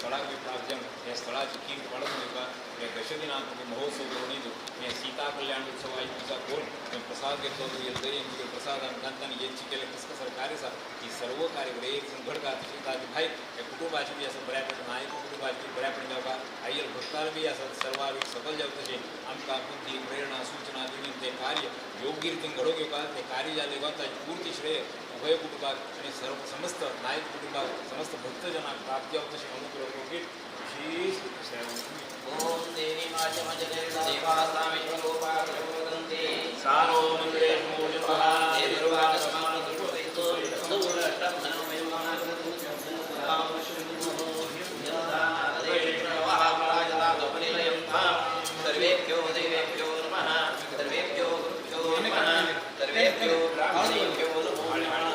स्थळाक बी प्राप्तम या स्थळाची कीर्त वाढवून नका या दशदिनांक महोत्सव करून येतो या सीता कल्याण उत्सव आई तुझा कोण प्रसाद घेतलो तरी प्रसाद अंतांनी याची केलं कसं कसं कार्य सा ही सर्व कार्य एक घडका सीताची भाई या कुटुंबाची बी असं बऱ्यापैकी नायक कुटुंबाची बऱ्यापैकी जाऊ का आई भक्ताला बी असं सर्वाधिक सफल जाऊ तसे आमका बुद्धी प्रेरणा सूचना देऊन ते कार्य योग्य रीतीने घडो घेऊ का ते कार्य झाले का त्याची पूर्ती श्रेय उभय कुटुंबात आणि सर्व समस्त नायक कुटुंबात समस्त भक्तजनांना प्राप्ती होत तशी अनुकूल ओम देवी माध्यमजनेर्देवासामेश्वरोपाग्रवदन्ते सारो मंदिरे मूलतः सर्वेभ्यो देवेभ्यो नमः सर्वेभ्यो गुरुभ्यो नमः सर्वेभ्यो ब्राह्मणेभ्यो नमो नमः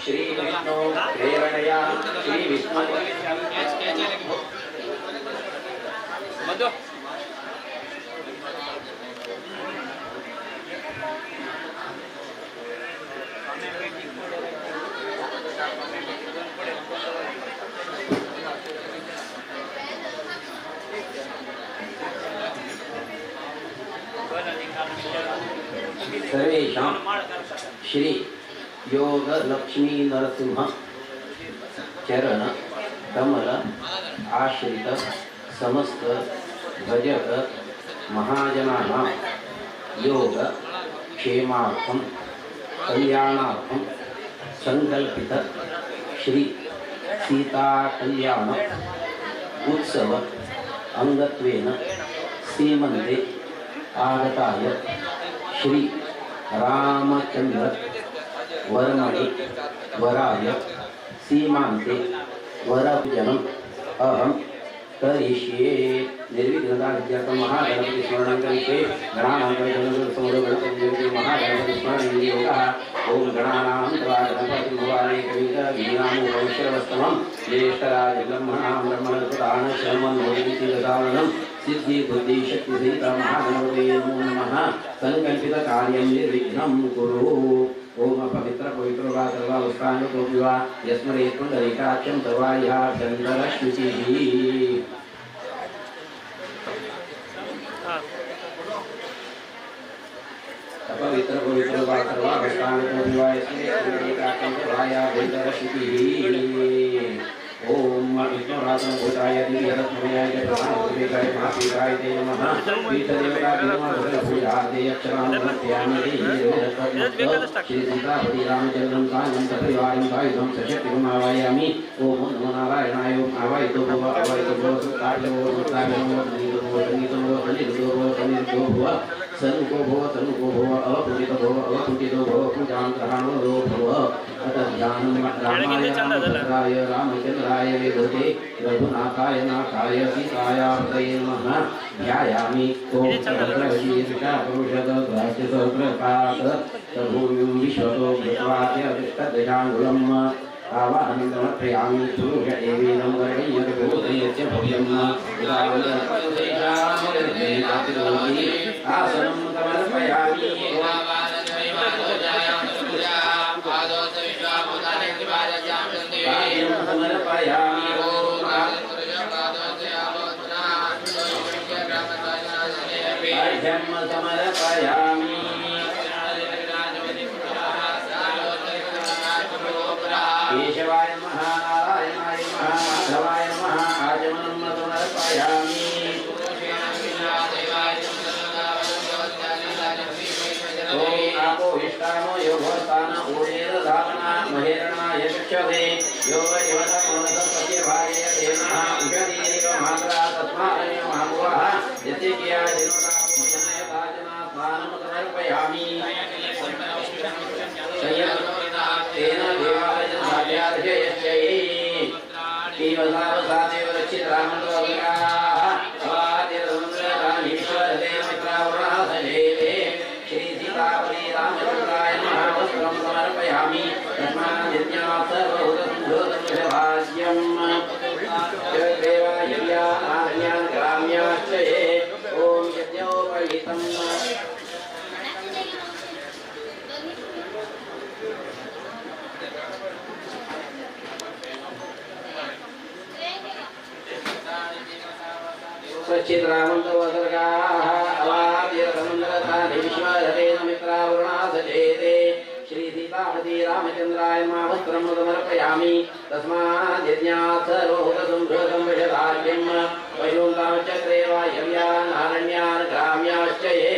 श्री विष्णु प्रेरणया श्री विष्णु मधु सर्वेषां श्री योग लक्ष्मी नरसिंह चरण कमल आश्रित समस्त भजक महाजनानां योग क्षेमार्थं कल्याणार्थं संकल्पित श्री सीता कल्याण उत्सव अंगत्वेन सीमन्ते आगताय श्री रामचंद्र वर्मणे वराय सीमान्ते वरपूजनम् अहं करिष्ये। निर्विघ्नतार्थं महागणपति स्मरणं करिष्ये। गणानां गणपति महागणपति स्मरणं योगः। ओम गणानां त्वा गणपतिं भवामहे कविं कवीनामुपविश्रवस्तमं ज्येष्ठराज ब्रह्मणां ब्रह्मणस्पदान शर्मन् मोदिति ददाननं सिद्धि बुद्धि शक्ति सहित महागणपतये नमो नमः। संकल्पित कार्यं निर्विघ्नं कुरु। ओम पवित्र पवित्र वा सर्वा उस्तान तो विवा यस्मरेत् पुंडरीकाक्षं तवाया चंद्रश्रुतिः। पवित्र पवित्र वा सर्वा उस्तान तो विवा यस्मरेत् पुंडरीकाक्षं तवाया चंद्रश्रुतिः। ओम विष्णुरासनं भूताय दिव्यरत्नमयाय प्रधानभूतेकाय महापीठाय ते नमः। पीठदेवता पूजार्थे अक्षरां नमस्यामि। श्री सीतापति रामचंद्रं कान्तं सपरिवारं सायुधं सशक्तिं आवाहयामि। ओम नमो नारायणाय। ओम आवाहितो भव आवाहितो भव सुताभ्यो सुताभ्यो सन्निधो भव सन्निधो भव सन्निधो भव सन्निधो भव सन्मुखो भव सन्मुखो भव अवकुटितो भव पूजां ग्रहाणो भव। अतः ध्यानं रामाय रामचंद्राय वेदते रघुनाथाय नाथाय सीताय पतये नमः। ध्यायामि ओम सहस्रशीर्षा पुरुषदग्राह्यसहस्रपाद तभूमिं विश्वतो भृत्वाद्य अतिष्ठदशाङ्गुलम् आवाहनं समर्पयामि। पुरुष एवेनं वर्णय्यते भव्यं आसनं समर्पयामि। समर्पयामि। अर्घ्यं समर्पयामि। केशवाय नमः नारायणाय नमः माधवाय नमः आचमनं समर्पयामि। ओम आपो इष्टानो योगस्थान ऊर्जेरधातना महेरणाय चक्षते योग योगमनसपत्य भार्य तेनः उषदीरिक मात्रा तस्माय महामुवः यस्य किया जनतापो जनयता जनात्मानं समर्पयामि। तेन देवाय जनसाध्यार्जयश्चये ईवसावसादेव रक्षितरामन्तोऽविकाः अवाद्यसमुद्रतानि विश्वरते मित्रावरुणः श्री सीतापति रामचंद्राय नमः वस्त्रं समर्पयामि। तस्मात् यज्ञात् सर्वभूतसंभूतमभाज्यम् देवायज्ञान् ग्राम्याश्च ये ओम यज्ञोपवीतम्। स्वच्छिद्रामन्तवसर्गाः अवाद्यसमुद्रतानि विश्वरतेन मित्रावरुणासचेते श्री सीतापति रामचंद्राय नमः वस्त्रं समर्पयामि। तस्मात् यज्ञात् सर्वभूतसंभूतं विषधार्यं वैकुण्ठचक्रे वायव्यान् आरण्यान् ग्राम्याश्च ये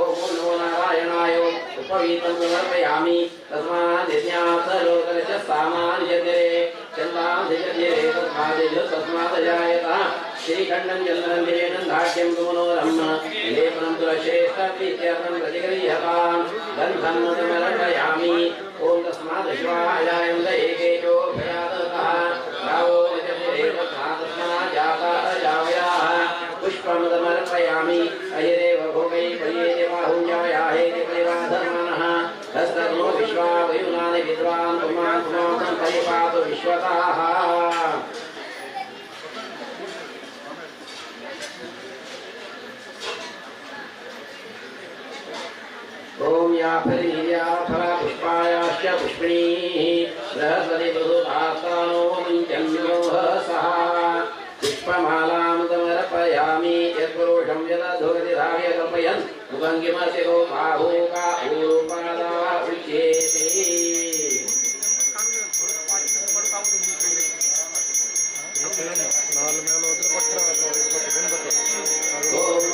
ओम नमो नारायणाय। उपवीतं समर्पयामि। तस्मात् यज्ञात् सर्वोदरस्य सामान्यजरे चन्दाधिजरे तस्मात् जायतः श्रीखण्डं चन्द्रं दिवेनं धाट्यं कुमनोरं लेपनं तुलश्रेष्ठप्रीत्यर्थं प्रतिगृह्यतां गन्धं समर्पयामि। ओम तस्मात् शिवाय एकेशो भयातः गावो तस्मात् जाता जावयाः पुष्पं समर्पयामि। अहिरेव भोगै पर्येते बाहुञ्जायाहेति परिवाधर्मणः हस्तर्नो विश्वा वयुनानि विद्वान् पुमान् पुमान् परिपातु विश्वताः। ओम या फलिया फला पुष्पायाश्च पुष्पिणीः बृहस्पति प्रसूतास्तानो मुञ्चन्योहसः पुष्पमालां समर्पयामि यत्पुरुषं यदधुगतिधाव्य कल्पयन् मुखङ्गिमसिरो बाहुका ऊरुपादा उच्येते ओम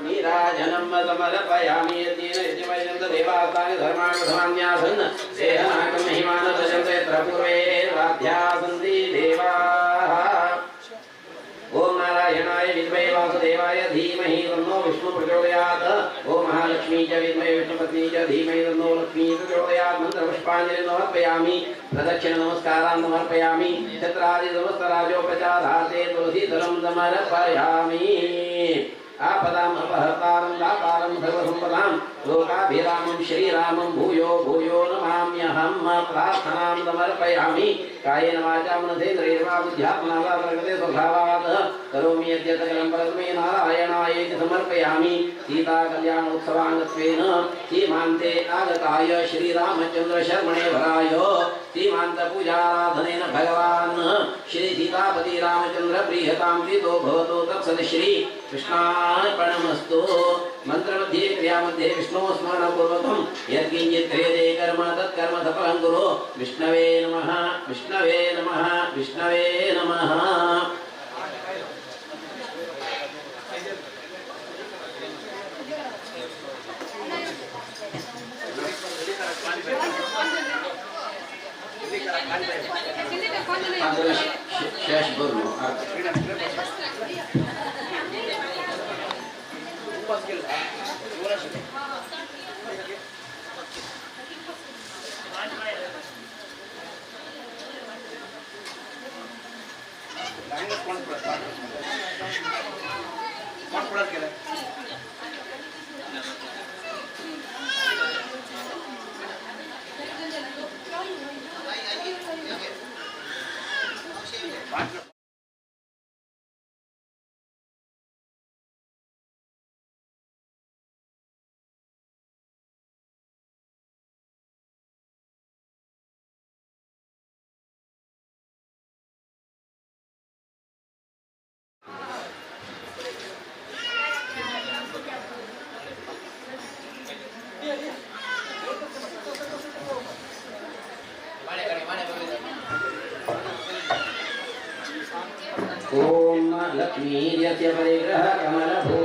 नीराजनम समर्पयामि यद्येन यज्ञमयन्त देवास्तानि धर्माणि धर्मान्यासन् सेहनाकं महिमान भजन्ते यत्र पूर्वे वाध्यासन्ति देवाः ओम नारायणाय विद्महे वासुदेवाय धीमहि तन्नो विष्णु प्रचोदयात् ओम महालक्ष्मी च विद्महे विष्णुपत्नी च धीमहि तन्नो लक्ष्मी प्रचोदयात् मंत्रपुष्पाञ्जलिं समर्पयामि प्रदक्षिण नमस्कारान् समर्पयामि छत्रादि समस्तराजोपचारार्थे तुलसीदलं समर्पयामि आपदाम् अपहर्तारं दातारं सर्वसम्पदां लोकाभिरामं श्रीरामं भूयो भूयो नमाम्यहं प्रार्थनां समर्पयामि कायेन वाचा मनसेन्द्रियर्वा बुद्ध्यात्मना वा प्रकृते स्वभावात् करोमि यद्यत् सकलं परस्मै नारायणायेति समर्पयामि सीता कल्याणोत्सवाङ्गत्वेन सीमान्ते आगताय श्रीरामचन्द्रशर्मणे वराय सीमान्तपूजाराधनेन भगवान् श्री सीतापति रामचन्द्र प्रीयतां प्रीतो भवतु तत्सत् श्री कृष्णार्पणमस्तु मंत्रमध्ये क्रियामध्ये विष्णु स्मरणपूर्वकं यत्किञ्चित् क्रियते कर्म तत्कर्म सफलं कुरु विष्णवे नमः विष्णवे नमः विष्णवे नमः शेष बोलो ओम लक्ष्मी यस्य परिग्रह कमलभो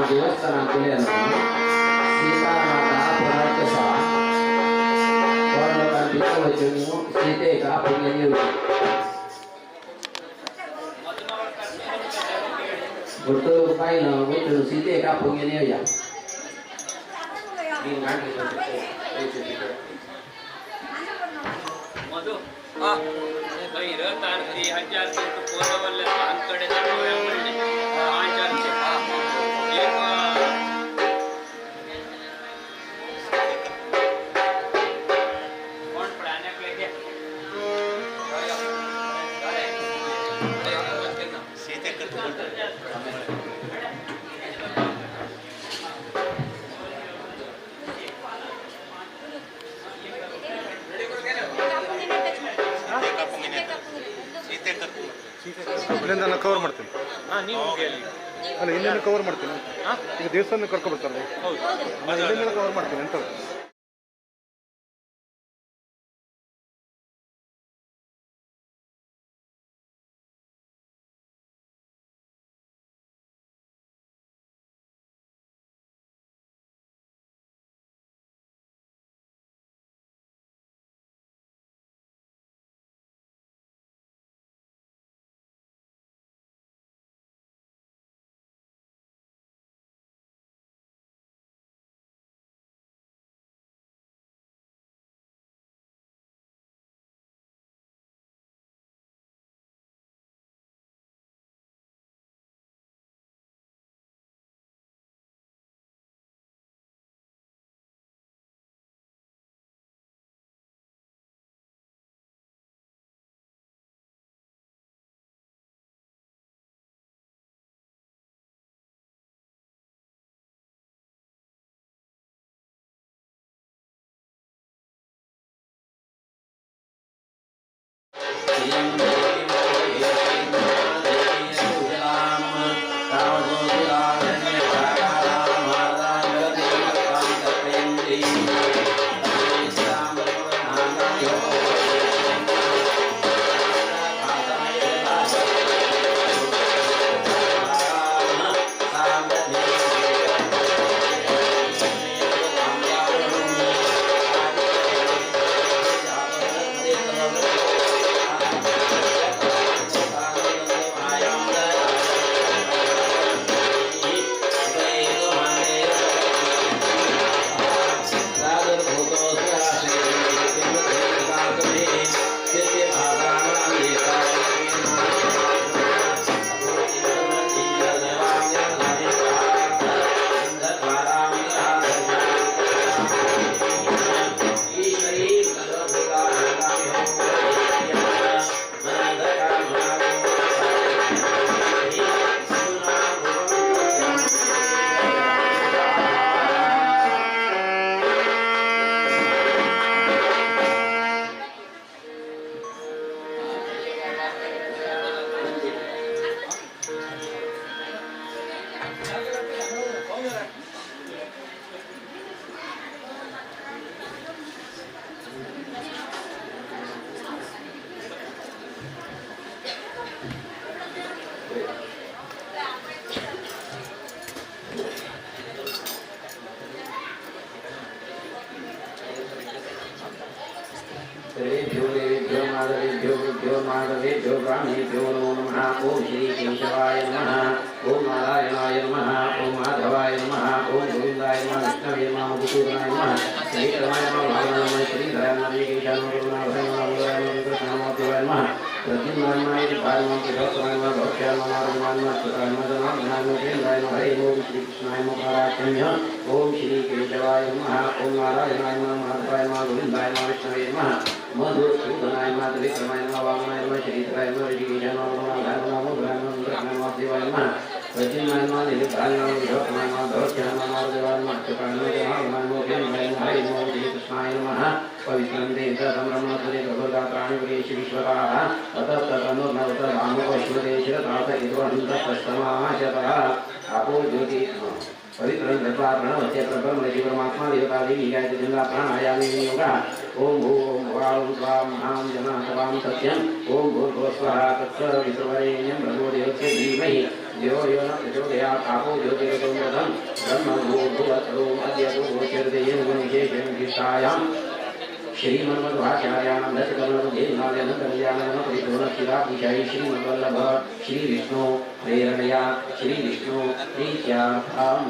ದೇವಸ್ಥಾನ ಸೀತಾಮಾತಾ ಪುನರ್ದಶ ವರ್ಣಕಲ್ಪಿತವಚನು ಸೀತೆಗ ಪುಣ್ಯನಿಯುಕ್ತಿ betul kain itu sini kampungnya ini aja ಮಧು ಇರತ್ತಾರ್ತಿ ಹಂಚಾರ್ತಿ ಪೂರ್ವವಲ್ಲ ಅಂಕಡೆ ಆಚಾರ್ಯ कौन पढ़ाने के लिए सीधे कर ಇಲ್ಲಿಂದ ನಾನು ಕವರ್ ಮಾಡ್ತೀನಿ. ನೀವು ಅಲ್ಲ ಇಲ್ಲಿಂದ ಕವರ್ ಮಾಡ್ತೀನಿ. ಈಗ ದೇವಸ್ಥಾನ ಕರ್ಕೊಂಡು ಬರ್ತಾರೆ. ನಾನು ಇಲ್ಲಿಂದ ಕವರ್ ಮಾಡ್ತೀನಿ ಅಂತ. माधवेभ्यो ब्राह्मणेभ्यो नमो नमः। ओम श्री केशवाय नमः। ओम नारायणाय नमः। ओम माधवाय नमः। ओम गोविंदाय नमः। विष्णवे नमः। मधुसूदनाय नमः। श्रीधराय नमः। भागवताय नमः। श्रीधराय नमः। केशवाय नमः। भद्राय नमः। मुद्राय नमः। कृष्णाय नमः। प्रद्युम्नाय नमः। कृपाय नमः। केशवाय नमः। भक्त्याय नमः। नारायणाय नमः। कृपाय नमः। जनार्दनाय नमः। केन्द्राय नमः। हरे ओम श्री कृष्णाय नमः। पारायण्य ओम श्री केशवाय नमः। ओम नारायणाय नमः। माधवाय नमः। गोविंदाय नमः। विष्णवे नमः। मधुसूदनाय नमः। त्रिविक्रमाय नमः। वामनाय नमः। श्रीधराय नमः। ऋषिकेशाय नमः। नारायणाय नमः। मुद्राय नमः। कृष्णाय नमः। देवाय नमः। प्रद्युम्नाय नमः। निरुद्धाय नमः। विष्णुवाय नमः। भक्त्याय नमः। नारायणाय नमः। कृपाय नमः। जनार्दनाय नमः। केन्द्राय नमः। हरे ओम श्री कृष्णाय नमः। पवित्रं देवतं रमणपदे प्रभुदात्राणि पुरेश विश्वराः अतस्ततनुर्नवत रामोश्वरेश्वरताथ इद्वन्तस्तमाशतः आपो ज्योति पवित्रं दत्वा प्रणवस्य प्रब्रह्म जीवमात्मा देवता देवी गायत्री चन्द्रा प्राणायामे विनियोगः ओम भूम भुवां स्वां महां जना सवां सत्यं ओम भूर्भुवस्वः तत्सवितुर्वरेण्यं भर्गो देवस्य धीमहि यो यो न प्रचोदयात् आपो ज्योतिरसोमृतं ब्रह्म भूर्भुवस्सरो अद्य पूर्वोच्यर्तेन गुणविशेषेण विशिष्टायां श्रीमन्मध्वाचार्याणां दशकर्णदेवालयनकल्याणं परिपूर्णशिलाभिषायी श्रीमद्वल्लभ श्रीविष्णु प्रेरणया श्रीविष्णु प्रीत्यार्थम्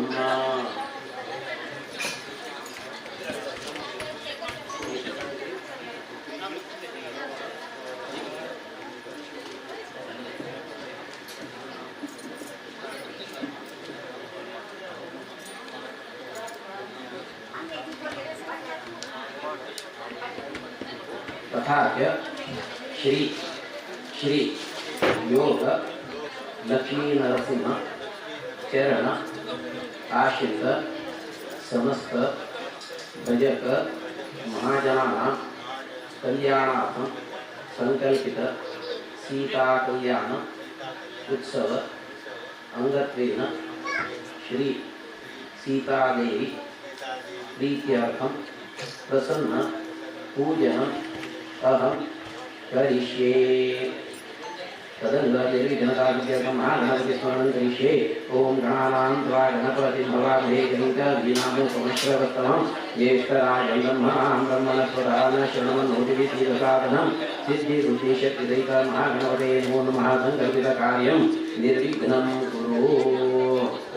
तथाच श्री श्री योग लक्ष्मी नरसिंह चरण आश्रित समस्त भजक महाजनानां कल्याणार्थं संकल्पित सीता कल्याण उत्सव अंगत्वेन श्री सीतादेवी प्रीत्यर्थं प्रसन्न पूजनम् अहं करिष्ये तदनुगतिर्विघ्नकार्यं महागणपतिस्मरणं करिष्ये ओम गणानां त्वा गणपतिं भवामहे गणितविनामोपमश्रवत्तमं ज्येष्ठराजं ब्रह्मणां ब्रह्मणस्पदान शरणमन्नोतिविधीरसाधनं सिद्धिबुद्धिशक्तिदयिता महागणपते नमो नमः संकल्पितकार्यं निर्विघ्नं कुरु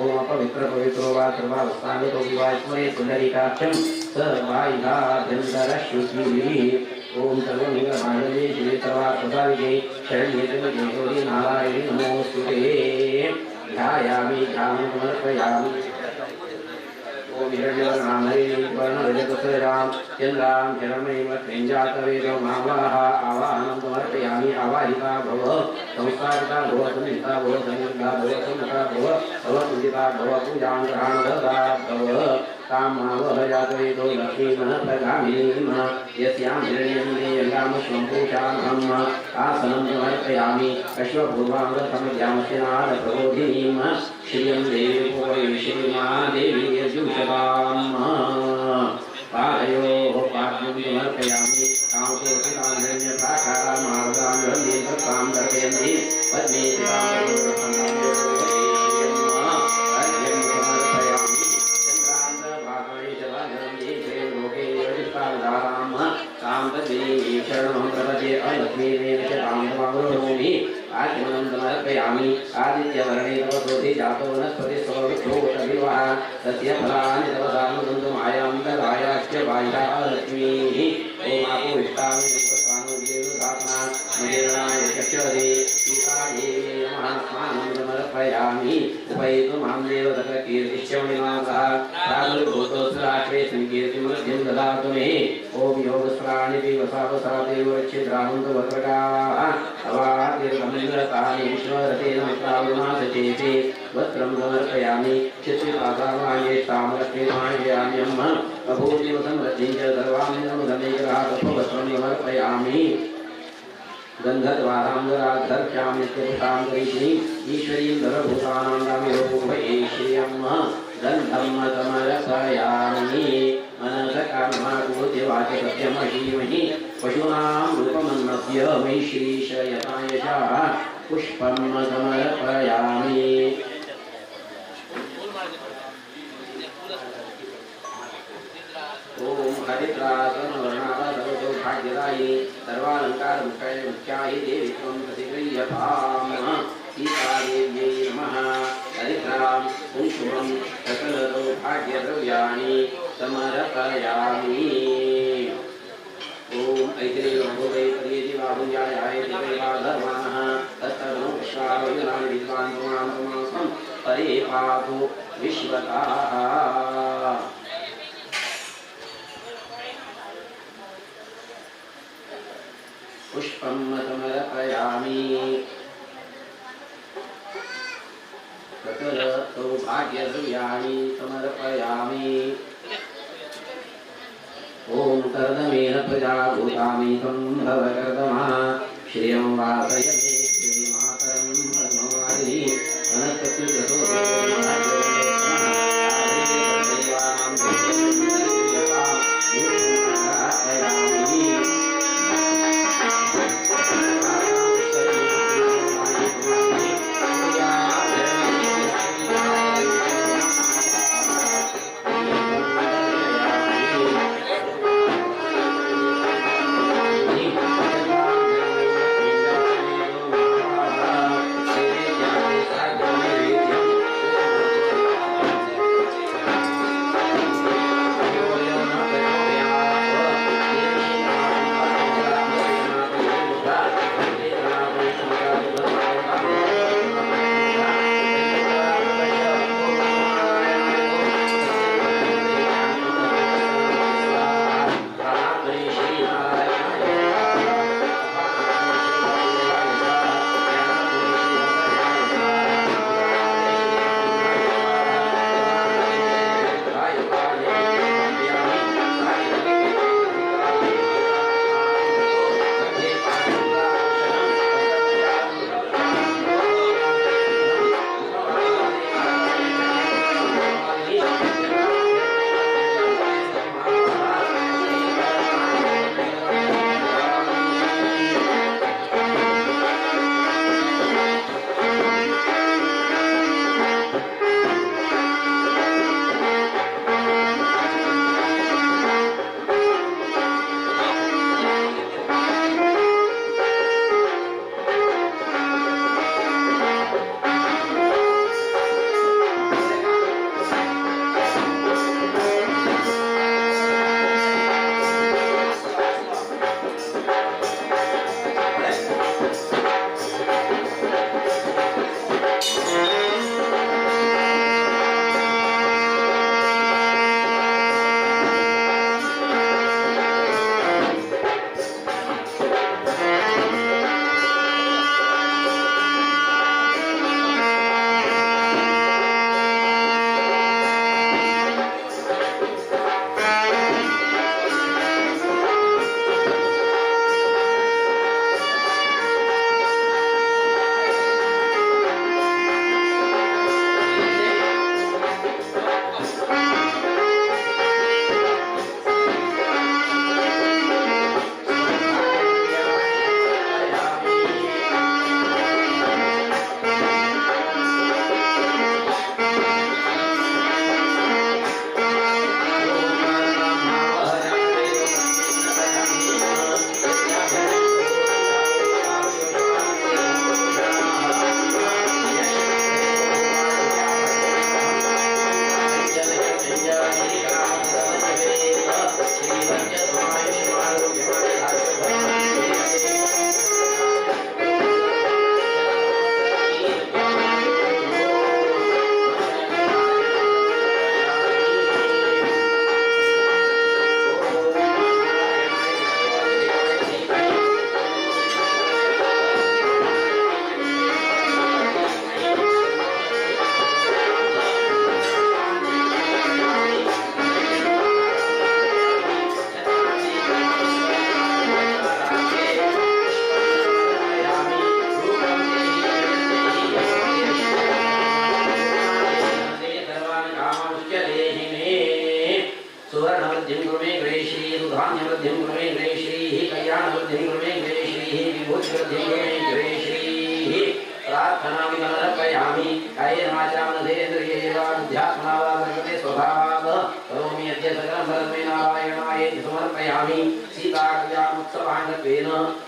ओम पवित्र पवित्रो वा सर्वावस्थानितो विवा स्मरे पुण्डरीकाक्षं सर्वायुधाभ्यन्तरशुचिः ओम सर्वमंगलमांगल्ये शिवे सर्वार्थसाधिके शरण्ये त्र्यंबके गौरी नारायणी नमोस्तुते ध्यायामि ध्यानं समर्पयामि ओम हिरण्यवर्णामरीवर्णरजतस्रजां चन्द्रां हिरण्मयीमत्रिञ्जातवेदो मावाः आवाहनं समर्पयामि आवाहिता भव संस्कारिता भव संहिता भव संयुक्ता भव सम्मता भव अवसुजिता भव पूजां ग्रहाणदत्ता भव कामावहयातवेदो लक्ष्मीमः प्रगामिनीम यस्यां हिरण्यं आसनं समर्पयामि अश्वपूर्वाङ्गसमज्ञामस्यनादप्रबोधिनीम श्रियं देवी पूर्वैश्रीमादेवी यजुषताम् पादयोः पाद्यं समर्पयामि कामसूत्रान्यप्राकारामार्गां गृह्णीकृतां दर्शयन्ति पद्मे शरणं प्रपदे अलक्ष्मीमेव च तामसमावरोमि आत्मनं समर्पयामि आदित्यवर्णे तव क्रोधे जातो वनस्पति स्ववित्रोतविवाह तस्य फलानि तव दानुगन्धमायां तदायाश्च बाह्या लक्ष्मीः ॐ आपोष्टामि देवस्वानुदेवसात्मा महेरणाय चक्षुरे सीतायै नमः स्नानं समर्पयामि उपैतु मां देवदत्तकीर्तिश्चमनिवासः प्रादुर्भूतोऽस्त्राक्षे संकीर्तिमृद्धिं ददातु मे ॐ योगस्त्राणि पिबसावसादेव रक्षिद्राहुन्तु वक्रकाः अवातिर्गमनिरतानि विष्णुरतेन मित्रावरुणासचेते वस्त्रं समर्पयामि चित्रिपादामान्येष्टामलक्ष्मीमाययाम्यम् अभूतिव समृद्धिं च सर्वामिन्द्रमुदमेकरागपवस्त्रं समर्पयामि गन्धद्वाराङ्गराधर्ष्यां नित्यभूतां करिष्यि ईश्वरीं सर्वभूतानां दामिरोपूर्वैश्वर्यं गन्धं समर्पयामि मनसकर्मकृतिवाच सत्यमहीमहि पशूनां रूपमन्नस्य मयि श्रीशयतायशः पुष्पं समर्पयामि ओम हरिद्रासनवर्णावसौभाग्यदायिनी सर्वालङ्कारमुख्यायै देवी त्वं प्रतिगृह्यताम् सीतादेव्यै नमः हरिद्रां कुङ्कुमं सकलसौभाग्यद्रव्याणि समर्पयामि ओम ऐतिरेवैपदेवाहुञ्जायाय देवैवाधर्माणः तत्तर्नो विश्वावयुनानि विद्वान् पुमां परे पातु विश्वताः पुष्पं समर्पयामि सकल सौभाग्यद्रव्याणि समर्पयामि ओम कर्दमेन प्रजाभूतामीतं भव कर्दमः श्रियं वासय मे श्रीमातरं पद्मवारिणी अनन्तकृतो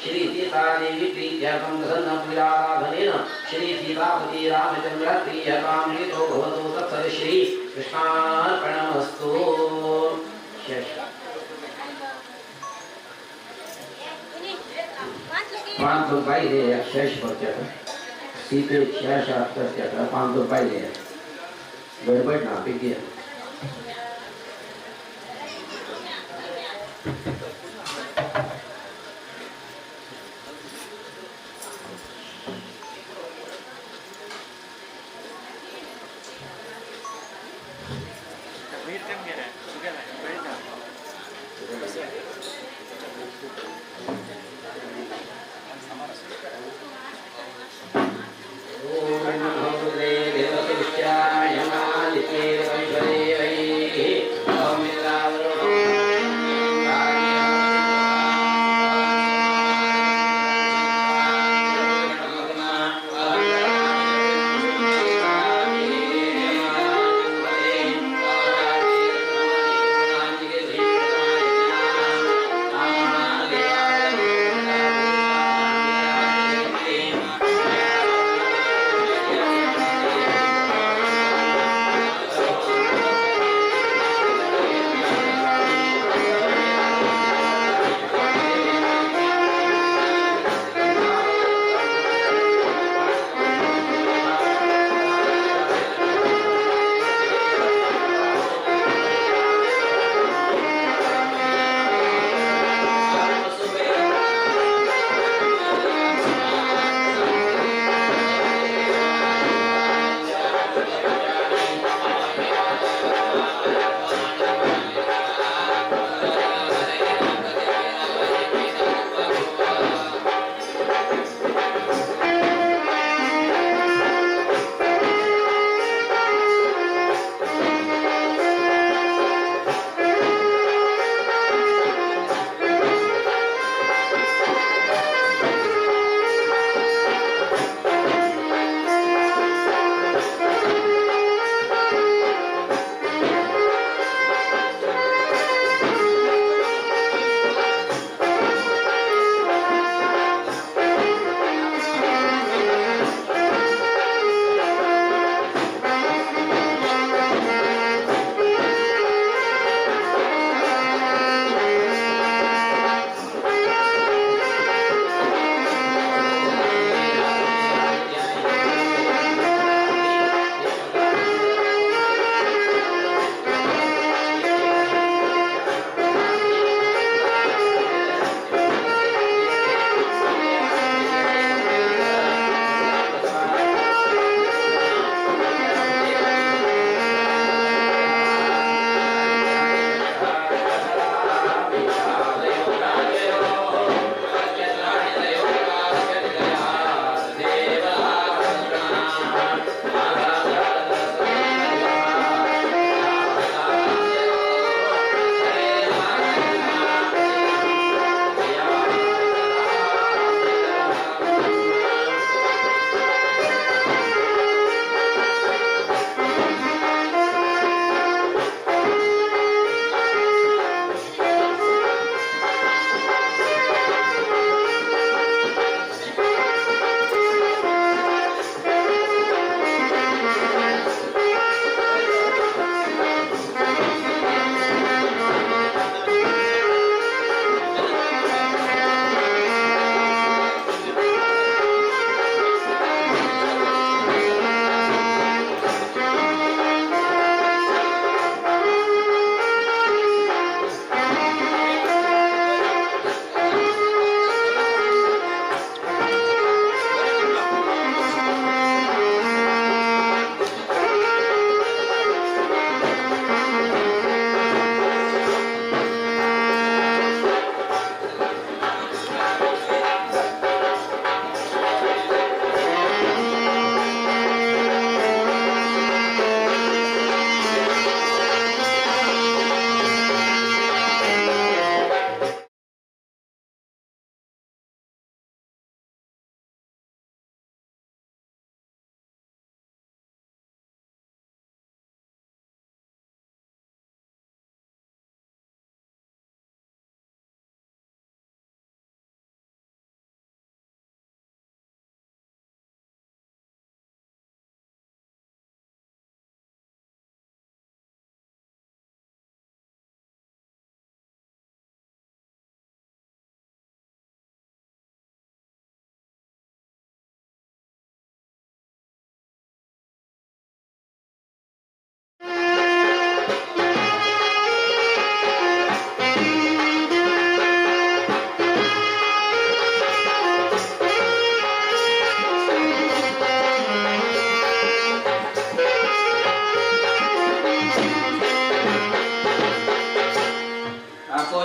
श्री सीता देवी प्रीत्यर्थं प्रसन्नपूजाराधनेन श्री सीतापति रामचंद्र प्रीयतां हेतो भवतु तत्सत् श्री कृष्णार्पणमस्तु। ₹5 दे शेष बच्चा सीते शेष आता ₹5 दे गड़बड़ ना पिटिए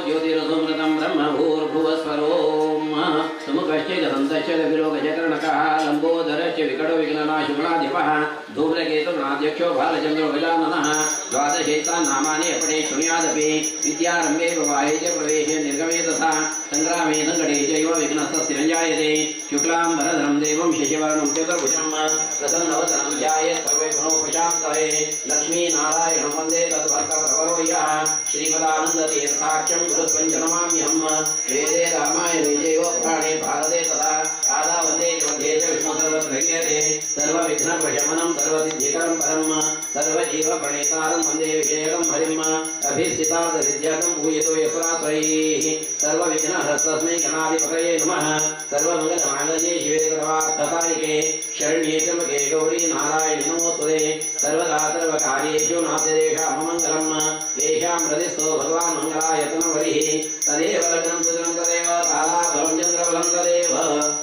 ज्योतिरसुमृतं ब्रह्म भूर्भुवस्वरोम समुखश्च जलन्तश्च विलोकचकर्णकः लम्बोदरश्च विकटो विघ्ननाशुगुणाधिपः धूम्रकेतुर्नाध्यक्षो बालचन्द्रो गजाननः द्वादशैतान्नामानि अपठे शृणुयादपि विद्यारम्भे प्रवाहे च प्रवेशे निर्गमे तथा सङ्ग्रामे सङ्कटे चैव विघ्नस्तस्थिरञ्जायते शुक्लाम्बरधरं देवं शशिवर्णं चतुर्भुजं प्रसन्नवदनं ध्यायेत् सर्वैर्गुणोपशान्तये लक्ष्मीनारायणं वन्दे तद्भक्तप्रवरो यः श्रीमदानन्दतीर्थाख्यं गुरुत्वं जनमाम्यहं वेदे रामायणे चैव पुराणे भारते तथा आदा वन्दे मध्ये च विष्णुसर्वत्रयते सर्वविघ्नप्रशमनं सर्वसिद्धिकरं परं सर्वजीवप्रणेतारं वन्दे विजयकं हरिम् अभीष्टितार्थसिद्ध्यर्थं भूयतो यस्वाश्रयैः सर्वविघ्नहस्तस्मै गणाधिपतये नमः सर्वमङ्गलमाङ्गल्ये शिवे सर्वार्थसाधिके शरण्ये त्र्यम्बके गौरी नारायणि नमोस्तुते सर्वदा सर्वकार्येषु नास्त्यदेषां मङ्गलम् येषां हृदिस्थो भगवान् मङ्गलायतनवरिः तदेव लग्नं सुदं तदेव ताराबलं चन्द्रबलं तदेव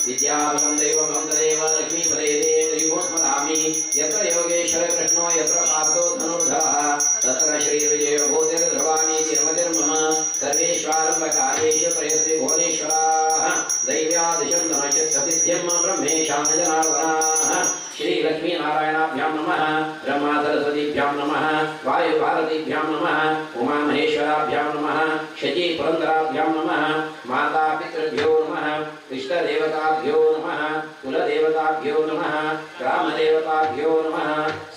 विद्याबलं दैवबलं तदेव लक्ष्मीपदे देवोत्मदामि यत्र योगेश्वर कृष्णो यत्र पार्थो धनुर्धरः तत्र श्रीविजयो भूतिर्ध्रुवाणि तिर्मतिर्मम सर्वेश्वारम्भकार्येषु प्रयत्ति भुवनेश्वराः दैव्यादिशं धनशसिद्ध्यं ब्रह्मेशान जनार्दनाः श्रीलक्ष्मीनारायणाभ्यां नमः ब्रह्मा सरस्वतीभ्यां नमः वायुभारतीभ्यां नमः उमामहेश्वराभ्यां नमः शची पुरन्दराभ्यां नमः माता पितृभ्यो नमः इष्टदेवताभ्यो नमः कुलदेवताभ्यो नमः ग्रामदेवताभ्यो नमः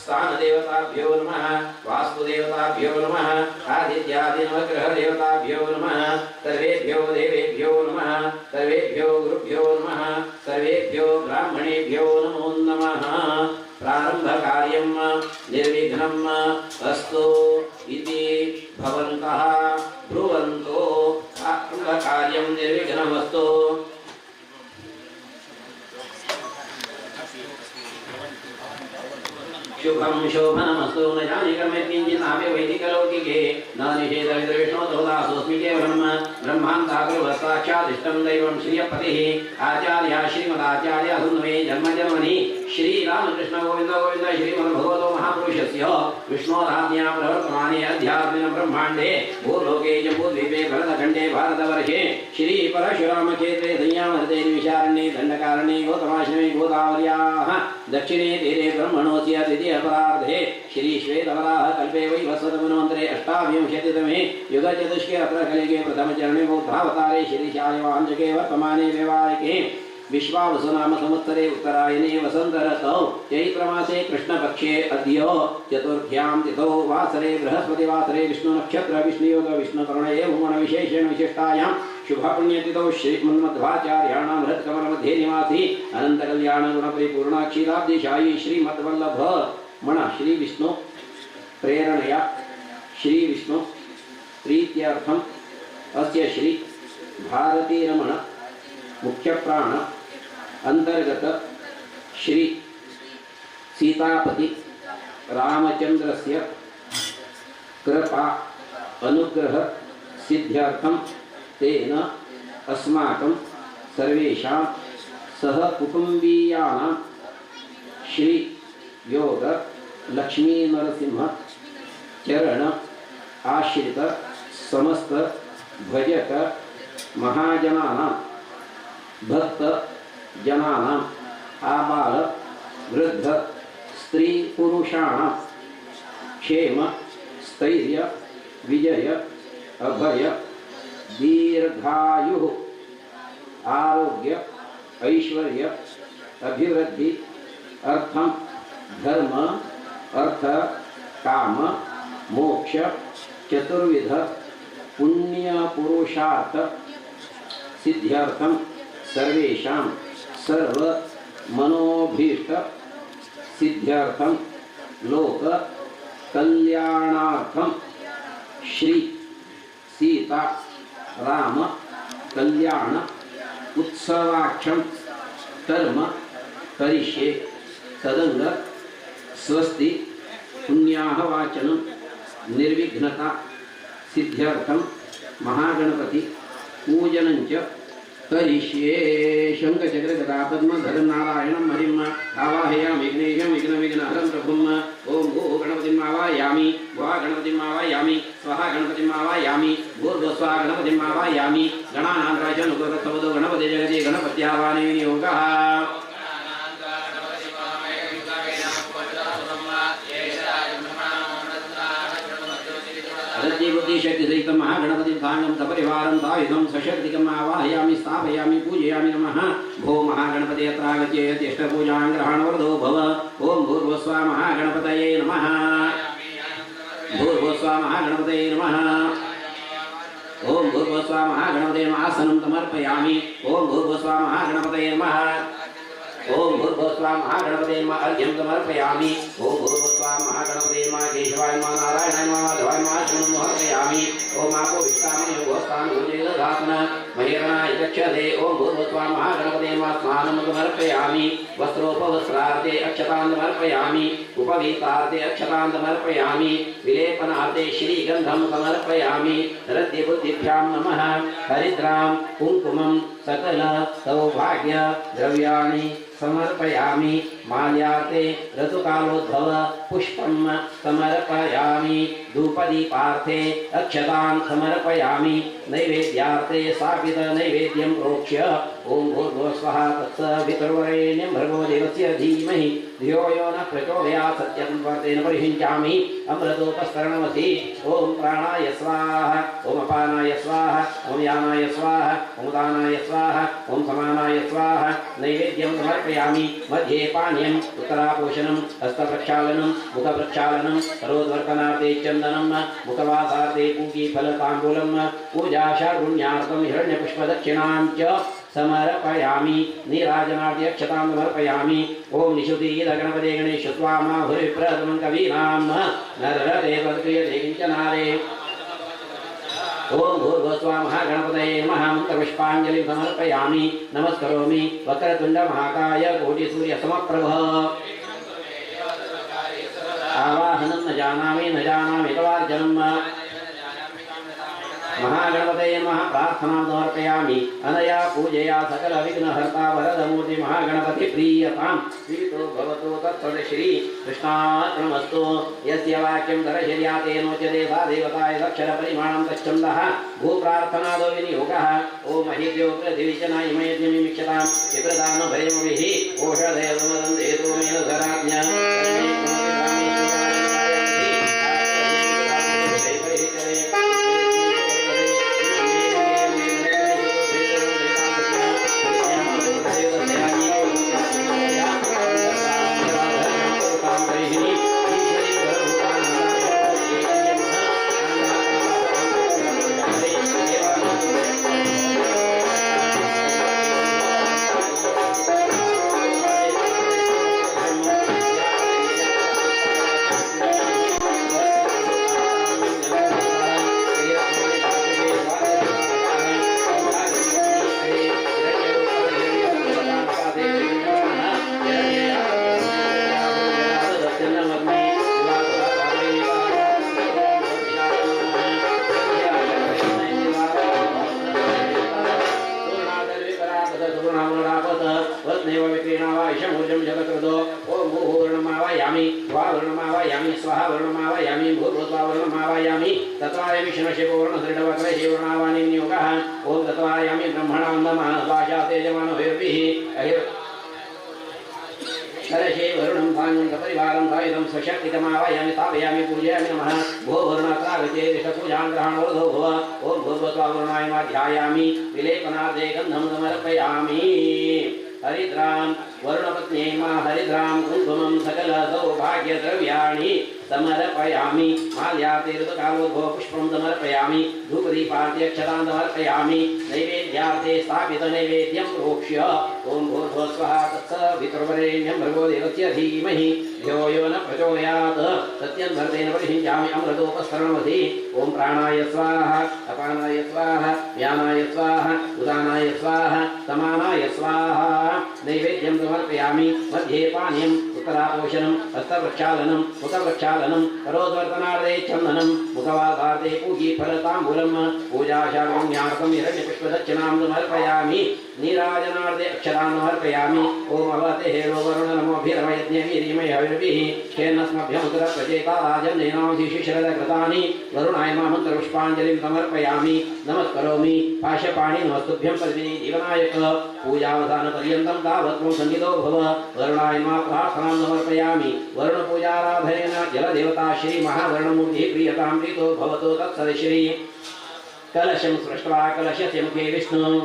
स्थानदेवताभ्यो नमः वास्तुदेवताभ्यो नमः आदित्यादिनवग्रहदेवताभ्यो नमः सर्वेभ्यो देवेभ्यो नमः सर्वेभ्यो गुरुभ्यो नमः सर्वेभ्यो ब्राह्मणेभ्यो नमो नमः प्रारम्भकार्यं निर्विघ्नम् अस्तु इति भवन्तः ब्रुवन्तु प्रारम्भकार्यं निर्विघ्नमस्तु शुभं शोभनमस्तु न जाने कर्मे किञ्चिन्नापि वैदिकलौकिके न निषेधविद्रविष्णोदोदासोऽस्मि केवलं ब्रह्मान्ताग्रवस्ताक्षादिष्टं दैवं श्रियपतिः आचार्यः श्रीमदाचार्यः सुन्दमे जन्मजन्मनि श्रीरामकृष्ण गोविन्द गोविन्द श्रीमद्भगवतो महापुरुषस्य विष्णोराज्ञा प्रवर्तमाने अध्यात्मिन ब्रह्माण्डे भूलोके जम्बूद्वीपे भरतखण्डे भारतवर्षे श्रीपरशुरामक्षेत्रे संयामहृते विशारण्ये दण्डकारण्ये गौतमाश्रमे गोदावर्याः दक्षिणे तीरे ब्रह्मणोऽस्य द्वितीयपरार्धे श्रीश्वेतवराह कल्पे वैवस्वतमन्वन्तरे अष्टाविंशतितमे युगचतुष्के अत्र कलिके प्रथमचरणे बौद्धावतारे श्रीशायवाञ्चके वर्तमाने व्यवहारिके विश्वावसुनाम संवत्सरे उत्तरायणे वसन्तऋतौ चैत्रमासे कृष्णपक्षे अद्य चतुर्थ्यां तिथौ वासरे बृहस्पतिवासरे विष्णुनक्षत्र विष्णुयोग विष्णुकर्णये भुवनविशेषेण विशिष्टायां शुभपुण्यतिथौ श्रीमन्मध्वाचार्याणां हृत्कमलमध्ये निवासी अनन्तकल्याणगुणपरिपूर्णाक्षीराब्धिशायी श्रीमद्वल्लभ मण श्रीविष्णु प्रेरणया श्रीविष्णु प्रीत्यर्थम् अस्य श्री भारतीरमण मुख्य प्राण अंतर्गत श्री सीतापति रामचंद्रस्य कृपा अनुग्रह सिद्ध्यर्थं तेन अस्माकं सर्वेषां सह कुटुंबीयानां श्री योग लक्ष्मी नरसिंह चरण आश्रित समस्त भजक महाजनानां भक्त जनानां आबाल वृद्ध स्त्री पुरुषाणां क्षेम स्थैर्य विजय अभय दीर्घायु आरोग्य ऐश्वर्य अभिवृद्धि अर्थम धर्म अर्थ काम मोक्ष चतुर्विध पुण्य पुरुषार्थ सिद्ध्यर्थम सर्वेषां सर्व मनोभीष्ट सिद्ध्यर्थम लोक कल्याणार्थम श्री सीता राम कल्याण उत्सवाख्यम कर्म करिष्ये तदंग स्वस्ति पुण्याहवाचनं निर्विघ्नता सिद्ध्यर्थम महागणपति पूजनञ्च करिष्ये शङ्खचक्रगदा पद्मधरं नारायणं हरिं आवाहयामि विघ्नेशं विघ्नविघ्नहरं प्रभुं ओम भू गणपतिं आवाहयामि भुवा गणपतिं आवाहयामि स्वाहा गणपतिं आवाहयामि भूर्भुवस्वाहा गणपतिं आवाहयामि गणानां राजनुगतवदो गणपति जगति गणपत्यावाहने विनियोगः बुद्धि शक्ति सहित महागणपति धांगम सपरिवारं सायुधं सशक्तिकम् आवाहयामि स्थापयामि पूजयामि नमः भो महागणपति अत्रागच्छेत् इष्टपूजां ग्रहणवरदो भव ओम भूर्भुवस्वाहा महागणपतये नमः भूर्भुवस्वाहा महागणपतये नमः ओम भूर्भुवस्वाहा महागणपतये नमः आसनं समर्पयामि ओम भूर्भुवस्वाहा महागणपतये नमः ओम भूर्भुवस्वाहा महागणपतये नमः अर्घ्यं समर्पयामि ओम भूर्भुवस्वाहा महागणपतये नमः केशवाय नमः नारायणाय नमः माधवाय नमः शरणं समर्पयामि ओम आपो विष्टामि भूस्थान भूजेदधातन महेरणाय गच्छते ओम भूर्भुवस्वाहा महागणपतये नमः स्नानं समर्पयामि वस्त्रोपवस्त्रार्थे अक्षतां समर्पयामि उपवीतार्थे अक्षतां समर्पयामि विलेपनार्थे श्रीगन्धं समर्पयामि रद्यबुद्धिभ्यां नमः हरिद्रां कुङ्कुमं सकल सौभाग्य द्रव्याणि समर्पयामि माल्यार्थे ऋतुकालोद्भव पुष्पं समर्पयामि धूपदीपार्थे अक्षतां समर्पयामि नैवेद्यार्थे स्थापित नैवेद्यं प्रोक्ष्य ओम भूर्भुवस्वः तत्सवितुर्वरेण्यं भर्गो देवस्य धीमहि धियो यो न प्रचोदयात् सत्यं वर्तेन परिहिञ्चामि अमृतोपस्तरणमसि ओम प्राणाय स्वाहा ओम अपानाय स्वाहा ओम यानाय स्वाहा ओम दानाय स्वाहा ओम समानाय स्वाहा नैवेद्यं समर्पयामि मध्ये पानीयम् उत्तरापोषणं हस्तप्रक्षालनं मुखप्रक्षालनं करोद्वर्तनार्थे चन्दनं मुखवासार्थे पूगीफलताम्बूलं पूजाशार्गुण्यार्थं हिरण्यपुष्पदक्षिणां च समर्पयामि नीराजनार्थे अक्षतां समर्पयामि ओम निषुधीद गणपते गणेश स्वामा भूरिप्रथमं कवीनां नररते तद्क्रियते किञ्चनारे ओम भूर्भुवस्वाहा महागणपतये नमः मंत्रपुष्पाञ्जलिं समर्पयामि नमस्करोमि वक्रतुण्ड महाकाय कोटिसूर्यसमप्रभ आवाहनं न जानामि तवार्जनं महागणपतये नमः प्रार्थनां समर्पयामि अनया पूजया सकल विघ्नहर्ता वरदमूर्ति महागणपति प्रीयतां प्रीतो भवतु तत्सद श्री कृष्णार्पणमस्तु यस्य वाक्यं दर्शया तेनोच्यते सा देवताय दक्षर परिमाणं तच्छन्दः भूप्रार्थनादो विनियोगः ओम महिद्यो पृथिवीचनाय मयज्ञमिक्षतां विप्रदानो भयमभिः ओषधयसमदं देतो मेन धराज्ञा स्वाहा वर्णमावायामि भूर्भुवस्वाहा वर्णमावायामि तत्वायामि शनशिवो वर्णसृडवक्रशिवो वर्णावानि विनियोगः ओम तत्वायामि ब्रह्मणां नमः स्वाशाते यमानो भैरविः शरशे वरुणं भाङ्गं सपरिवारं सायुधं स्वशक्तिकमावायामि स्थापयामि पूजयामि नमः भो वरुणात्रागते ऋषपूजां ग्रहणोर्धो भव ओम भूर्भुवस्वाहा वर्णायमाध्यायामि विलेपनार्थे गन्धं समर्पयामि हरिद्रां वरुणपत्न्यै हरिद्रां कुङ्कुमं सकल सौभाग्य द्रव्याणि समर्पयामि माल्यार्थे ऋतुकालोद्भव पुष्पं समर्पयामि धूपदीपार्थे अक्षतां समर्पयामि नैवेद्यार्थे स्थापित नैवेद्यं प्रोक्ष्य ओम भूर्भुवस्वः तत्सवितुर्वरेण्यं भर्गो देवस्य धीमहि धियो यो न प्रचोदयात् सत्यं वर्तेन परिहिञ्चामि अमृतोपस्तरणमसि ओम प्राणाय स्वाहा अपानाय स्वाहा व्यानाय स्वाहा उदानाय स्वाहा समानाय स्वाहा नैवेद्यं समर्पयामि मध्ये पानीयम् उत्तरापोषणं हस्तप्रक्षालनं मुखप्रक्षालनं करोद्वर्तनार्धे चन्दनं मुखवासार्धे पूगीफलताम्बूलं पूजाशाकं हिरण्यपुष्पदक्षिणां समर्पयामि नीराजनार्धे अक्षरान् समर्पयामि ओम अवते हेरो वरुण नमोभिरमयज्ञवीर्यमय हविर्भिः खेन्नस्मभ्यमुदरप्रचेता राजन्नेनांसि शिशरदकृतानि वरुणाय मन्त्रपुष्पाञ्जलिं समर्पयामि नमस्करोमि पाशपाणि नमस्तुभ्यं पद्मिनी जीवनायक पूजावसानपर्यन्तं तावत् त्वं सन्निधो भव वरुणाय प्रार्थनां समर्पयामि वरुणपूजाराधनेन जलदेवता श्री महावर्णमूर्तिः प्रीयतां प्रीतो भवतु तत्सत् श्री कलशं सृष्ट्वा कलशस्य मुखे विष्णु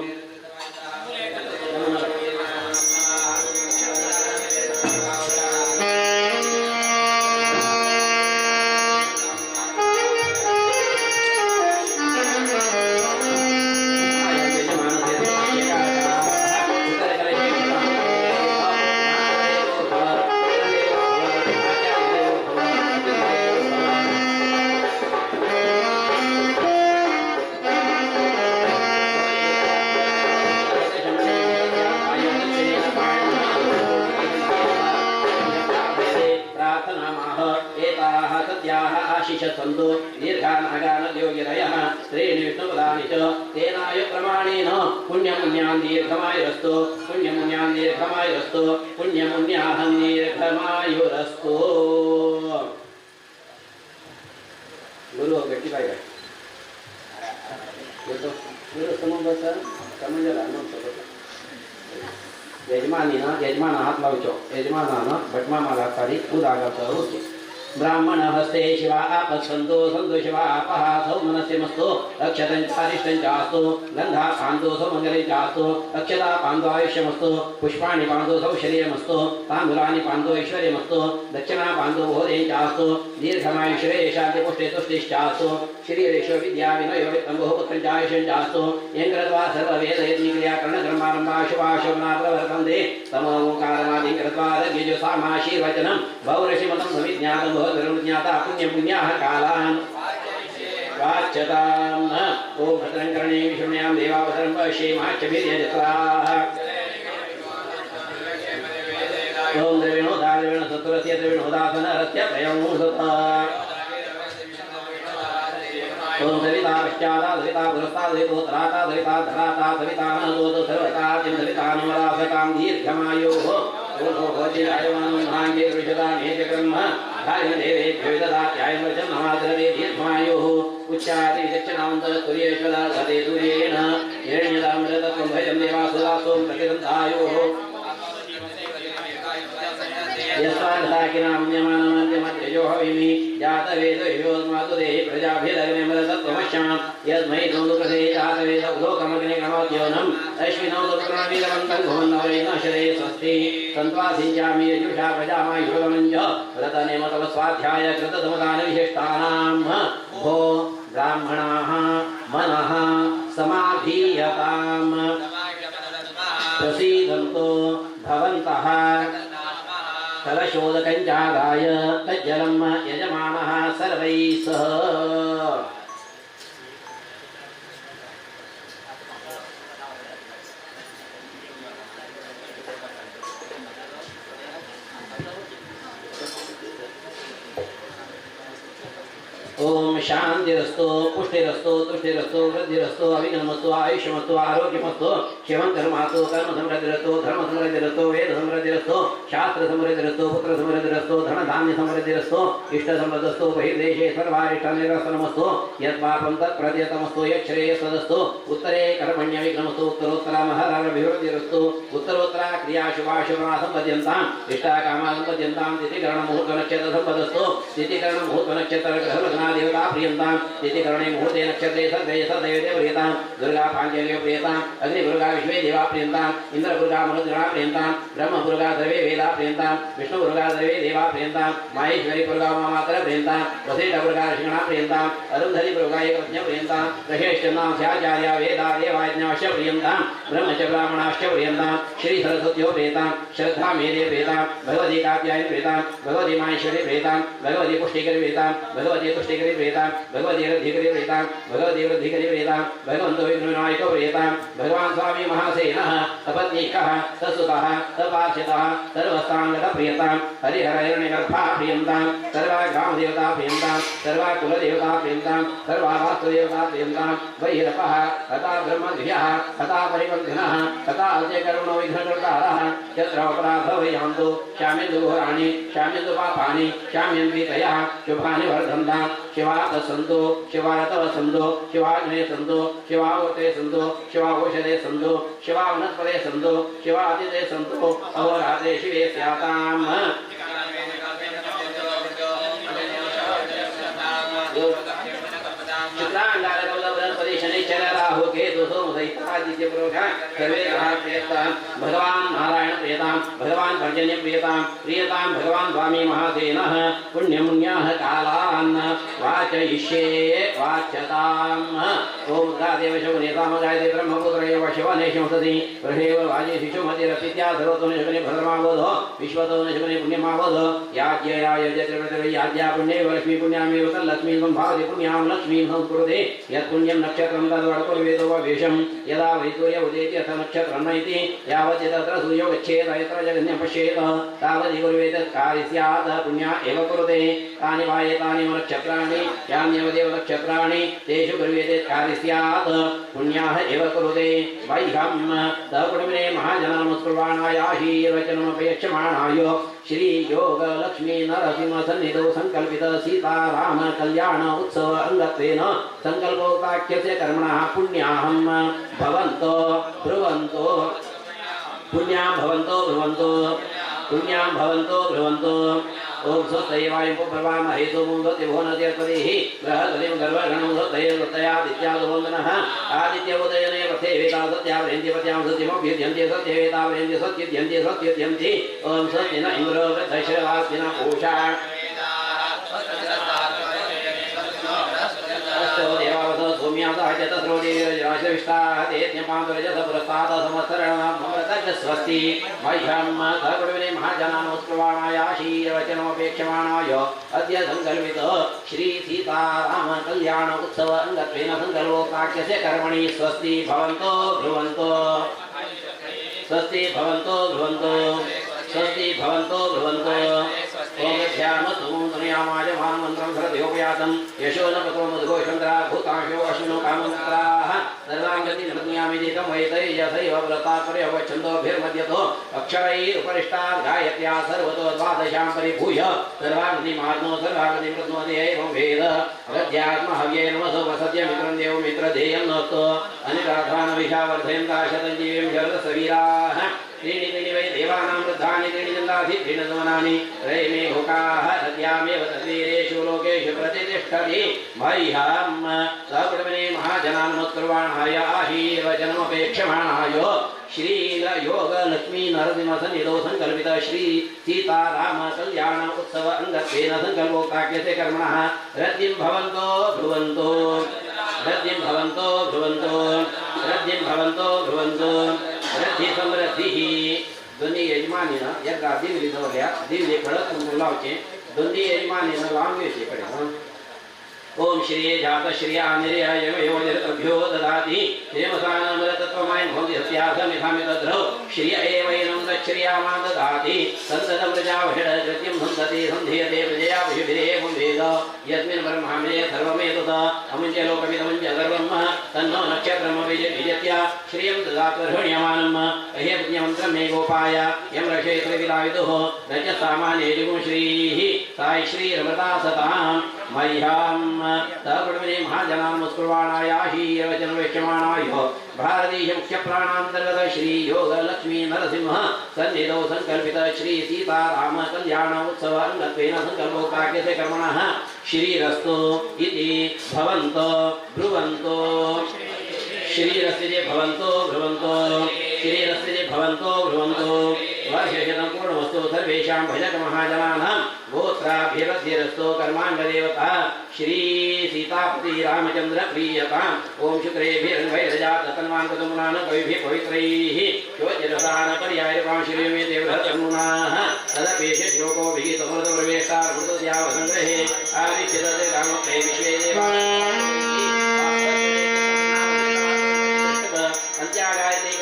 सन्तो दीर्घानागानद्योगिरयः स्त्रीणि विष्णुपदानि च तेनाय प्रमाणेन पुण्यमुन्यान् दीर्घमायुरस्तु पुण्यमुन्यान् दीर्घमायुरस्तु पुण्यमुन्याहं दीर्घमायुरस्तु गुरु गट्टी पाय तो गुरु समोबस समजला न यजमान हात लावचो यजमानानं भटमा माला काढी उदागत होते ब्राह्मण हस्ते शिवा आपत्सन्तो सन्तो शिवा आपः सौमनस्य मस्तो अक्षतञ्चारिष्टञ्चास्तु गन्धा पान्दो सौमङ्गलेञ्चास्तु अक्षता पान्दो आयुष्यमस्तु पुष्पाणि पान्दो सौशर्यमस्तु ताम्बूलानि पान्दो ऐश्वर्यमस्तु दक्षिणा पान्दो बोधेञ्चास्तु दीर्घमायुष्ये शान्तिपुष्टे तुष्टिश्चास्तु श्रीरेशो विद्या विनयो वित्तम्बोहपुत्रञ्चायुष्यञ्चास्तु यङ्कृत्वा सर्ववेदयज्ञक्रियाकरणकर्मारम्भा शुभाशुभनाप्रवर्तन्ते तमोङ्कारमादिं कृत्वा दग्यजो सामाशीर्वचनं भवऋषिमतं समिज्ञातं ज्ञाता पुण्यं पुण्याः कालान् वाच्यताम् ॐ भद्रं कर्णे विष्णुयां देवावतरं पश्येमाच्यभिर्यजत्राः ॐ द्रविणोदा द्रविण सत्तुरस्य द्रविणोदासनरस्य त्रयं सुता ॐ सविता पश्चाता सविता पुरस्ता सवितोत्तराता सविता धराता सविता नदोतो सर्वता किं सविता नमरासतां दीर्घमायोः ओहो भोजिरायमानं भाङ्गे ऋषदामेकब्रह्म धारिणदेवेभ्यो ददात्यायमर्चं नमाद्रवे दीर्घमायोः उच्चाति विचक्षणान्तरतुर्येश्वरा धते सूर्येण हिरण्यदामृतत्वं भयं देवासुदासों प्रतिरन्धायोः यस्मादाकिनाम्यमानमध्यमध्यजो हविमि जातवेदो योस्मातु देहि प्रजाभिरग्निमृतत्वमश्यां यस्मै नोदुकृते जातवेद उलोकमग्निक्रमोद्योनम् अश्विनौ दुर्गुणवीरवन्तं भुवन्नवैनशरे स्वस्ति सन्त्वासिञ्चामि यजुषा प्रजामायुषवमञ्च व्रतनेमतवस्वाध्याय कृतसमदानविशिष्टानां भो ब्राह्मणाः मनः समाधीयताम् प्रसीदन्तो भवन्तः कलशोदकञ्जागाय तज्जलं यजमानः सर्वैः सह ओम शांतिरस्तु पुष्टिरस्तु तुष्टिरस्तु वृद्धिरस्तु अभिगमस्तु आयुष्यमस्तु आरोग्यमस्तु शिवं कर्मास्तु कर्म समृद्धिरस्तु धर्म समृद्धिरस्तु वेद समृद्धिरस्तु शास्त्र समृद्धिरस्तु पुत्र समृद्धिरस्तु धन धान्य समृद्धिरस्तु इष्ट समृद्धस्तु बहिर्देशे सर्वारिष्टनिरसनमस्तु यत्पापं तत्प्रत्यतमस्तु यच्छ्रेयस्सदस्तु उत्तरे कर्मण्यविघ्नमस्तु उत्तरोत्तरमहरभिवृद्धिरस्तु उत्तरोत्तरा क्रिया शुभाशुभा सम्पद्यन्ताम् इष्टाकामा सम्पद्यन्ताम् तिथिकरणमुहूर्तनक्षत्रसम्पदस्तु तिथिकरणमुहूर्तनक्षत्रग्रहलग्ना देवता प्रियंतां तिथिकरणे मुहूर्ते नक्षत्रे सदैव सदैव प्रियतां दुर्गा पांचजन्य प्रियतां अग्निदुर्गा विश्वे देवा प्रियंतां इंद्रदुर्गा मरुद्रा प्रियंतां ब्रह्मदुर्गा सर्वे वेदा प्रियंतां विष्णुदुर्गा सर्वे देवा प्रियंतां माहेश्वरी दुर्गा मामातर प्रियंतां वसिष्ठदुर्गा ऋषिगणा प्रियंतां अरुन्धरी दुर्गा एकज्ञ प्रियंतां रहेश्चन्नां स्याचार्या वेदा देवाज्ञाश्च प्रियंतां ब्रह्मच ब्राह्मणाश्च प्रियंतां श्री सरस्वत्यो प्रियतां श्रद्धा मेदे प्रियतां भगवती कात्यायनी प्रियतां भगवती माहेश्वरी प्रियतां भगवती पुष्टिकरी प्रियतां भगवती तुष्टिकरी प्रियतां प्रियतां भगवती रधिकरी प्रियतां भगवती रधिकरी प्रियतां भगवन्तो विघ्नविनायको प्रियतां भगवान् स्वामी महासेनः सपत्नीकः ससुतः सपार्षदः सर्वस्थाङ्गत प्रियतां हरिहरहिरण्यगर्भा प्रियन्तां सर्वा ग्रामदेवता प्रियन्तां सर्वा कुलदेवता प्रियन्तां सर्वा वास्तुदेवता प्रियन्तां वैरपः हता ब्रह्मद्भ्यः हता परिबन्धिनः हता अजयकरुणो विघ्नकर्तारः यत्र अपराधवयान्तु श्यामेन्दुघोराणि श्यामेन्दुपापानि श्यामेन्द्वितयः शुभानि वर्धन्तां शिवात सन्तु शिवारतव सन्तु शिवाग्ने सन्तु शिवावते सन्तु शिवाऔषधे सन्तु शिवावनस्पते सन्तु शिवातिथे सन्तु अहोरात्रे शिवे स्याताम् राहु केतु सोमसहितादित्य पुरोधा सर्वे प्रियतां भगवान् नारायण प्रियतां भगवान् पर्जन्य प्रियतां प्रियतां भगवान् स्वामी महासेनः पुण्यमुन्याः कालान् वाचयिष्ये वाच्यताम् ओम गादेव शवनेताम गायते ब्रह्मपुत्रैव शिवनेशंसति गृहेव वाजे शिशुमतिरपित्या सर्वतो निशुने भद्रमावोधो विश्वतो निशुने पुण्यमावोधो याज्ञयाय जयत्रवै याज्ञा पुण्यैव लक्ष्मी पुण्यामेव तल्लक्ष्मीं भावति पुण्यां लक्ष्मीं संस्कृते यत्पुण्यं नक्षत्रं तद्वडको वेदो वेशं यदा वैतूर्य उदेति अथ नक्षत्रं नैति यावत् तत्र सूर्यो गच्छेत् यत्र जगन्यं पश्येत् तावदि कुर्वेत कार्य स्यात् पुण्या एव कुरुते तानि वा एतानि नक्षत्राणि यान्येव देव नक्षत्राणि तेषु कुर्वेत कार्य स्यात् पुण्याः एव कुरुते वैहं तकुटुम्बे महाजननमस्कुर्वाणाय शीर्वचनमपेक्षमाणाय श्री योग लक्ष्मी नरसिंह सन्निधौ संकल्पित सीताराम कल्याण उत्सव अंगत्वेन संकल्पोक्ताख्यस्य कर्मणः पुण्याहं भवन्तो ब्रुवन्तो पुण्यां भवन्तो ब्रुवन्तो पुण्यां भवन्तो ब्रुवन्तो ओम स्वस्त्यवायं पुप्रवामहे सोमं स्वस्तिभुवनस्यत्वदेहि बृहद्बलिं गर्भगणं स्वस्त्ययादित्यादवन्दनः आदित्योदयने पथे वेदा सत्यावरेन्द्य पत्यां सत्यमभ्युद्यन्ते सत्यवेदावरेन्द्य सत्युद्यन्ते सत्युद्यन्ते ओम स्वस्ति न इन्द्रो वृद्धश्रवास्ति न पूषा स्वस्ति मह्यं सर्वविने महाजनानोत्सवाणाय शीर्वचनमपेक्षमाणाय अद्य संकल्पित श्री सीताराम कल्याण उत्सव अंगत्वेन संकल्पोक्ताख्यस्य कर्मणि स्वस्ति भवन्तो ब्रुवन्तो स्वस्ति भवन्तो ब्रुवन्तो स्वस्ति भवन्तो ब्रुवन्तो ओम ध्यानमस्तुं दुनियामाय महामन्त्रं सरद्योपयातं यशो न पतो मधुघोषन्द्रा भूताशो अश्विनो कामन्त्राः सर्वाङ्गति निर्ज्ञामिदितं वैतैयसैव व्रतापर्यवच्छन्दोभिर्मध्यतो अक्षरैरुपरिष्टात् गायत्या सर्वतो द्वादशां परिभूय सर्वाङ्गतिमार्नो सर्वाङ्गतिमृत्नोति एवं वेद अध्यात्महव्ये नमसो वसत्यमित्रं देवमित्रधेयं नोस्तो अनिराधानविषावर्धयन्ता शतञ्जीवीं शरदसवीराः त्रीणि त्रीणि वै देवानां वृद्धानि त्रीणि दन्ताधि त्रीणि रैमे हुकाः नद्यामेव तद्वीरेषु लोकेषु प्रतिष्ठति मह्यं सकुटुम्बे महाजनान्मुत्कुर्वाणाय आशीर्वचनमपेक्षमाणाय श्रीयोग लक्ष्मी नरसिंहसन्निधौ संकल्पित श्री सीताराम कल्याण उत्सव अंगत्वेन संकल्पोक्ताख्यस्य कर्मणः रद्दिं भवन्तो ब्रुवन्तो रद्दिं भवन्तो ब्रुवन्तो रद्दिं भवन्तो ब्रुवन्तो रद्दि समृद्धिः दोन्ही यजमानीनं एकदा दिवली जवळल्या दिवली खडक कुंकू लावचे दोन्ही यजमानीनं लांबे शेकडे ओम श्री जात श्रिया निर्याय योजरतभ्यो ददाति श्रीमसानमृतत्वमाय भवति सत्यासमिधामितद्रौ श्रिय एवैनं दच्छ्रियामा ददाति सन्ततमृजावषडकृत्यं सन्तति सन्धीयते प्रजया पशुभिरेवं वेद यस्मिन् ब्रह्माण्डे सर्वमेतत अमुञ्च लोकमिदमुञ्च सर्वं तन्नो नक्षत्रमभिजत्य श्रियं ददात्वर्हण्यमानम् अह्यज्ञमन्त्रं मे गोपाय यं रक्षेत्रविदाविदुः रजसामान्यजुगुं श्रीः साई श्रीरमृता सतां मह्यं सकुटुम्बे महाजनान्मुत्कुर्वाणाय शीर्वचनमपेक्षमाणाय भारतीय मुख्य प्राणान्तर्गत श्री योग लक्ष्मी नरसिंह सन्निधौ संकल्पित श्री सीताराम कल्याण उत्सव अंगत्वेन संकल्पोक्ताख्यस्य कर्मणः श्रीरस्तु इति भवन्तो ब्रुवन्तो शरीरस्थिते भवन्तो भ्रुवन्तो शरीरस्थिते भवन्तो भ्रुवन्तो वर्षशतं पूर्णमस्तु सर्वेषां भजकमहाजनानां गोत्राभिवृद्धिरस्तु कर्माण्डदेवता श्री सीतापति रामचन्द्र प्रीयताम् ॐ शुक्रेभिर्वैरजात तन्वान् कुतुम्नान् कविभिः पवित्रैः शोचिरसान् पर्यायपां श्रीमे देवधर्मुनाः तदपेश श्लोकोभिः समृतप्रवेष्टा ऋतुद्यावसङ्ग्रहे आदिश्यते रामत्रे विश्वे अन्त्यागायते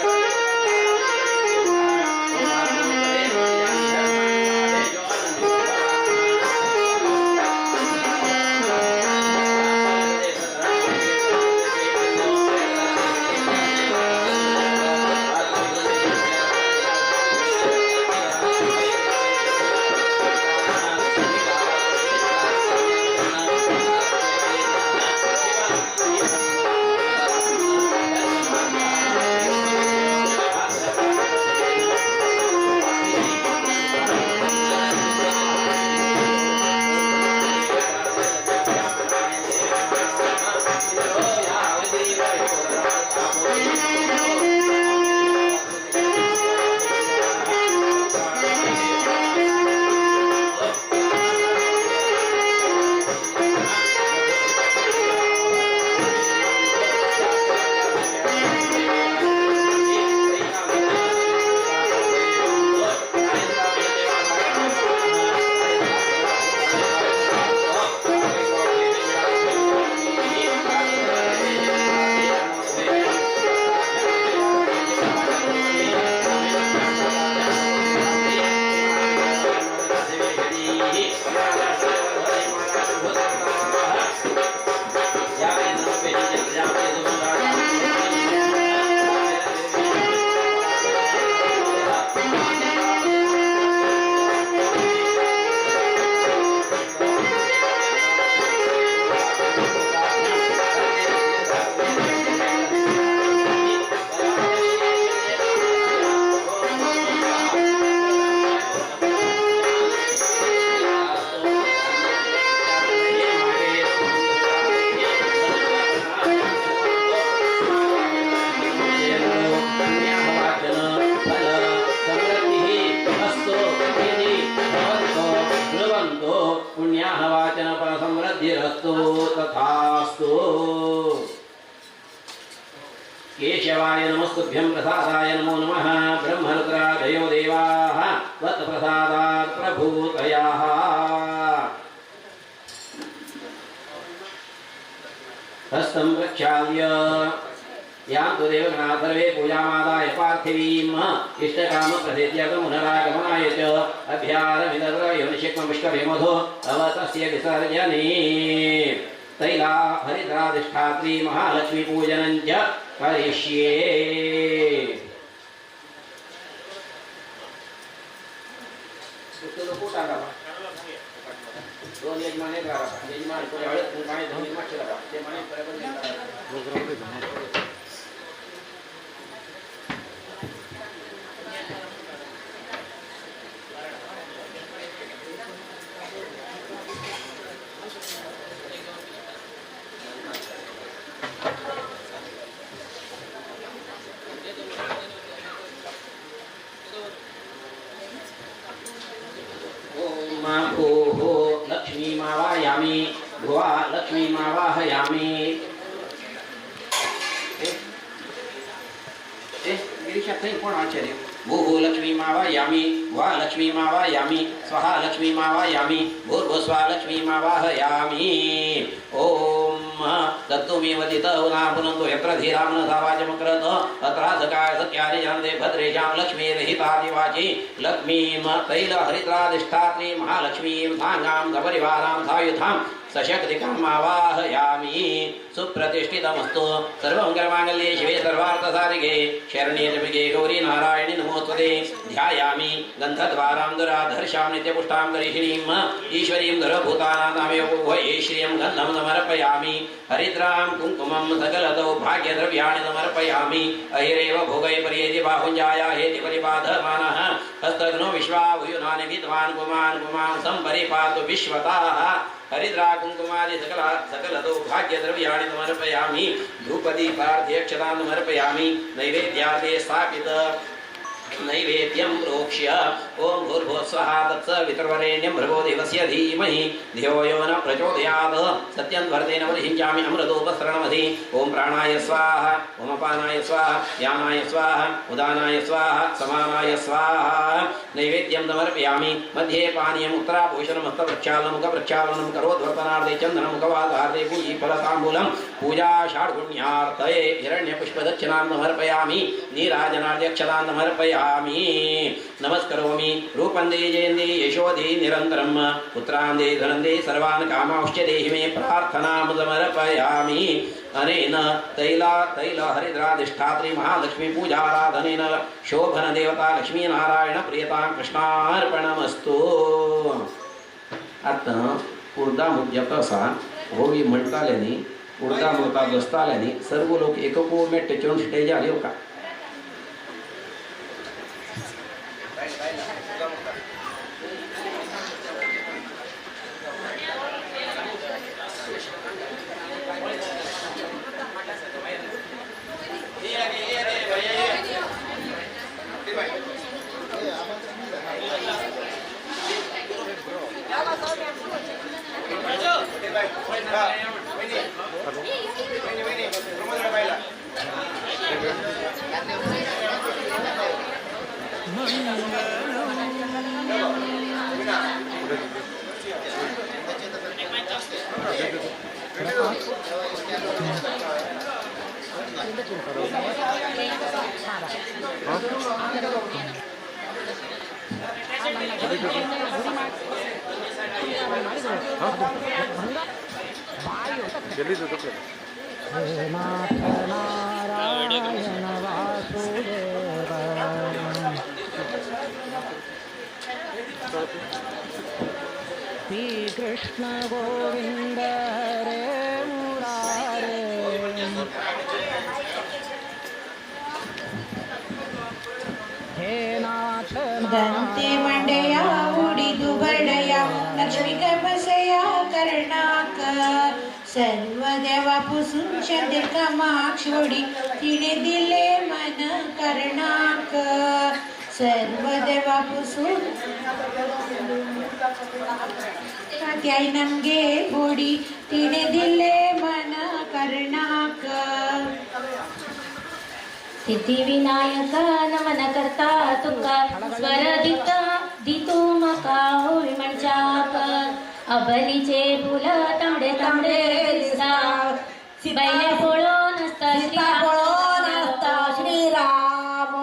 केशवाय नमस्तुभ्यं प्रसादाय नमो नमः ब्रह्मरुद्रादयो देवाः त्वत्प्रसादात् प्रभूतयाः हस्तं प्रक्षाल्य यान्तु देवगणाः सर्वे पूजामादाय पार्थिवीम् इष्टकामप्रसिद्ध्यगमुनरागमनाय च अभ्यारमिदर्वयोनिशिक्मविष्कवे मधो अवतस्य विसर्जने तैला हरिद्राधिष्ठात्री महालक्ष्मी पूजनं च करिष्ये दोन यजमाने यजमान लक्ष्मी मावायामी भुवा लक्ष्मी मावाहयामी गिरीशा कोण आचार्य भूः लक्ष्मी मावायामी वा लक्ष्मी मावायामी स्वाहा लक्ष्मी मावायामी भूर्भुस्वा लक्ष्मी मावाहयामी ओम तत्तुमेव तितौना पुनन्तो यत्र धीरामनसा वाचमक्रत अत्रासकाय सत्यानि जानते भद्रेषां लक्ष्मीर्हितादिवाची लक्ष्मीं तैलहरिद्राधिष्ठात्री महालक्ष्मीं साङ्गां सपरिवारां सायुधां सशक्तिकामावाहयामि सुप्रतिष्ठितमस्तु सर्वमङ्गलमाङ्गल्ये शिवे सर्वार्थसाधिके शरण्ये त्र्यम्बके गौरी नारायणि नमोस्तुते ध्यायामि गन्धद्वारां दुराधर्षां नित्यपुष्टां करिषिणीं ईश्वरीं धरभूतानां नामेव श्रियं गन्धं समर्पयामि हरिद्रां कुङ्कुमं सकलतौ भाग्यद्रव्याणि समर्पयामि अहिरेव भोगै पर्येति बाहुञ्जाया हेति परिपादमानः हस्तघ्नो विश्वाभुयुनानि विद्वान् पुमान् पुमान् सम्परिपातु विश्वताः हरिद्रा कुङ्कुमादि सकलतो भाग्यद्रव्याणि समर्पयामि धूपदीपार्थ्यक्षतां समर्पयामि नैवेद्यार्थे स्थापित नैवेद्यं प्रोक्ष्य ओम भूर्भुवस्वः तत्सवितुर्वरेण्यं भर्गो देवस्य धीमहि धियो यो न प्रचोदयात् सत्यं वर्तेन वरिष्यामि अमृतोपसरणमधि ओम प्राणाय स्वाहा ओम अपानाय स्वाहा यानाय स्वाहा उदानाय स्वाहा समानाय स्वाहा नैवेद्यं समर्पयामि मध्ये पानीयम् उत्तराभूषणम् हस्तप्रक्षालनं मुखप्रक्षालनं करोद्वर्तनार्थे चन्दनं मुखवासार्थे पूजीफलताम्बूलं पूजा षाड्गुण्यार्थये हिरण्यपुष्पदक्षिणां समर्पयामि नीराजनाध्यक्षतां समर्पयामि नमस्करोमि रूपं दे जयन्ति यशोदे निरन्तरं पुत्रां दे धनं दे सर्वान् कामांश्च देहि मे प्रार्थनां समर्पयामि अनेन तैल हरिद्राधिष्ठात्री महालक्ष्मी पूजाराधनेन शोभन देवता लक्ष्मीनारायण प्रियतां कृष्णार्पणमस्तु आता उर्दा मुद्याचा होळी म्हणताल्यानी उर्दा म्हणता बसताल्यानी सर्व लोक एककोमेट टेचून स्टेज आले हो का श्री कृष्ण गोविंद हरे मुरारे हे नाथ ದಂತೆ ಮಂಡೆಯ ಉಡಿದು ಬಡೆಯ ಲಕ್ಷ್ಮಿ ಗರ್ಭಸೆಯ ಕರ್ಣಾಕ ಸರ್ವದೇವ ಪುಸುಂಚ ಕಮಾಕ್ಷೋಡಿ ತಿಳಿದಿಲೆ ಮನ ಕರ್ಣಾಕ ಸರ್ವದೇವ ಪುಸು ತಾಯಿ ನಮ್ಗೆ ಬೋಡಿ ತಿಳಿದಿಲೆ ಮನ ಕರ್ಣಾಕ सिद्धिविनायक नमन करता तुका स्वर दितो मका होई म्हणजाक अबलीचे फुल तांबडे तांबडे दिसता बैले पोळो नसता श्रीराम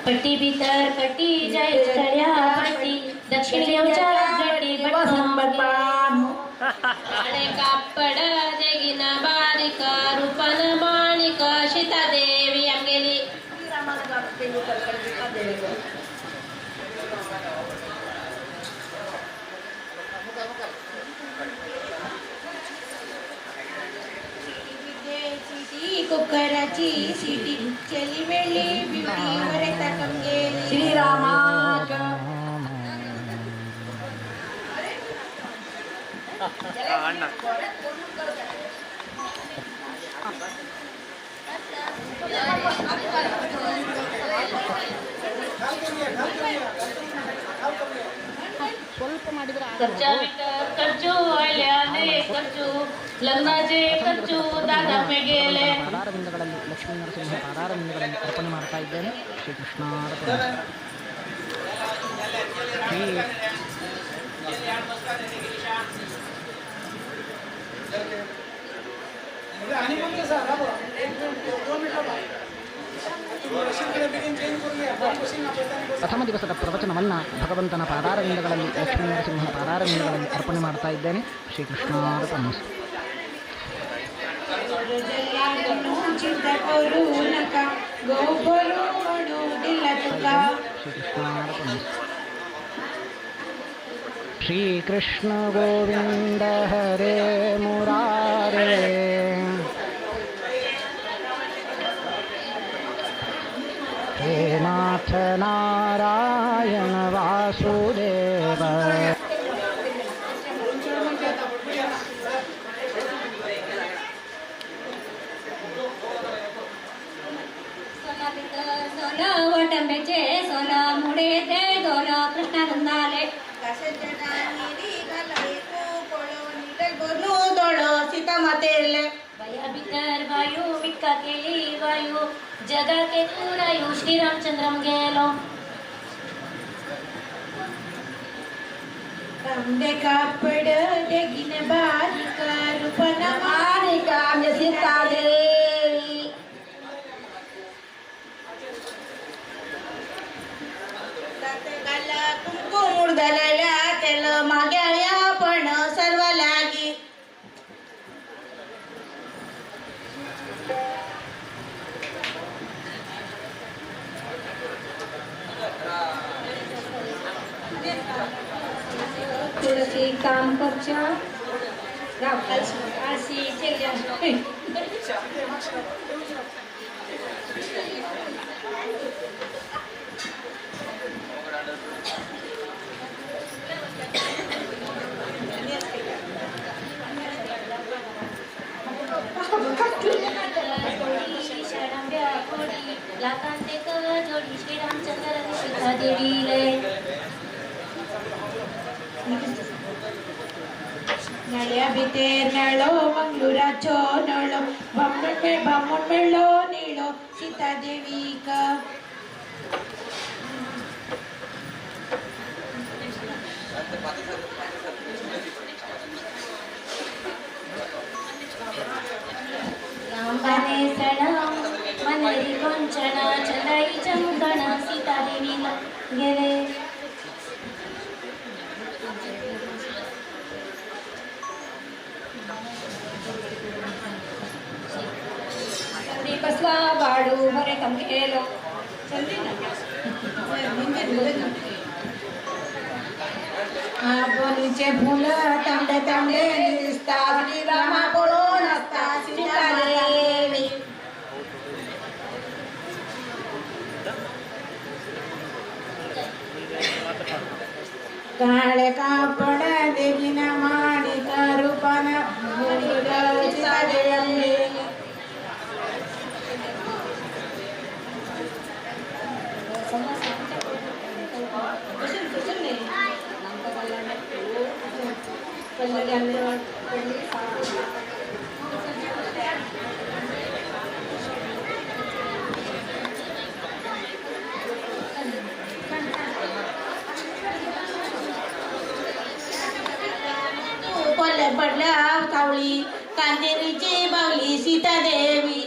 पट्टी भीतर पट्टी जय चढ्या पट्टी दक्षिण देवच्या गटी बटन आणि कापड जगिन बारीक रूपन माणिक सीता देवी आमगेली कुकराची सिटी चली मेली ब्युटी वरेता कमगेली श्रीरामा खर्चू आल्याने खर्चू लग्नाचे खर्चू दादा गेले ಪಾದಾರವಿಂದಗಳಲ್ಲಿ ಲಕ್ಷ್ಮೀ ನರಸಿಂಹ ಪಾದಾರವಿಂದಗಳನ್ನು ಅರ್ಪಣೆ ಮಾಡ್ತಾ ಇದ್ದೇನೆ ಶ್ರೀ ಕೃಷ್ಣಾರ್ಪಣ ಪ್ರಥಮ ದಿವಸದ ಪ್ರವಚನವನ್ನು ಭಗವಂತನ ಪಾದಾರವಿಂದಗಳಲ್ಲಿ ಲಕ್ಷ್ಮೀ ನರಸಿಂಹನ ಪಾದಾರವಿಂದಗಳಲ್ಲಿ ಅರ್ಪಣೆ ಮಾಡ್ತಾ ಇದ್ದೇನೆ ಶ್ರೀ ಕೃಷ್ಣಾರ್ಪಣ श्रीकृष्ण गोविंद हरे मुरारे हे नाथ नारायण वासुदेव वटंबेचे सोला मुडे ते दोला कृष्ण नंदाले सीता मातेले भया भीतर वायू विक्का केली वायू जगा के पुरायू श्रीरामचंद्रम गेलो तांबे कापड देगिने बालिका रूपना मालिका सीता देवी कुंकुम मुर्दलेल्या तेल माग्या पण सर्व लागी तुळसी काम करच्या आशी चेल्या लाकांते जोडी श्रीरामचंद्र सीता देवीले नळ्या भितर नळो मंगळुराचो नळो बामण मेळ्ळो निळो सीता देवीक रामबाने सणम मनेरी वंचन चंदाई चंकण सीता देवीला गेले बसला बाडू हरे तम गेलो बोलीचे फुल तांबडे तांबडे दिसता श्रीरामा पळून असता सीता देवी काळे कापड देवीना माणिका रूपाना सीता देवी कोल्हे पडल्या सावळी कांदेरीची बावली सीता देवी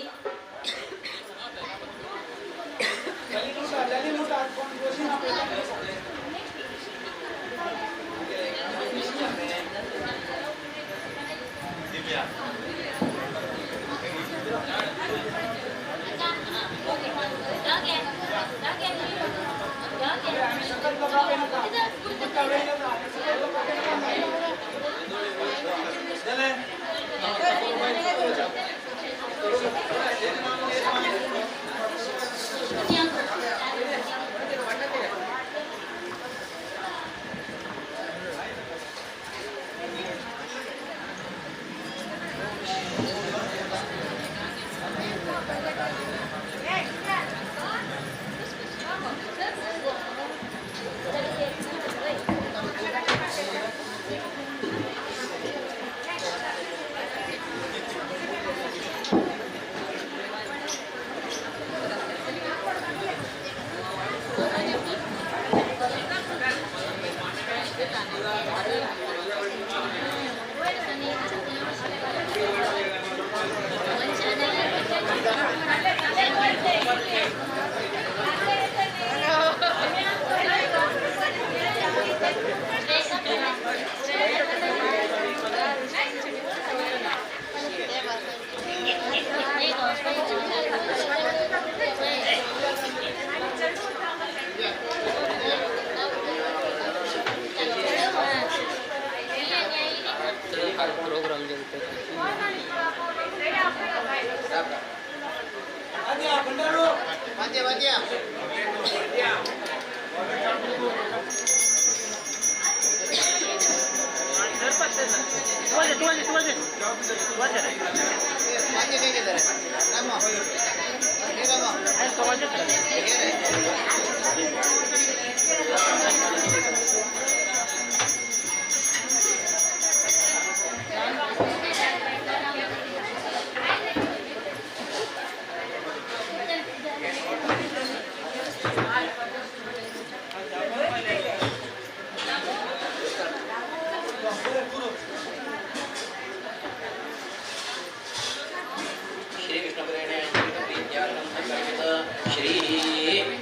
श्री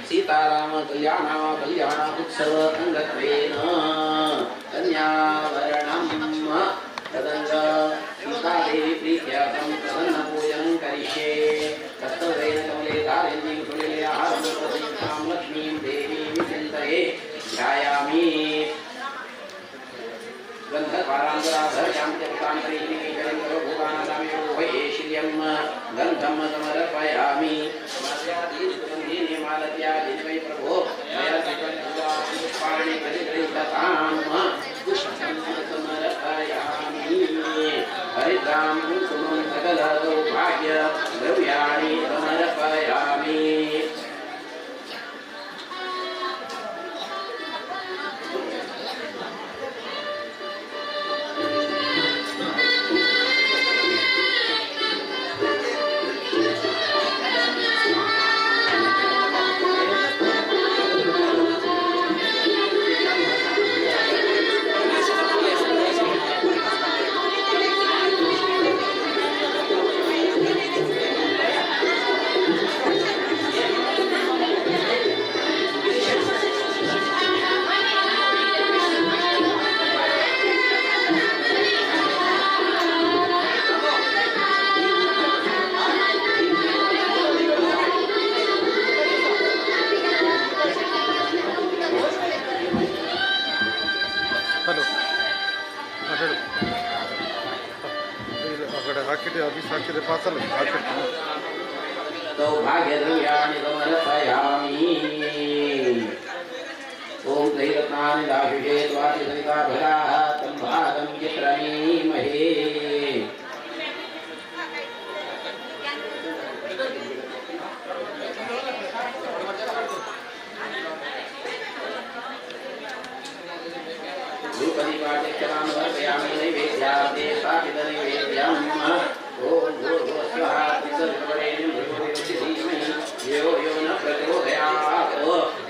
सीताराम कल्याण उत्सव अंगत्वेन कन्यावरणं तदंग सीतादेवी प्रीत्यार्थं प्रसन्नपूजनं करिष्ये तत्तदेन कमले धारयन्तीं सुलीलयाहारं प्रतीक्षां लक्ष्मीं देवीं चिन्तये ध्यायामि गन्धं समर्पयामि मालत्यादीनि प्रभो पुष्पाणि समर्पयामि हरिद्रां कुसुमं सकल सौभाग्य द्रव्याणि समर्पयामि सौभाग्यद्रव्याणि समर्पयामि ॐ त्रैरत्नानि दाशुषे द्वादशसविताभराः तं भागं चित्रमीमहे धूपदीपादित्यनां समर्पयामि नैवेद्यार्थे स्थापितनैवेद्यम् ॐ भूर्भुवस्वः तत्सवितुर्वरेण्यं भर्गोदेवस्य धीमहि यो यो न प्रचोदयात्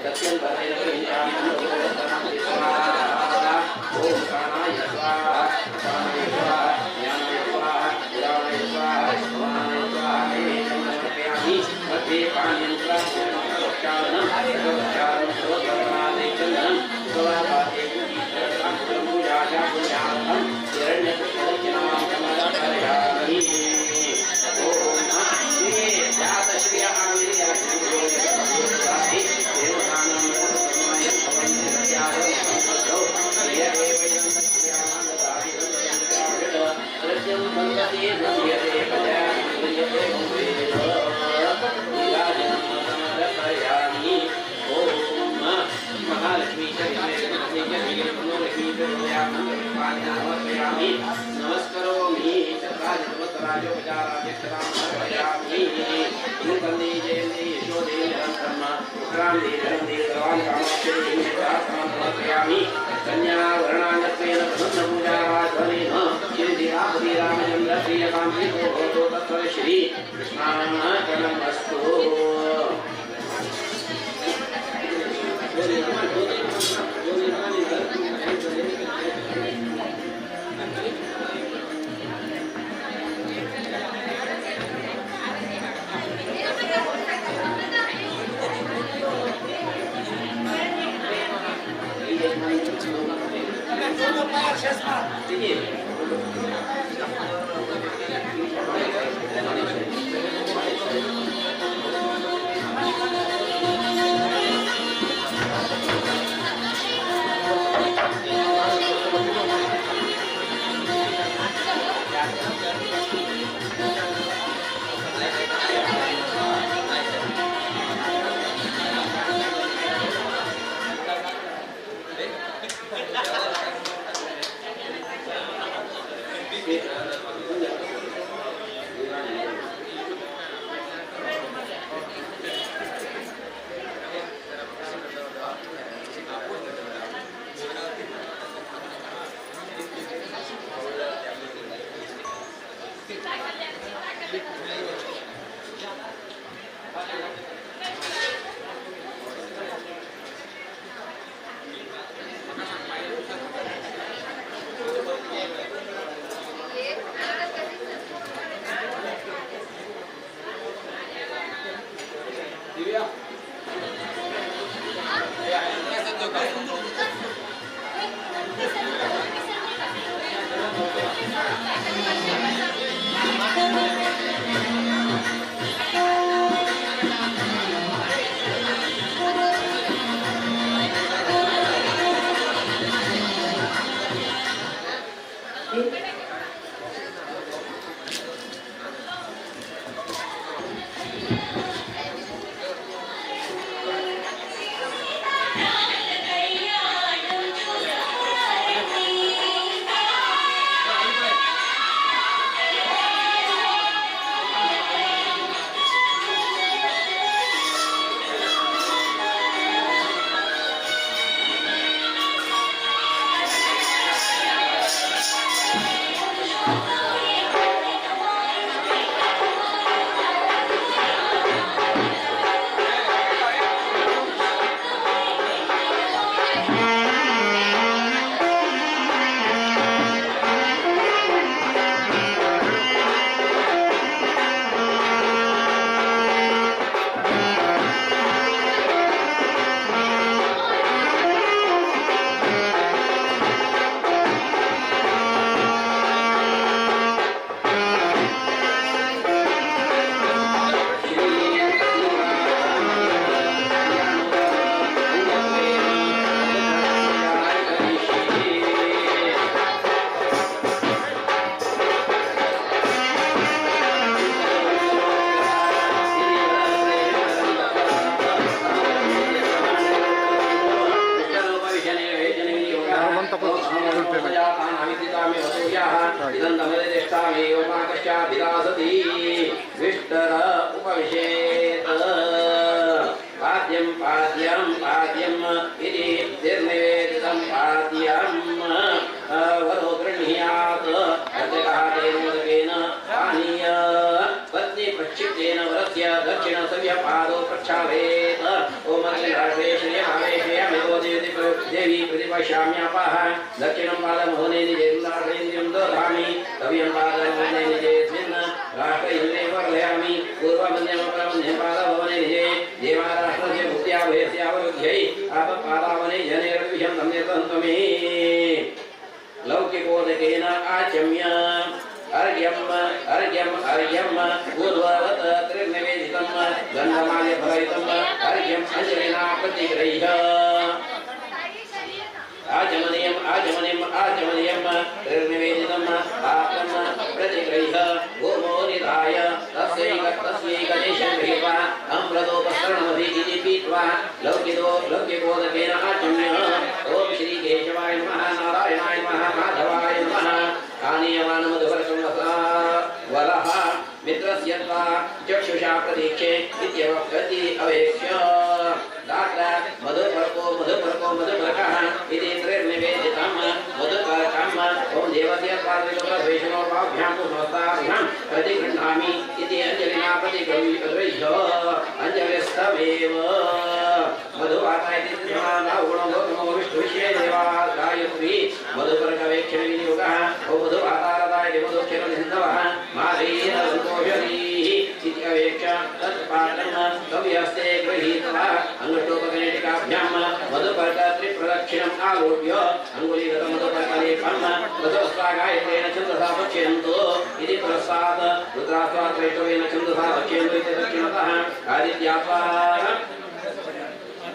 सत्यं परमेन परिचायनं भगवतनां स्वाहा ॐ प्राणाय स्वाहा प्राणाय स्वाहा ज्ञानाय स्वाहा उदानाय स्वाहा समानाय स्वाहा नैवेद्यं समर्पयामि मध्ये पानीयं प्राप्तोच्चारणं सर्वोच्चारणं स्वापाते पूजाया पूजार्थं हिरण्यपुष्पदक्षिणां समर्पयामि नमस्करोमि चक्रादिपत्राजोपचाराध्यक्षतां समर्पयामि नुकन्दे जयन्ते यशोदे निरन्तरं उत्क्रान्ते धनन्दे सर्वाङ्गामक्षरे प्रार्थनां समर्पयामि कन्यावर्णाङ्गत्वेन प्रसन्नपूजाध्वनेन श्रीरामपति रामचन्द्र श्रीयकान्तिको भवतो तत्त्व श्री कृष्णार्पणमस्तु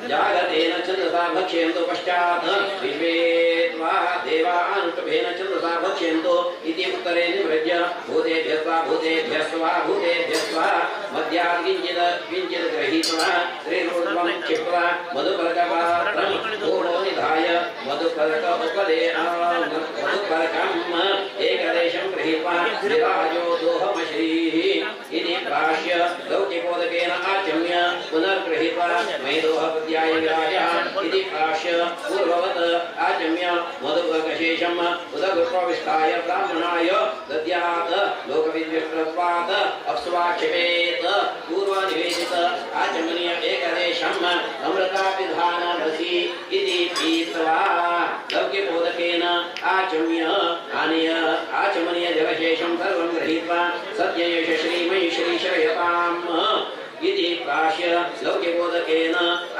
जागतेन छन्दसा भक्ष्यन्तु पश्चात् विश्वेत्वा देवानुष्टुभेन छन्दसा भक्ष्यन्तु इति उत्तरे निवृज्य भूतेभ्यस्वा मध्यात् किञ्चित् गृहीत्वा त्रिरूपं क्षिप्त्वा मधुपर्कपात्रं पूर्णो निधाय मधुपर्कम् एकदेशं गृहीत्वा विराजो दोहमश्रीः इति प्राश्य लौकिकोदकेन आचम्य पुनर्गृहीत्वा मैदोहपद्याय विराजः इति प्राश्य पूर्ववत् आचम्य मधुकशेषम् उदगुप्रविष्टाय ब्राह्मणाय दद्यात् लोकविद्युक्तत्वात् अप्स्वाक्षिपेत् पूर्वनिवेदित आचमनीय एकदेशम् अमृतापिधानमसि इति पीत्वा लौकिकोदकेन आचम्य आनीय आचमनीय जलशेषं सर्वं गृहीत्वा सत्ययेष श्रीमयि श्रीश्रयताम् इति प्राश्य लौकिकोदकेन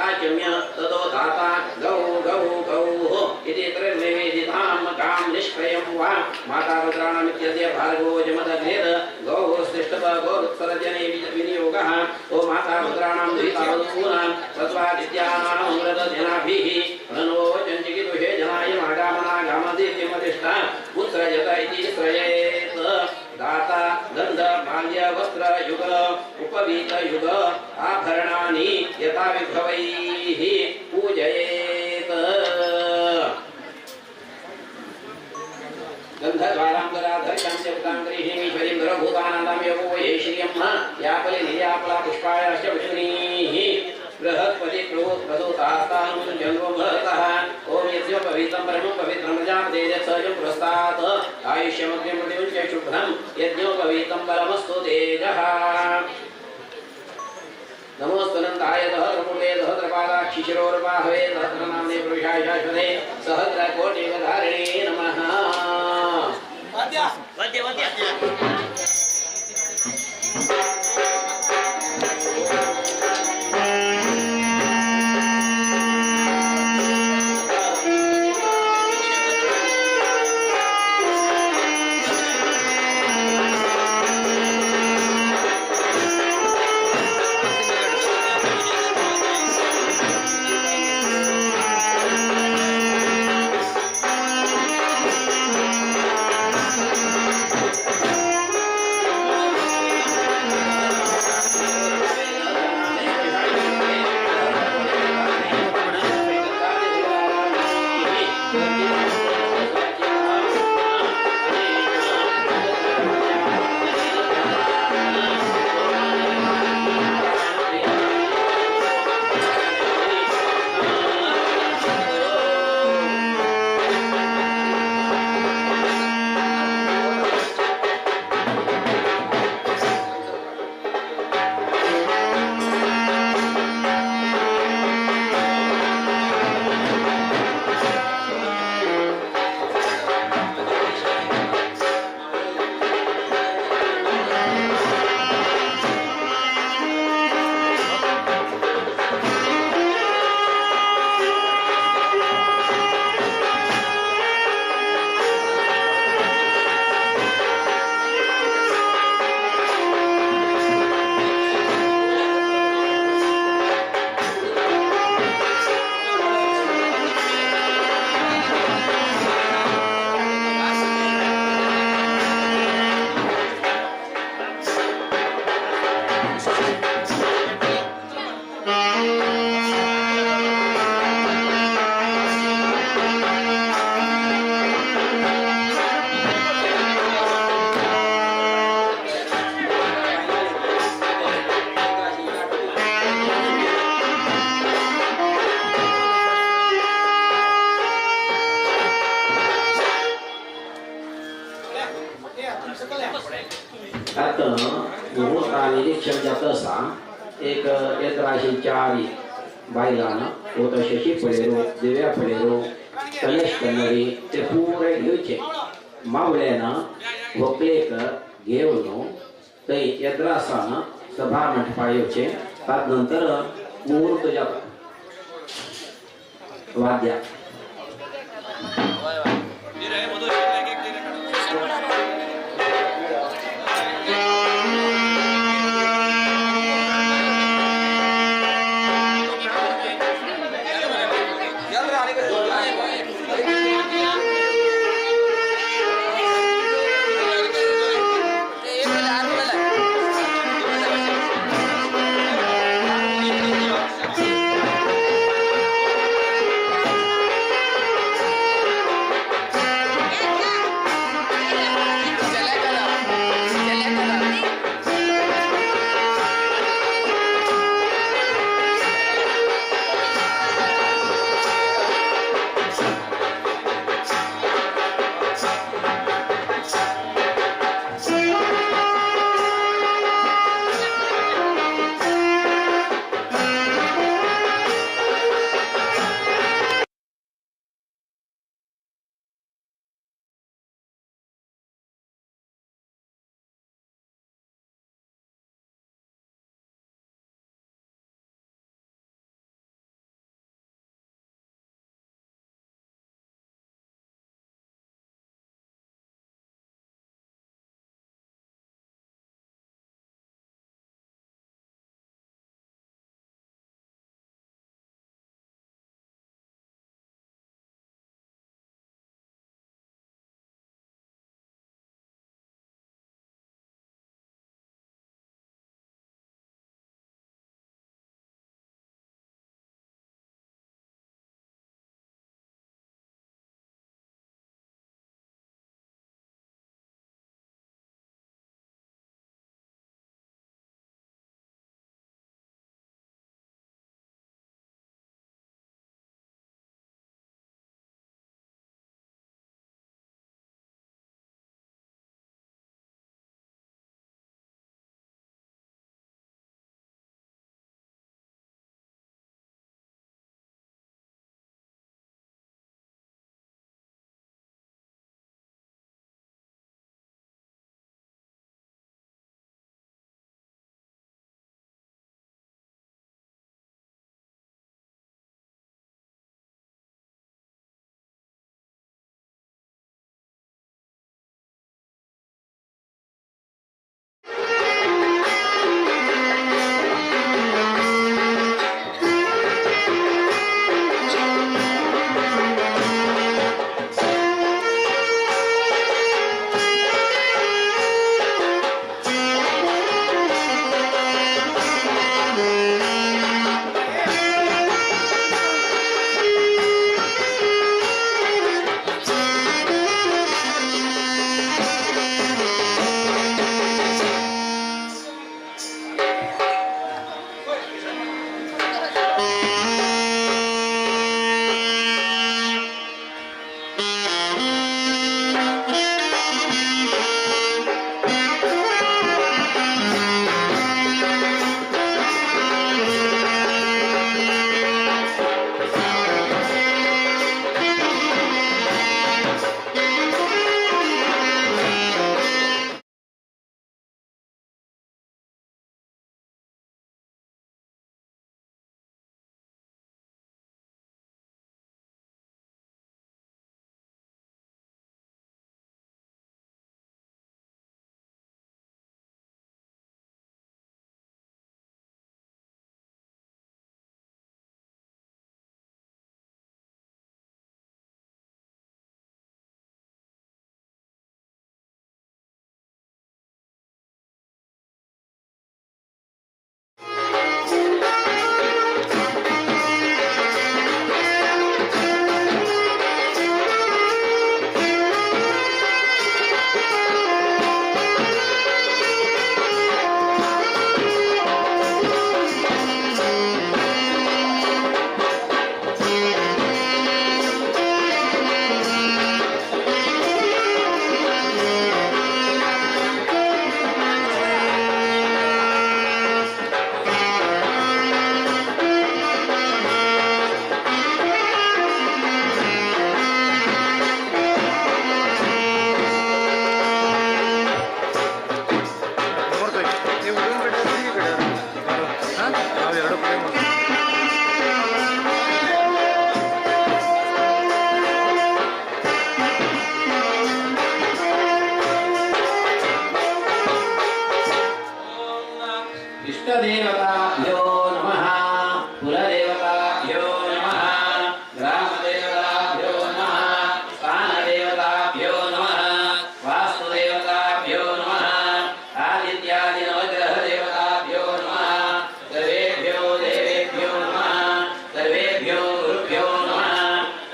आचम्य ततो धाता गौ गौ गौः इति त्रिर्निवेदितां गां निष्क्रियं वा मातारुद्राणामित्यस्य भार्गवो जमदग्नेद गौः स्तिष्ठप गौरुत्सरजने विनियोगः ओ मातारुद्राणां दुहितावधूनां तत्त्वादित्यानामृतजनाभिः प्रणो चञ्चिकितुषे जनाय मागामनागामदित्यमतिष्ठा उत्सृजत इति श्रयेत् दाता गंध माल्य वस्त्र युग उपवीत युग आभरणानि यथा विभवैः पूजयेत् गन्धद्वाराम्बराधर्षांस्यवताङ्गरीहीमीश्वरीं दुरभूतानादां यवोये श्रियं यापले निर्यापला पुष्पायाश्च विष्णुनीः बृहस्पति प्रसूतास्तां जन्मभरतः ओम यस्य पवित्रं परमं पवित्रं प्रजापतेः सहजं पुरस्तात् आयुष्यमग्निं प्रतिमुञ्च शुभ्रं यज्ञो पवित्रं परमस्तु तेजः नमोस्तुनन्ताय सहस्रमुखे सहस्रपादाक्षिशिरोर्बाहवे सहस्रनाम्ने पुरुषाय शाश्वते सहस्रकोटिवधारिणे नमः निरीक्षण जात असा एक येत्राशी चारी बायलांना होत शशी पडेरो दिव्या पडेरो कलेश कन्नडी ते पुरे घेवचे मावळ्यानं भोकलेक घेवन थंय येत्रासान सभा मंडपा येवचे तात नंतर मुहूर्त जाता वाद्या इष्टदेवताभ्यो नमः कुलदेवताभ्यो नमः ग्रामदेवताभ्यो नमः स्थानदेवताभ्यो नमः वास्तुदेवताभ्यो नमः आदित्यादि नवग्रहदेवताभ्यो नमः सर्वेभ्यो देवेभ्यो नमः सर्वेभ्यो गुरुभ्यो नमः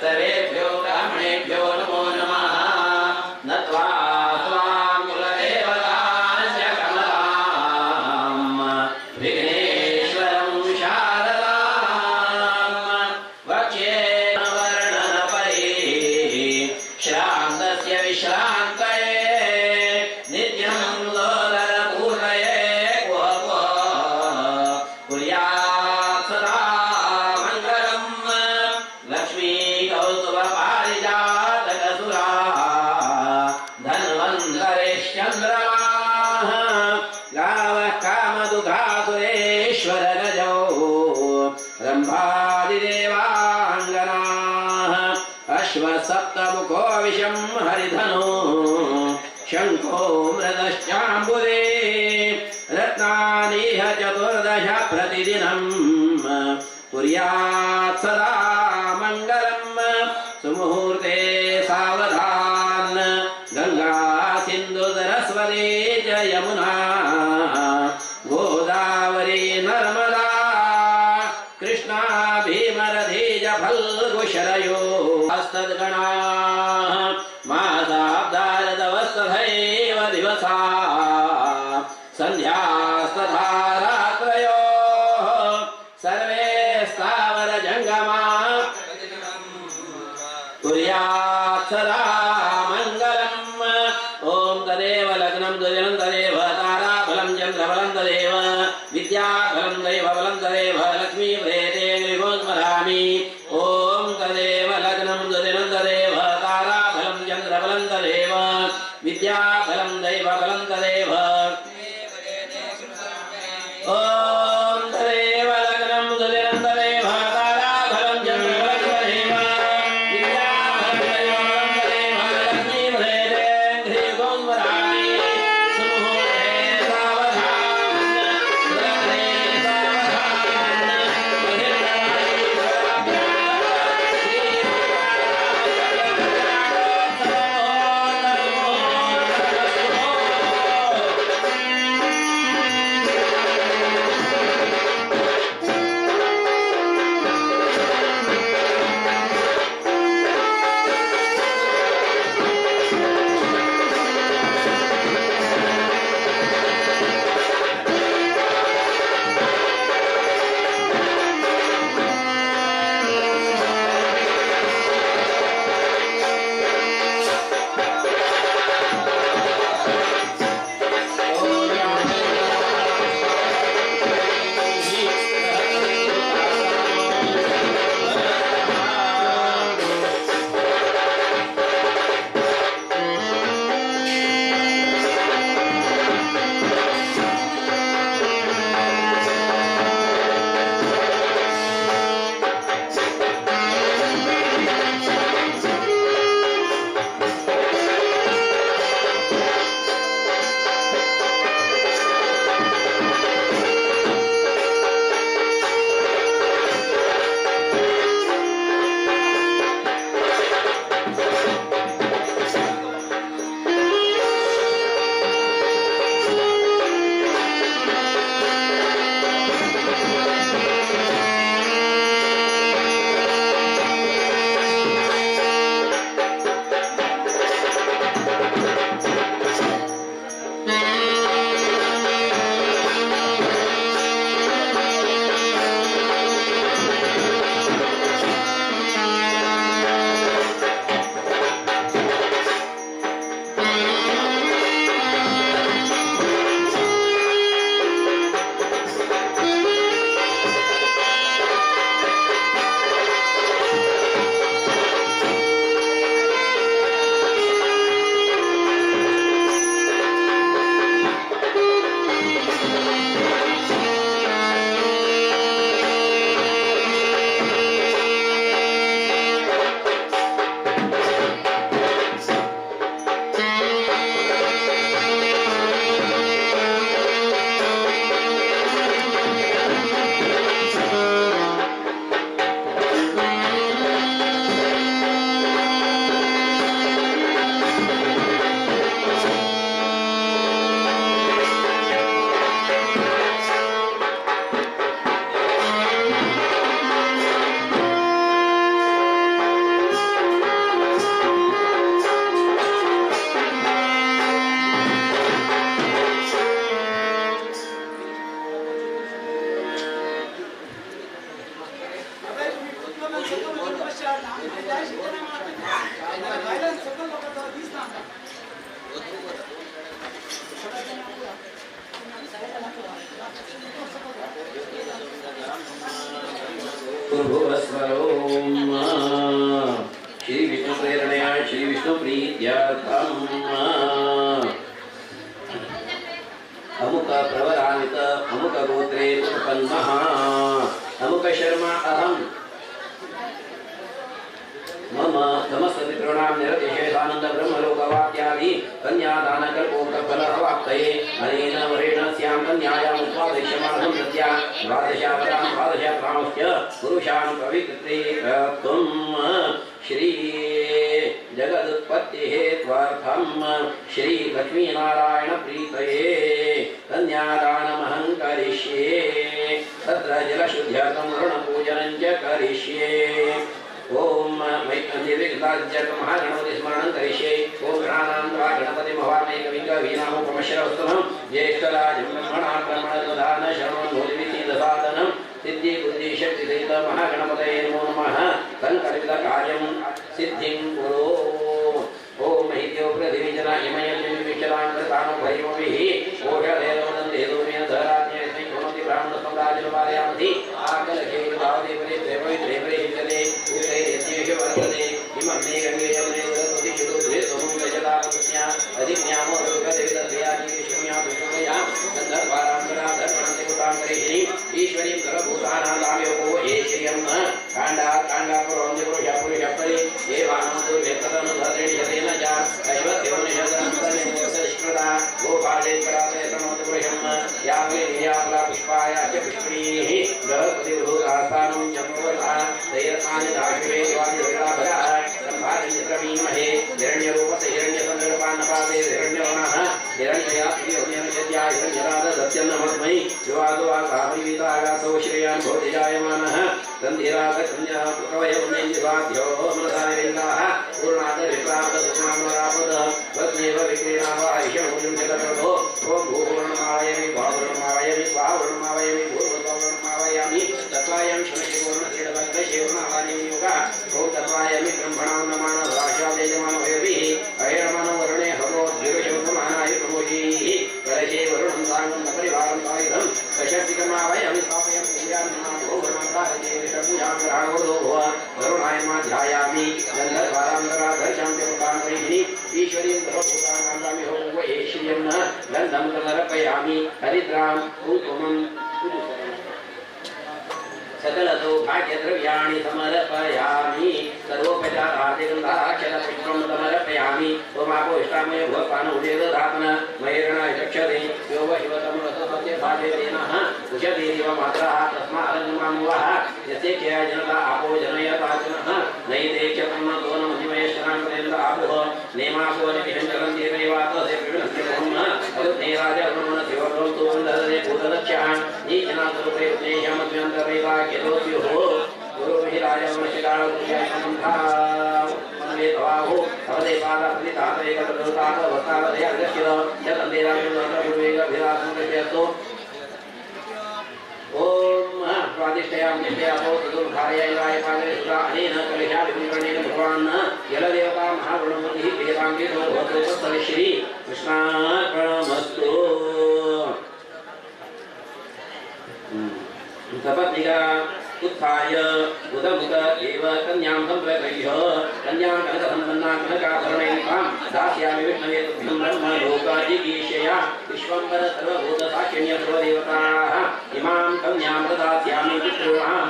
सर्वेभ्यो ब्राह्मणेभ्यो नमो नमः नत्वा त्वां कुलदेवतास्य कमलां विघ्नेश्वरं शारदां वक्ष्ये वर्णनपरे श्रान्तस्य विश्रान्तये नित्यं लोलनपूर्णये कुह कुर्यात् सदा मङ्गलम् लक्ष्मी कौस्तुभपारिजातकसुरा धन्वन्तरेश्चन्द्रमाः गावः कामदुघासुरेश्वरगजौ रम्भादिदेवाङ्गनाः अश्वसप्तमुखो विषं हरिधनो शङ्खो मृदश्चाम्बुदे रत्नानीह चतुर्दश प्रतिदिनम् कुर्यात् सदा मङ्गलम् सुमुहूर्ते सावधान गङ्गा सिन्धु सरस्वती च यमुना गोदावरी नर्मदा कृष्णा भीमरथी च फल्गुशरयो हस्तद्गणाः मासाब्दारदवस्तथैव दिवसा सन्ध्यास्तथा रात्रयोः सर्वे स्थावरजङ्गमा कुर्यात् सदा मङ्गलम् ॐ तदेव लग्नं दुर्जनं तदेव ताराफलं चन्द्रफलं तदेव विद्याफलं दैवफलं तदेव लक्ष्मीप्रेते गृहो स्मरामि ॐ तदेव लग्नं दुर्जनं तदेव ताराफलं चन्द्रफलं तदेव विद्याफलं दैवफलं तदेव ॐ तदेव लग्नं दुर्जनं तदेव ताराफलं चन्द्रफलं तदेव भुवस्वरोम श्री विष्णु प्रेरणया श्री विष्णु प्रीत्यर्थम अमुक प्रवरान्वित अमुक गोत्रे उत्पन्नः अमुक शर्मा अहम मम समस्त पितॄणां निरतिशेषानंद ब्रह्मलोकवाक्यादि कन्यादानकल्पोक्तफलप्राप्तये अनेन वरेण स्यां कन्यायाम् उत्पादयिष्यमाणं प्रत्या द्वादशावतां द्वादशप्रांश्च पुरुषान् पवित्रे त्वं श्री जगदुत्पत्ति हेत्वार्थं श्री लक्ष्मीनारायण प्रीतये कन्यादानमहं करिष्ये तत्र जलशुद्ध्यर्थं ऋणपूजनं च करिष्ये ओम महागणपति स्मरणं करिष्ये ओम गणानां गणपति महामेकविंगवीनामोपमश्रवस्तमं ज्येष्ठराजं ब्रह्मणां ब्रह्मणोदान शरणोन्मोदिविसीदसादनं सिद्धि बुद्धि शक्ति सहित महागणपतये नमो नमः संकल्पितकार्यं सिद्धिं कुरु ओम महित्यो पृथिवीजना हिमयं कृतानो भैरविः ओषधेदोमेन धराज्ञे गुणति ब्राह्मणसम्राजनपादयामति आकलखेभावदेवरे त्रेपवित्रेपरे हिजते उदये यज्ञेषु वर्तते इमं मे गङ्गे यमुने सरस्वती शुद्धे सोमं गजदापस्या अधिज्ञामो दुर्गदेवदत्तयाजी शम्या दुष्टमया गन्धर्वाराङ्गना धर्मणन्ति कुटाङ्करेशिनी ईश्वरीं सर्वभूतानां दाम्योगो ये श्रियं काण्डापुरोञ्जपुरुषपुरुषपरि देवानां दुर्वेत्तनं धरेण च अश्वत्योनिषदन्तनिष्कृता गोपालेश्वराते समोदपुरुषं यावे नियापला पुष्पाय च पुष्पणीः बृहस्पतिभूतास्थानं चन्द्रवर्धा तैरतानि दाशिवे स्वादिर्गणाभरः सम्भारिचित्रमीमहे हिरण्यरूपस्य हिरण्यसन्दर्पान्नपाते हिरण्यवर्णः हिरण्यया श्रीहृदयनशद्या हिरण्यराधदत्यन्नमस्मै युवादुवासामरीवीतागासौ श्रेयान् भवति जायमानः गन्धिरागकन्या पुत्रवयमुन्नेन्द्यवाद्यो मनसानिवेदाः पूर्णादविप्राप्तसुमामरापद वत्नेव विक्रीणावाहिषमुजं जगतो ओं भूवर्णमावयमि भावर्णमावयमि स्वावर्णमावयमि भूर्ववर्णमावयामि तत्त्वायं शनशिपूर्णश्रीडवग्रशेवर्णमावयमि योगा ओं तत्त्वायमि ब्रह्मणां नमानभाषावेजमानभयभिः अयर्मनोवर्णे हवोद्भिरुषोधमानाय प्रमोजीः कलशे वरुणं साङ्गं न परिवारं सायुधं सशक्तिकमावयमि स्थापयं वरुणायमाध्यायामि गन्धर्वारान्तराधर्षां च पुताङ्करिणी ईश्वरीं सर्वभूतानां हो ये श्रियं गन्धं समर्पयामि हरिद्रां कुङ्कुमं सकलतो भाग्यद्रव्याणि समर्पयामि सर्वोपचारादिगन्धाक्षरपुष्पं समर्पयामि त्वमापोष्टामय भवपानोदेदधातन मयेरणाय चक्षते यो व शिवतमरसस्य भाग्यतेनः उषतीरिव मात्रः तस्मादनुमामुवः यस्य क्षया जनता आपो जनयताचनः नैते च तन्मतोनमहिमयश्चरां पर्यन्त आपोः नेमापो निभिषञ्चरन्त्येवैवातस्य विविधस्य ब्रह्म अरुद्धेराजर्मण शिवभ्रवतो वन्ददे भूतदक्षः नीचनातुरुपे उद्देश्यमद्व्यन्तरैवा केलोऽस्युः गुरुभिराजमनशिकारो ओम स्वादिष्टयां निष्ठयातो तदुर्धारयाय पादरेषुरा अनेन कलिशा विमुक्रणेन भगवान् जलदेवता महागुणमतिः प्रियताङ्गे भवतो तत्सविश्री कृष्णार्पणमस्तु सपत्निका उत्थाय उदमुख एव कन्यां सम्प्रगृह्य कन्यां कनकसम्पन्नां कनकाभरणैकां दास्यामि विष्णवे तुभ्यं ब्रह्मलोकाजिगीषया विश्वम्बर सर्वभूतसाक्षिण्य सर्वदेवताः इमां कन्यां प्रदास्यामि पितॄणां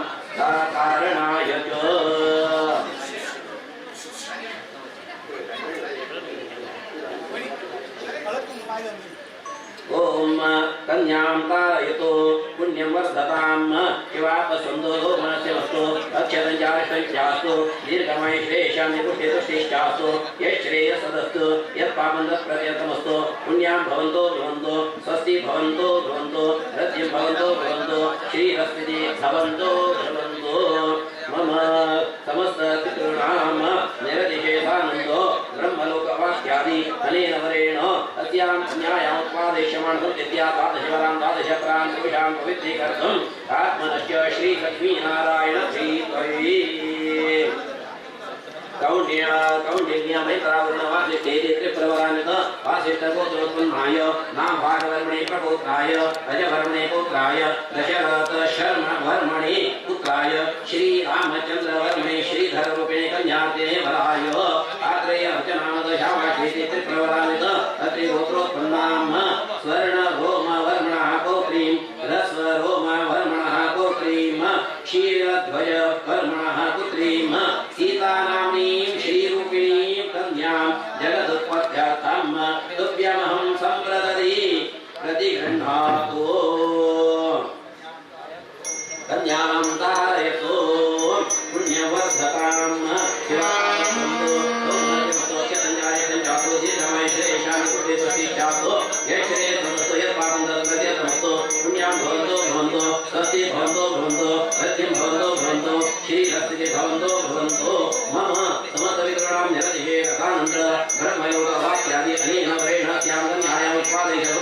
कारणाय च ओम कन्यां तारयतो पुण्यं वर्धतां शिवापसन्दो मनस्यमस्तु अक्षरञ्जाष्टञ्चास्तु दीर्घमायुष्येषां निपुष्टितुष्टिश्चास्तु यश्रेयसदस्तु यत्पापन्दप्रत्यर्थमस्तु पुण्यां भवन्तो भवन्तो स्वस्ति भवन्तो भवन्तो रत्यं भवन्तो भवन्तो श्रीरस्मिति भवन्तो भवन्तो मम समस्त पितॄणां निरतिशेषानन्दो ब्रह्मलोकवाक्यादि अनेन वरेण अस्यां कन्यायाम् उत्पादयिष्यमाणं विद्या द्वादशवरां द्वादशपरां पुरुषां पवित्रीकर्तुम् आत्मनश्च श्रीलक्ष्मीनारायण प्रीतये कौण्डिन्य मैत्रावृणवासिष्ठेति त्रिप्रवरान्वित वासिष्ठगोत्रोत्पन्नाय नामभागवर्मणे प्रपुत्राय अजवर्मणे पुत्राय दशरथ शर्मवर्मणे पुत्राय श्रीरामचन्द्रवर्मणे श्रीधररूपिणे कन्यार्तिने वराय आत्रेय अर्चनामदशावाष्ठेति त्रिप्रवरान्वित अत्रिगोत्रोत्पन्नाम् स्वर्णरोमवर्मणः पौत्रीं रस्वरोमवर्मणः पौत्रीं क्षीरध्वजवर्मणः पुत्रीं सीतानाम्नीं श्रीरूपिणीं कन्यां जगदुत्पत्त्यर्थं तुभ्यमहं सम्प्रददे प्रतिगृह्णातु कन्यां तारयतु पुण्यवर्धकां स्वस्ति भवन्तो भवन्तो सत्यं भवन्तो भवन्तो श्रीरस्ति भवन्तो भवन्तो मम समस्तविग्रहां निरतिशे रथानन्द ब्रह्मयोगवाक्यादि अनेन वरेण स्यां कन्यायाम् उत्पादयितुं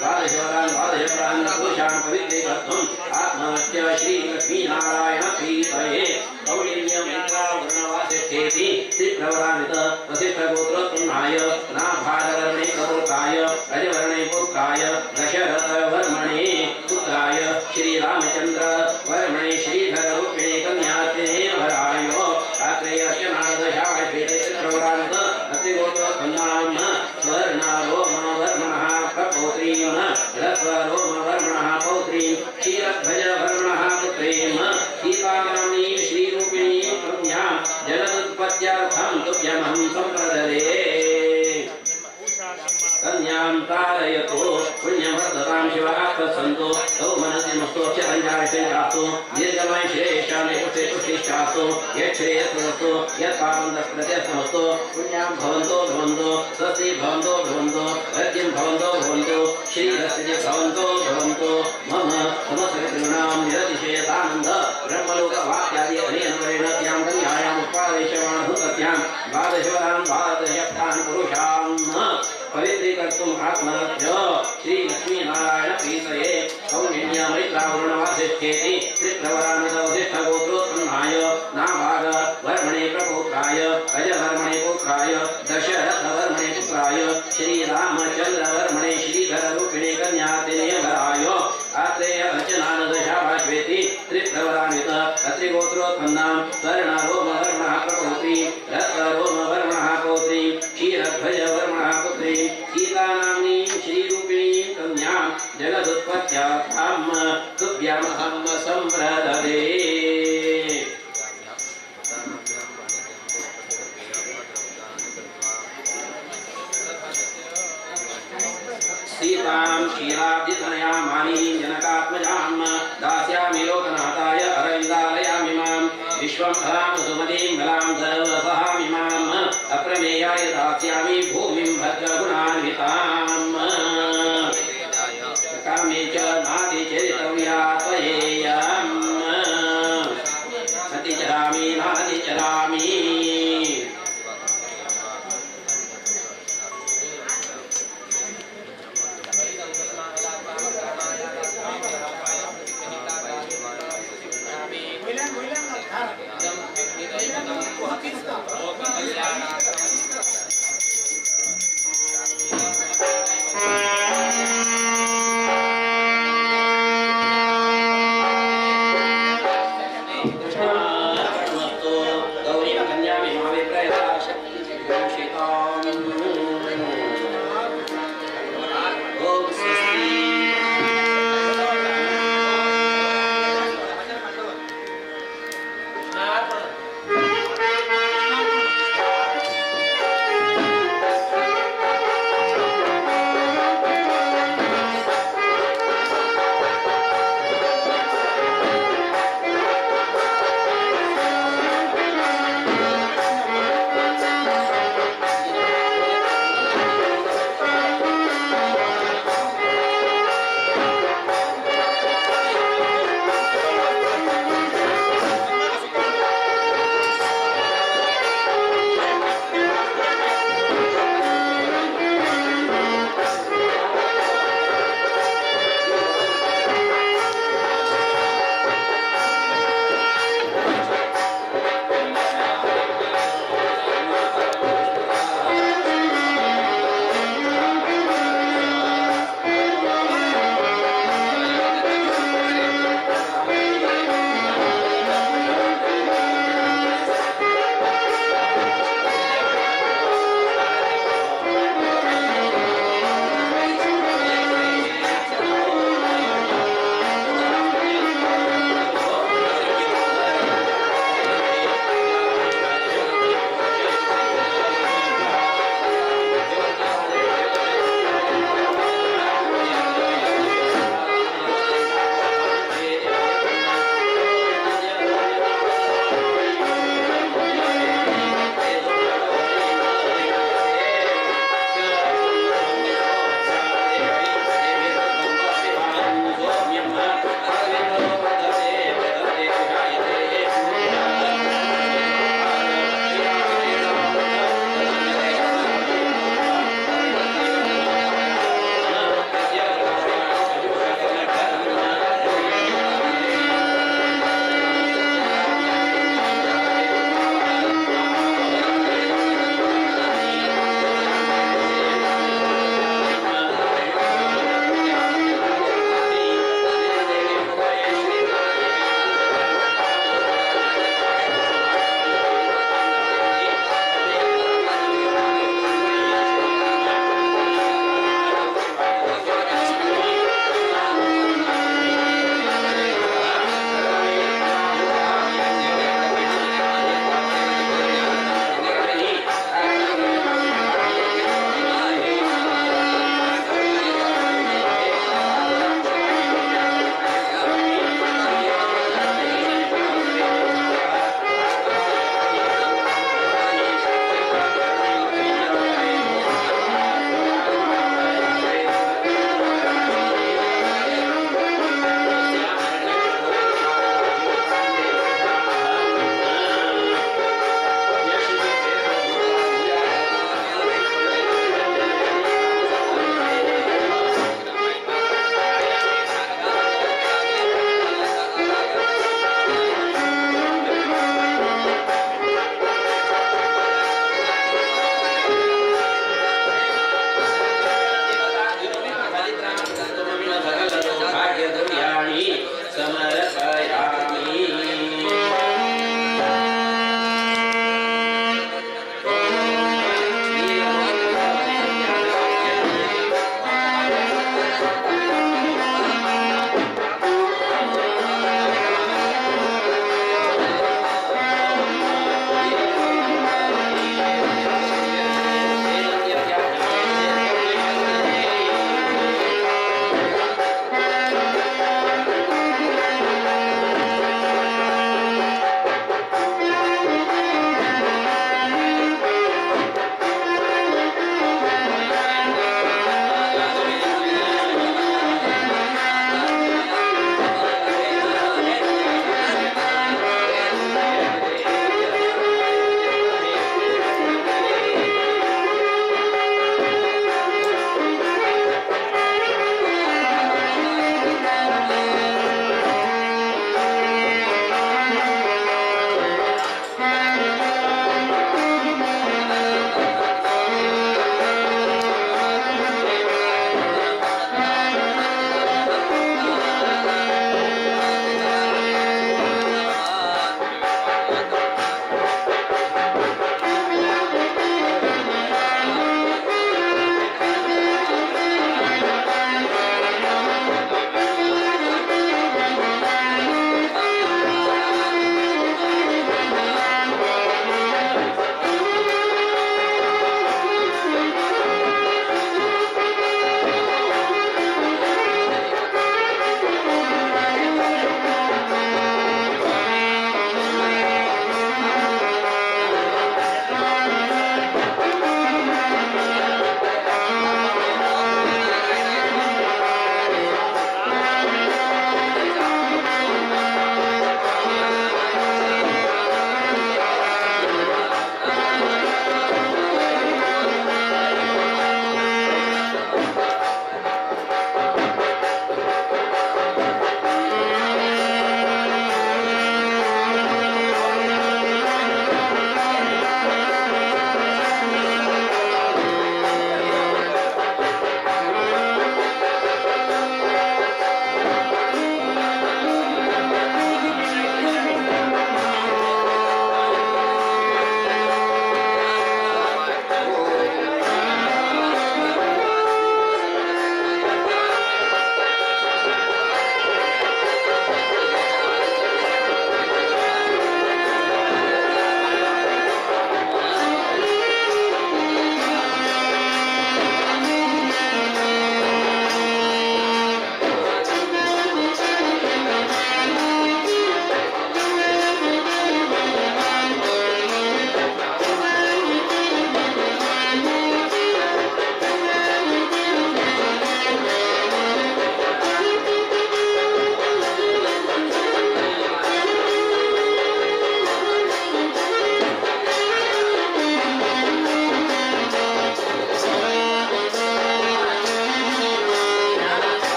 द्वादशवरान् पुरुषान् पवित्रीकर्तुम् आत्मनश्च श्रीलक्ष्मीनारायण प्रीतये कौण्डिन्यमित्रावृणवासिष्ठेति त्रिप्रवरान्वित वसिष्ठगोत्रोत्पन्नाय नाभागवर्मणे कपुत्राय अजवर्मणे पुत्राय दशरथवर्मणे पुत्राय श्रीरामचन्द्र वर्मणे श्रीधररूपिणे कन्यार्तिने वराय आत्रेयर्चनादशावाष्ठेति त्रिप्रवरान्वित अत्रिगोत्रोत्पन्नाम् स्वर्णरोमवर्मणः प्रपौत्रीं रस्वरोमवर्मणः पौत्रीं क्षीरध्वजवर्मणः पुत्रीं सीतानाम्नीं श्रीरूपिणीं कन्यां जगदुत्पत्त्यर्थं तुभ्यमहं सम्प्रददे कन्यां तारयतु पुण्यवर्धतां शिवः प्रसन्तो तौ मनसि मस्तोच्चरञ्जायतेजास्तु दीर्घमैश्रेष्यामि पुष्टिष्ठास्तु यच्छ्रेयस्समस्तु यत्पापन्दस्प्रत्यस्तमस्तु पुण्यां भवन्तो भवन्तो स्वस्ति भवन्तो भवन्तो रज्यं भवन्तो भवन्तो श्रीरस्ति भवन्तो भवन्तो मम समस्तविग्रहां निरतिशयतानन्द ब्रह्मलोकवाक्यादि अनेन वरेण स्यां कन्यायाम् उत्पादयिष्यमाणः तस्यां द्वादशवरान् द्वादशयक्तान् पुरुषान् पवित्रीकर्तुम् आत्मनश्च श्रीलक्ष्मीनारायण प्रीतये कौण्डिन्यमैत्रावृणवासिष्ठेति त्रिप्रवरान्वित वसिष्ठगोत्रोत्पन्नाय नाभागवर्मणे प्रपौत्राय अजवर्मणे पुत्राय दशरथवर्मणे पुत्राय श्रीरामचन्द्रवर्मणे श्रीधररूपिणे कन्यार्तिने वराय आत्रेय अर्चनादशावाष्ठेति त्रिप्रवरान्वित अत्रिगोत्रोत्पन्नां स्वर्णरोमवर्मणः प्रपौत्रीं रत्नरोमवर्मणः पौत्रीं क्षीरध्वजवर्मणः पुत्रीं सीतानाम्नीं श्रीरूपिणीं कन्यां जगदुत्पत्त्यर्थं तुभ्यमहं सम्प्रददे सीतां क्षीराब्धितनयां मानीं जनकात्मजां दास्यामि लोकनाथाय अरविन्दालयामि मां विश्वं फलां सुमतीं फलां सर्वसहामि माम् अप्रमेयाय दास्यामि भूमिं भद्रगुणान्विताम् कामे च नादिचरितव्या त्वयेयम् अतिचरामि नादिचरामि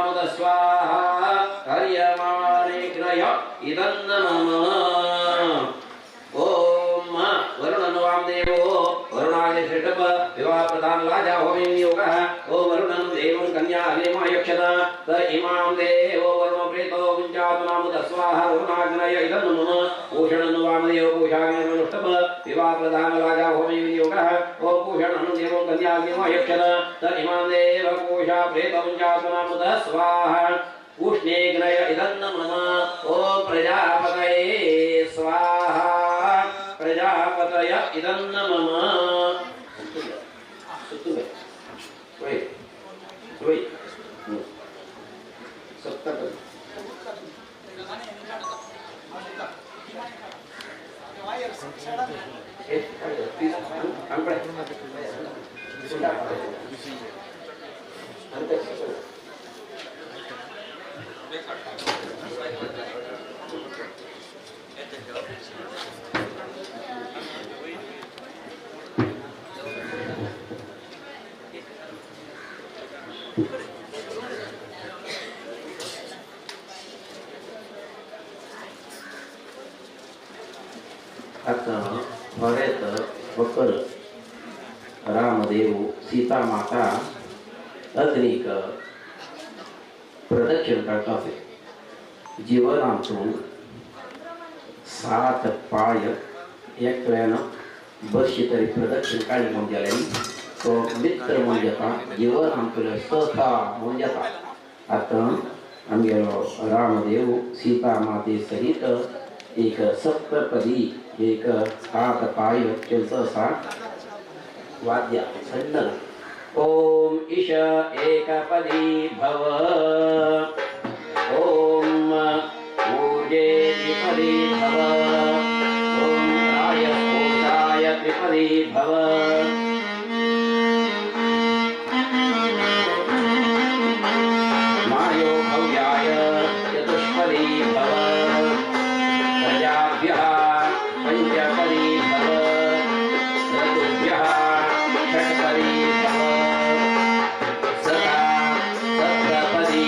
ನಾಮದ ಸ್ವಾಹ ಹರ್ಯಮಾನೇಗ್ರಯ ಇದನ್ನ ಮಮ ಓಂ ವರುಣನು ವಾಮದೇವೋ वरुणाय षटप विवाह प्रधान लाजा होमि योगः ओ वरुणं देवं कन्या अग्निमायक्षत त इमां देवो वरुणो प्रेतो गुञ्जातु नाम तस्वाहा वरुणाग्नय इदं मम पूषणं वामदेव पूषाग्निर्मनुष्टप विवाह प्रधान लाजा होमि योगः ओ पूषणं देवं कन्या अग्निमायक्षत त इमां देव पूषा प्रेतो गुञ्जातु नाम तस्वाहा उष्णेग्नय इदं मम ओ प्रजापतये स्वाहा प्रजापतय इदन्न मम सुतुवे वही वही सत्तर आता भरत वकर रामदेव सीता माता अग्नि का प्रदक्षिण करता है जीवनातून 7 पाय एक वेळेनं बसची तरी प्रदक्षिण काढली म्हणजे तो मित्र म्हणजे जीवन आमचं सहसा म्हणजे आता आम्ही गेलो रामदेव सीता माते सहित एक सप्तपदी एक 7 पाय सहसा वाद्य छंद ओम ईश एकपदी भव ओम ऊर्जे त्रिपदी भव ओम राय स्फोटाय त्रिपदी भव मायो भव्याय चतुष्पदी भव प्रजाभ्यः पंचपदी भव ऋतुभ्यः षट्पदी भव सदा सप्तपदी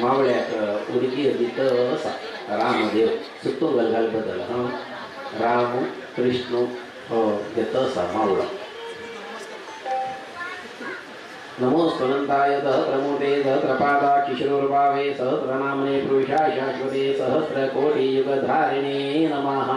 मावळ्यात उडकी तिथं रामदेव सुतो गलगाल बदल हां राम कृष्ण येतं सा मावळा नमो स्तुनंताय सहस्रमूर्ते सहस्रपादा किशोरभावे सहस्रनामने पुरुषाय शाश्वते सहस्रकोटियुगधारिणे नमः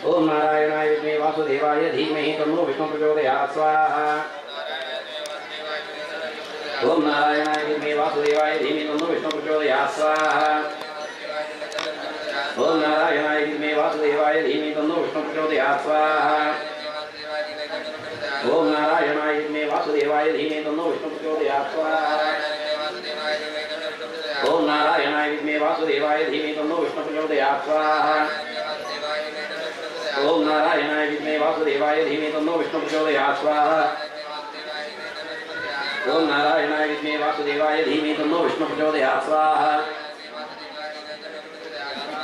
ओम नारायणाय विद्महे वासुदेवाय धीमहि तन्नो विष्णु प्रचोदयात् स्वाहा ओम नारायणाय विद्महे वासुदेवाय धीमहि तन्नो विष्णु प्रचोदयात् स्वाहा ओम नारायणाय विद्महे वासुदेवाय धीमहि तन्नो विष्णु प्रचोदयात् स्वाहा ओम नारायणाय विद्महे वासुदेवाय धीमहि तन्नो विष्णु प्रचोदयात् स्वाहा ओम नारायणाय विद्महे वासुदेवाय धीमहि तन्नो विष्णु प्रचोदयात् स्वाहा ओम नारायणाय विद्महे वासुदेवाय धीमहि तन्नो विष्णु प्रचोदयात् स्वाहा ओम नारायणाय विद्महे वासुदेवाय धीमहि तन्नो विष्णु प्रचोदयात् स्वाहा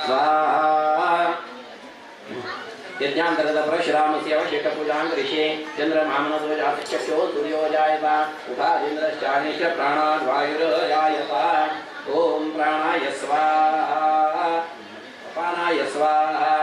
स्वाहा यज्ञान्तर्गत परशुरामस्य अवशिष्टपूजां करिष्ये चन्द्रमामनध्वजातश्चक्षो सूर्यो जायता उपादिन्द्रश्चानिश्च प्राणाद् वायुर्जायता ओम प्राणाय स्वाहा अपानाय स्वाहा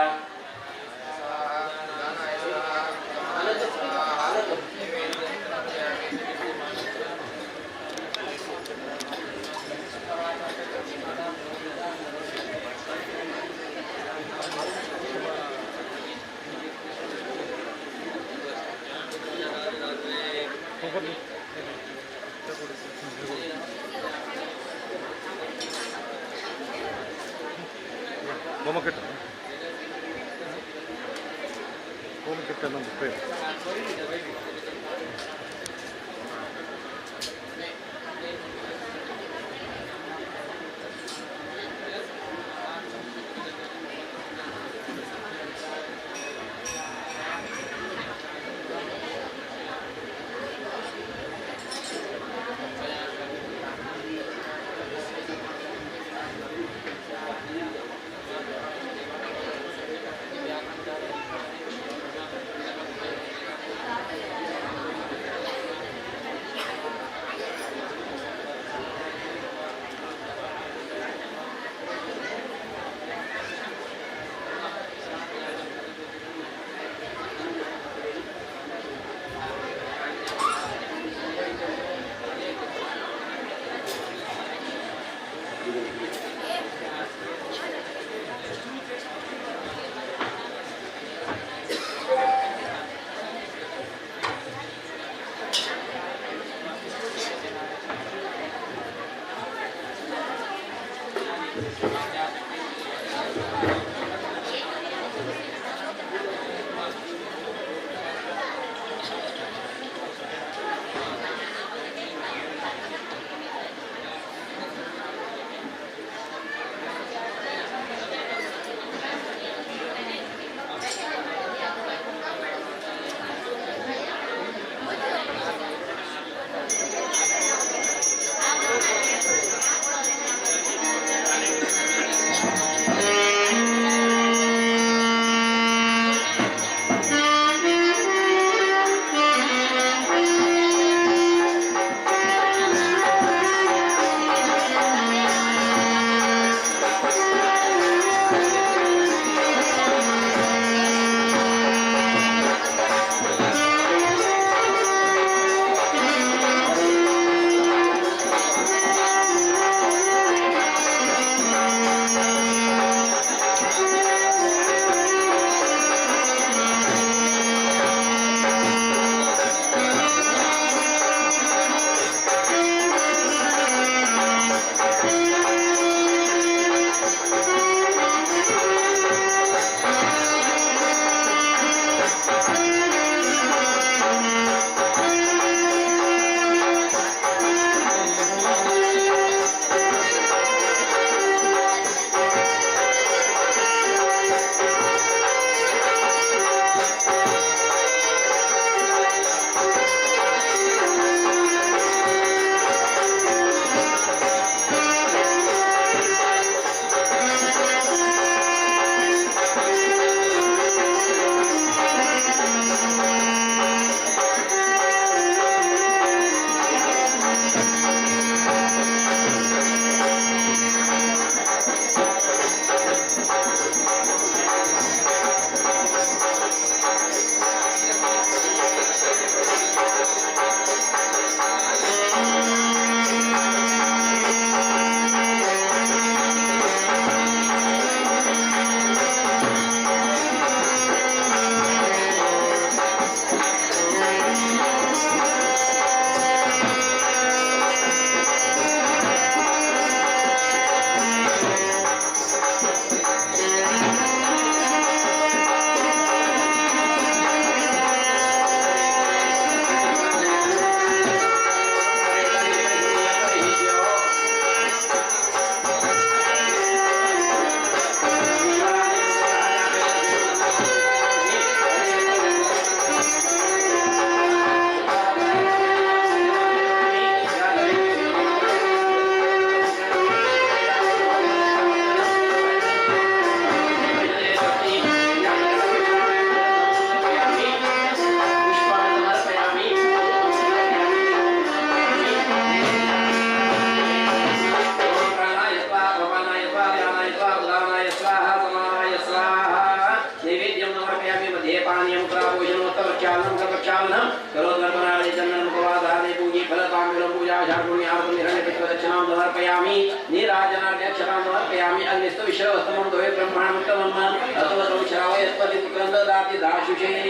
प्रक्षालनम करोति कर्मणादि चंदन मुखवादादि पूजी फलताम्बूलं पूजा शाकुण्यं हिरण्यपित्तदक्षिणां समर्पयामि नीराजनाध्यक्षतां समर्पयामि अग्निस्तु विश्वस्तमं द्वे ब्रह्माण्डमुत्तमम् अतवतो श्रावयस्पति पुत्रं ददाति दाशुषैः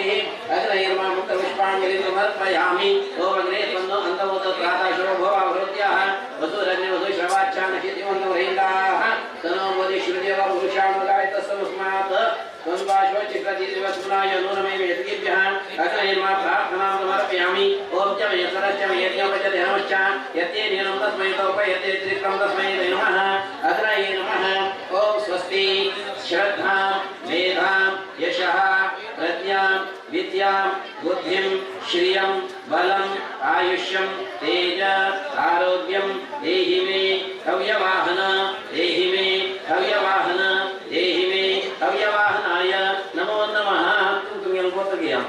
अग्नैर्मा मुक्तपुष्पाञ्जलिं समर्पयामि ओम अग्ने त्वन्नो अन्तमोद प्रातःशो भवावृत्याः वसुरग्ने वसुश्रवाच्छानचितिमन्तो रहिताः तनो बोधि श्रुदेवा पुरुषानुगायतस्समुस्मात् त्वन्वाशो चित्रदिवसुनाय नूनमे वेदकेभ्यः अग्नैर्मा प्रार्थनां समर्पयामि ओम च मे सरश्च मे यज्ञोपचते नमश्च यत्ते नीनं तस्मै तोपयते त्रिक्रं तस्मै नमः अग्नये नमः ओम स्वस्ति श्रद्धां मेधां यशः प्रज्ञां विद्यां बुद्धिं श्रियं बलम् आयुष्यं तेज आरोग्यं देहि मे हव्यवाहन देहि मे हव्यवाहन देहि मे हव्यवाहनाय नमो नमः। तुम्हें बोल गया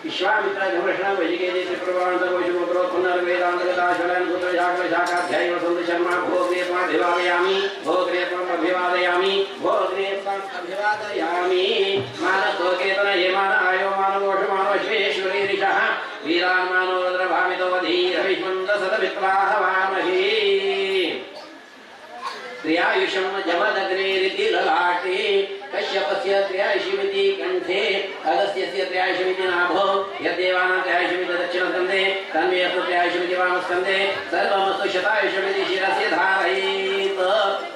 विश्वामित्र घमृष्ण वैजिके प्रवाण सर्वशुभ्रो पुनर्वेदान्तगताशलन पुत्र शाकल शाखाध्याय वसंत शर्मा भोग्रेत्मा अभिवादयामि भोग्रेत्मा अभिवादयामि भोग्रेत्मा अभिवादयामि मानसोकेतन हेमान आयो मानवोष मानवश्वेश्वरी ऋषः वीरान् मानो रुद्रभामितो धीर विष्मन्त सतविप्लाहवामहि त्र्यायुषं जमदग्नेरिति ललाटे कश्यपस्य त्र्यायुषमिति कंठे अगस्त्यस्य त्र्यायुषमिति नाभो यद्देवानां त्र्यायुषमिति दक्षिणस्कन्धे तन्मेऽस्तु त्र्यायुषमिति वामस्कन्धे सर्वमस्तु शतायुषमिति शिरसि धारयेत्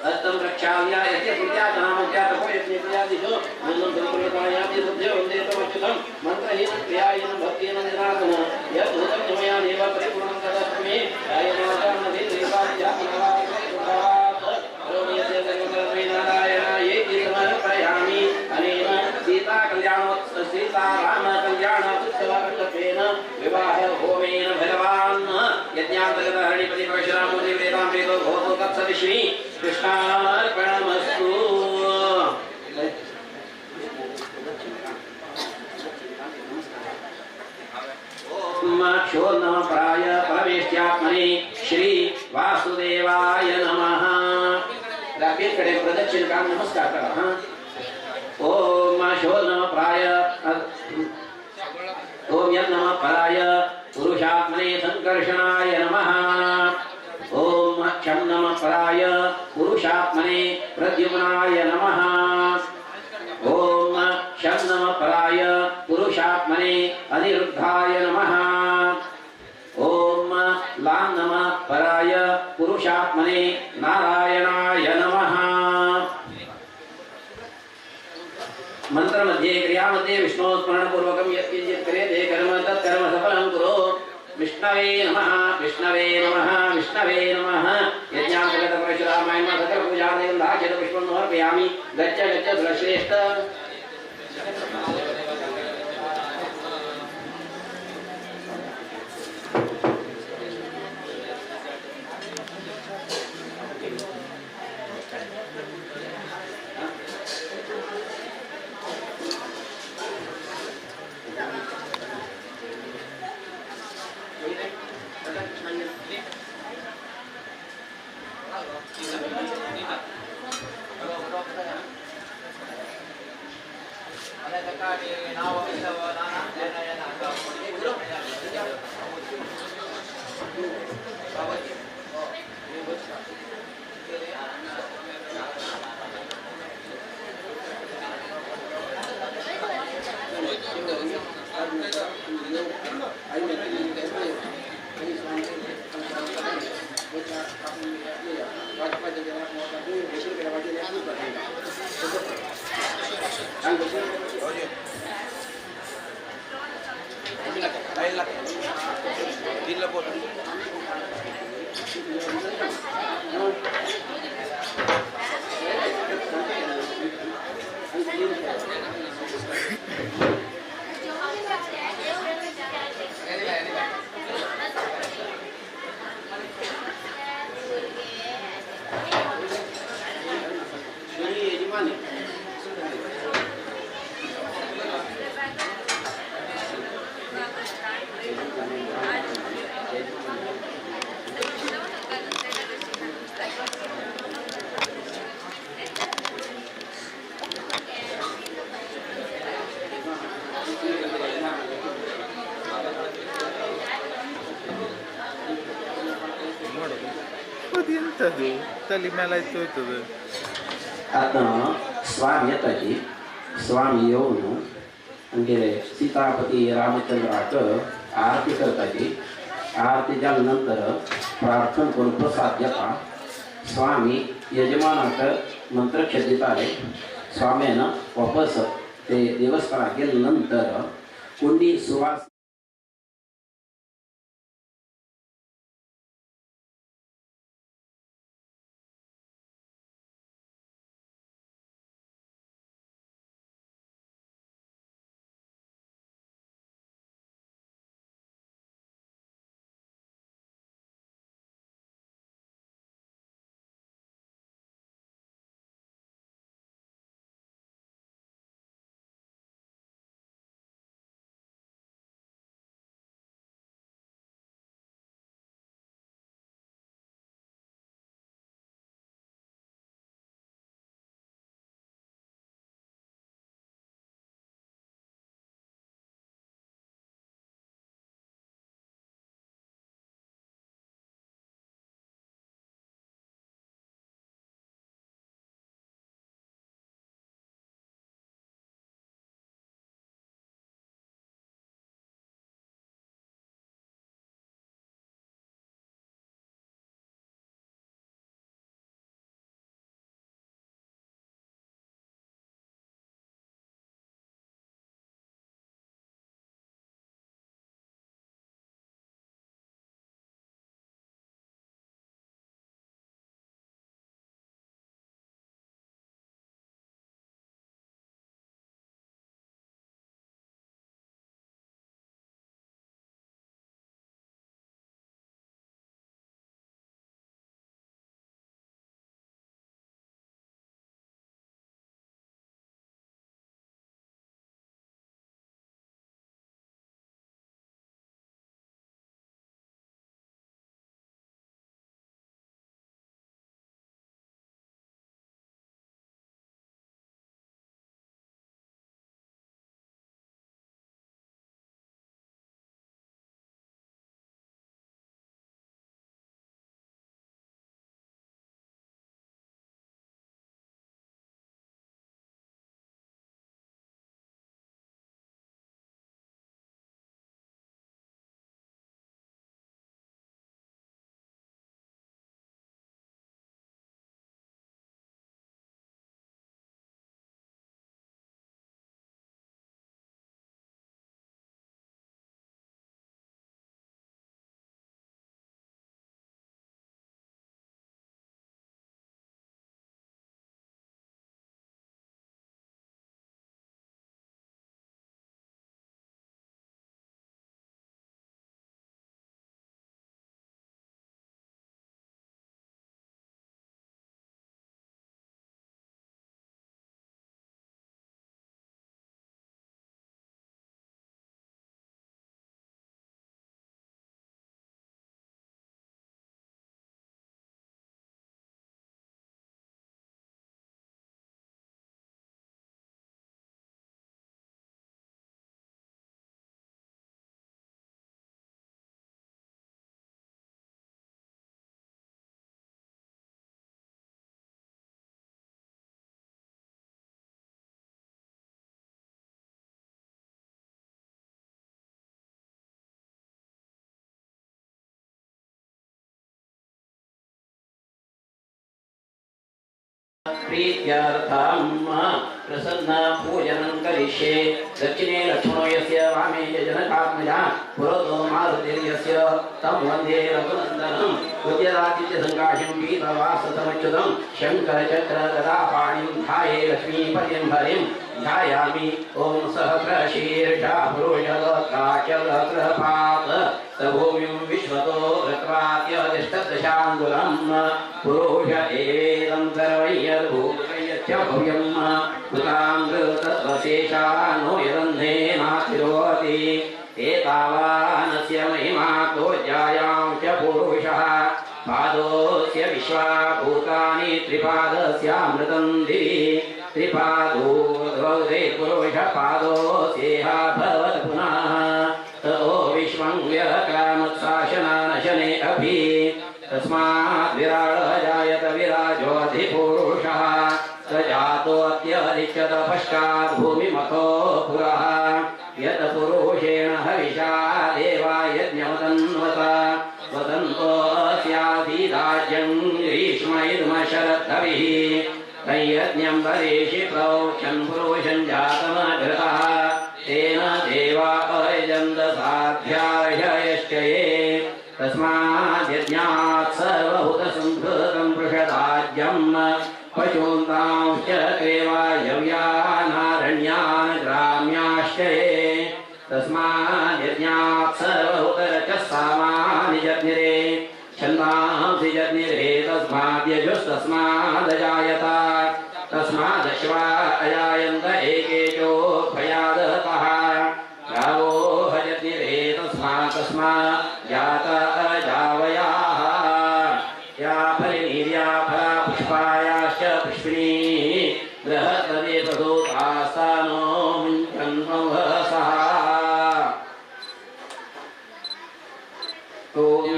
हस्तं प्रक्षाल्य यस्य कृत्यातनामज्ञातपोयज्ञप्रियादिषु मन्दं परिकृतायाति बुद्ध्यो वन्देतमच्युतं मन्त्रहीनं क्रियाहीनं भक्तिहीनं जनार्दन यद्भूतं मया देव परिपूर्णं तदस्मै समर्पयामि अनेन सीता राम कल्याणोत्सवेन विवाह होमेन भगवान् यज्ञान्तर्गत हरिपति परशुरामूर्ति वेदां वेदो भवतो तत्सविष्णि कृष्णार्पणमस्तु। क्षोर्णमपराय परमेष्ट्यात्मने श्री वासुदेवाय नमः। राबीर कडे प्रदक्षिण काम नमस्कार करा हां। ओम क्षोर्णमपराय ओम यन्नमपराय पुरुषात्मने संकर्षणाय नमः। ओम क्षं नमपराय पुरुषात्मने प्रद्युम्नाय नमः। ओम क्षं नमपराय पुरुषात्मने अनिरुद्धाय नमः। ओम लां नमः पराय पुरुषात्मने नारायणाय नमः। मंत्र मध्ये क्रिया मध्ये विष्णु स्मरण पूर्वकं यत्किंचित् क्रियते कर्म तत्कर्म सफलं कुरु। विष्णवे नमः विष्णवे नमः विष्णवे नमः। यज्ञान्तर्गत परशुरामाय नमः सकल पूजादेवं दास्यत पुष्पं समर्पयामि। गच्छ गच्छ सुरश्रेष्ठ। ಎಂತದ್ದು ತಲೆ ಮೇಲೆ ಆಯ್ತು ಹೋಯ್ತದೆ ಆತನ ಸ್ವಾಮಿ ಅತ್ತಾಜಿ ಸ್ವಾಮಿ येऊन म्हणजे सीतापती रामचंद्राक आरती करताची आरती झाल्यानंतर प्रार्थना करून प्रसाद घेता स्वामी यजमानाक मंत्रक्ष दिताले स्वाम्यानं वापस ते देवस्थानात गेल्यानंतर कुंडी सुवास प्रीत्यर्थं प्रसन्न पूजनं करिष्ये दक्षिणे लक्ष्मणो यस्य वामे जनकात्मजा पुरोतो मारुतिर्यस्य तं वन्दे रघुनन्दनं उद्यदादित्यसङ्काशं पीतवाससमच्युतं शङ्करचक्रगदापाणिं ध्याये लक्ष्मीपर्यम्भरीं ध्यायामि ॐ सहस्रशीर्षा पुरुषलोकाचलकृपात् सभूमिं विश्वतो रत्वाद्यदिष्टदशाङ्गुलं पुरुष एवेदं सर्वैर्भूतयच्च भव्यं कृताङ्गतत्वशेषानो यदन्धेनातिरोहति एतावानस्य महिमातो ज्यायां च पुरुषः पादोऽस्य विश्वाभूतानि त्रिपादस्यामृतं दिवि त्रिपादो द्वौदे पुरुषपादोऽस्येह भवत् पुनः ततो विश्वं व्यक्रामत्शासनानशने अपि तस्मात् विराडः पश्यत पश्चात् भूमिमथो पुरः यत् पुरुषेण हविषा देवा यज्ञवतन्वत वदन्तोऽस्याधिराज्यं ग्रीष्मैर्मशरद्धविः तयज्ञं वरेषि प्रोक्षन् पुरुषं जातमघृतः तेन देवा अयजन्त साध्यार्हयश्च ये तस्माद्यज्ञात् सर्वभूतसंहृतं पृषदाज्यं पशून्तांश्च क्लेवायव्यानारण्यान् ग्राम्याश्च ये तस्माद्यज्ञात् सर्वभूतरचः सामानि जज्ञिरे छन्दांसि जज्ञिरे तस्माद्यजुस्तस्मादजायत तस्मादश्वा अजायन्त एकेचो भयादतः गावो हजज्ञिरे तस्मात् जात अजावयाः या फलिनीर्या फला पुष्पायाश्च पुष्पिणी बृहत्पदे प्रसूतास्तानो मुञ्चन्वसः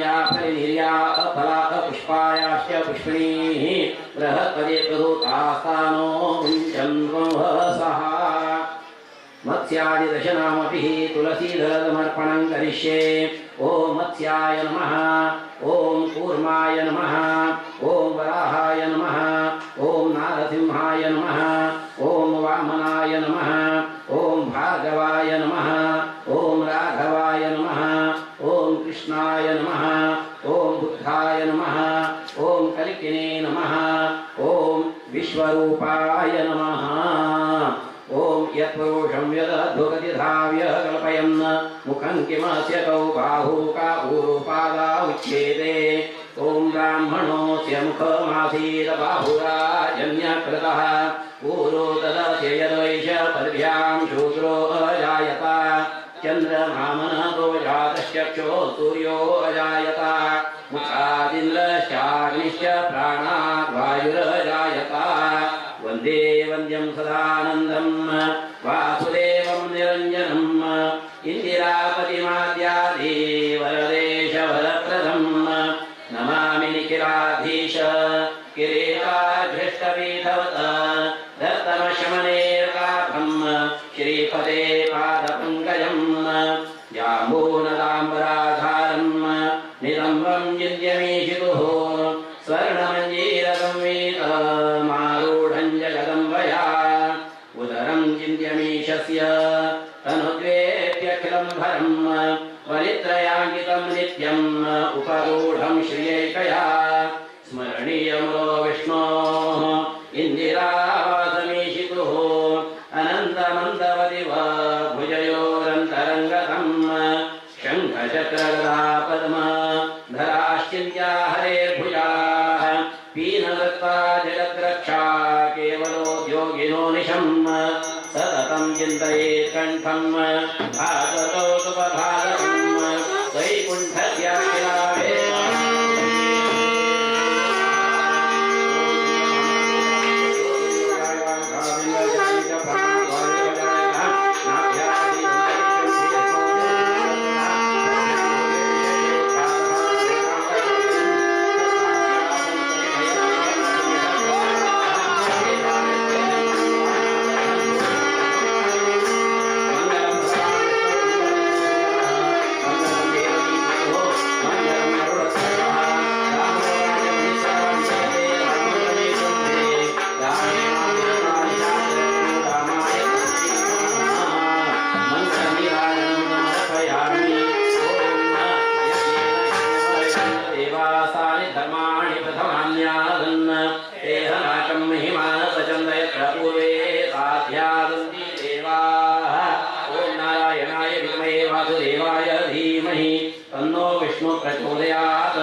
या फलिनीर्या फला पुष्पायाश्च पुष्पिणी बृहत्पदे प्रसूतास्तानो मुञ्चन्वसः मत्स्यादिदशनामपि तुलसीदलसमर्पणं करिष्ये ओम मत्स्याय नमः ओम कूर्माय नमः ओम वराहाय नमः ओम नारसिंहाय नमः ओम वामनाय नमः ओम भार्गवाय नमः ओम राघवाय नमः ओम कृष्णाय नमः ओम बुद्धाय नमः ओम कलिकिने नमः ओम विश्वरूपाय नमः ओम यत्पुरुषं यदद्भुततिधाव्य कल्पयन् मुखं किमस्य कौ बाहू का ऊरुपादा उच्येते ओम ब्राह्मणोऽस्य मुखमासीत् बाहुराजन्यकृतः ऊरो तदस्य यद्वैष पद्भ्यां शूद्रो अजायत चन्द्रमामनतो जातश्चक्षुः सूर्यो अजायत मुखादिन्द्रश्चाग्निश्च प्राणात् वायुरजायत वन्दे वन्द्यं सदानन्दं वासुदेवं निरञ्जनम् इन्दिरापतिमाद्यादिवरदेशवरप्रदं नमामि निखिलाधीश किरीटाधृष्टपीठवत दत्तमशमनेर्काभं श्रीपदे पादपङ्कजं जाम्बूनदाम्बराधारं निलम्बं चिन्त्यमीशितुः स्वर्णमञ्जीरसंवीतमारूढं जगदम्बया उदरं चिन्त्यमीशस्य तनुद्वेप्यखिलं भरं परित्रयाङ्कितं नित्यम् उपरूढं श्रियैकया स्मरणीयमो विष्णोः इन्दिरावासमीशितुः अनन्तमन्तवदिव भुजयोरन्तरङ्गतं शङ्खचक्रगदा पद्म धराश्चिन्त्या हरेर्भुजाः पीनदत्ता जगद्रक्षा केवलोद्योगिनो निशं सततं चिन्तयेत् कण्ठं भागवतो सुपभागं वैकुण्ठस्याखिलाभे तन्नो विष्णु प्रचोदयात्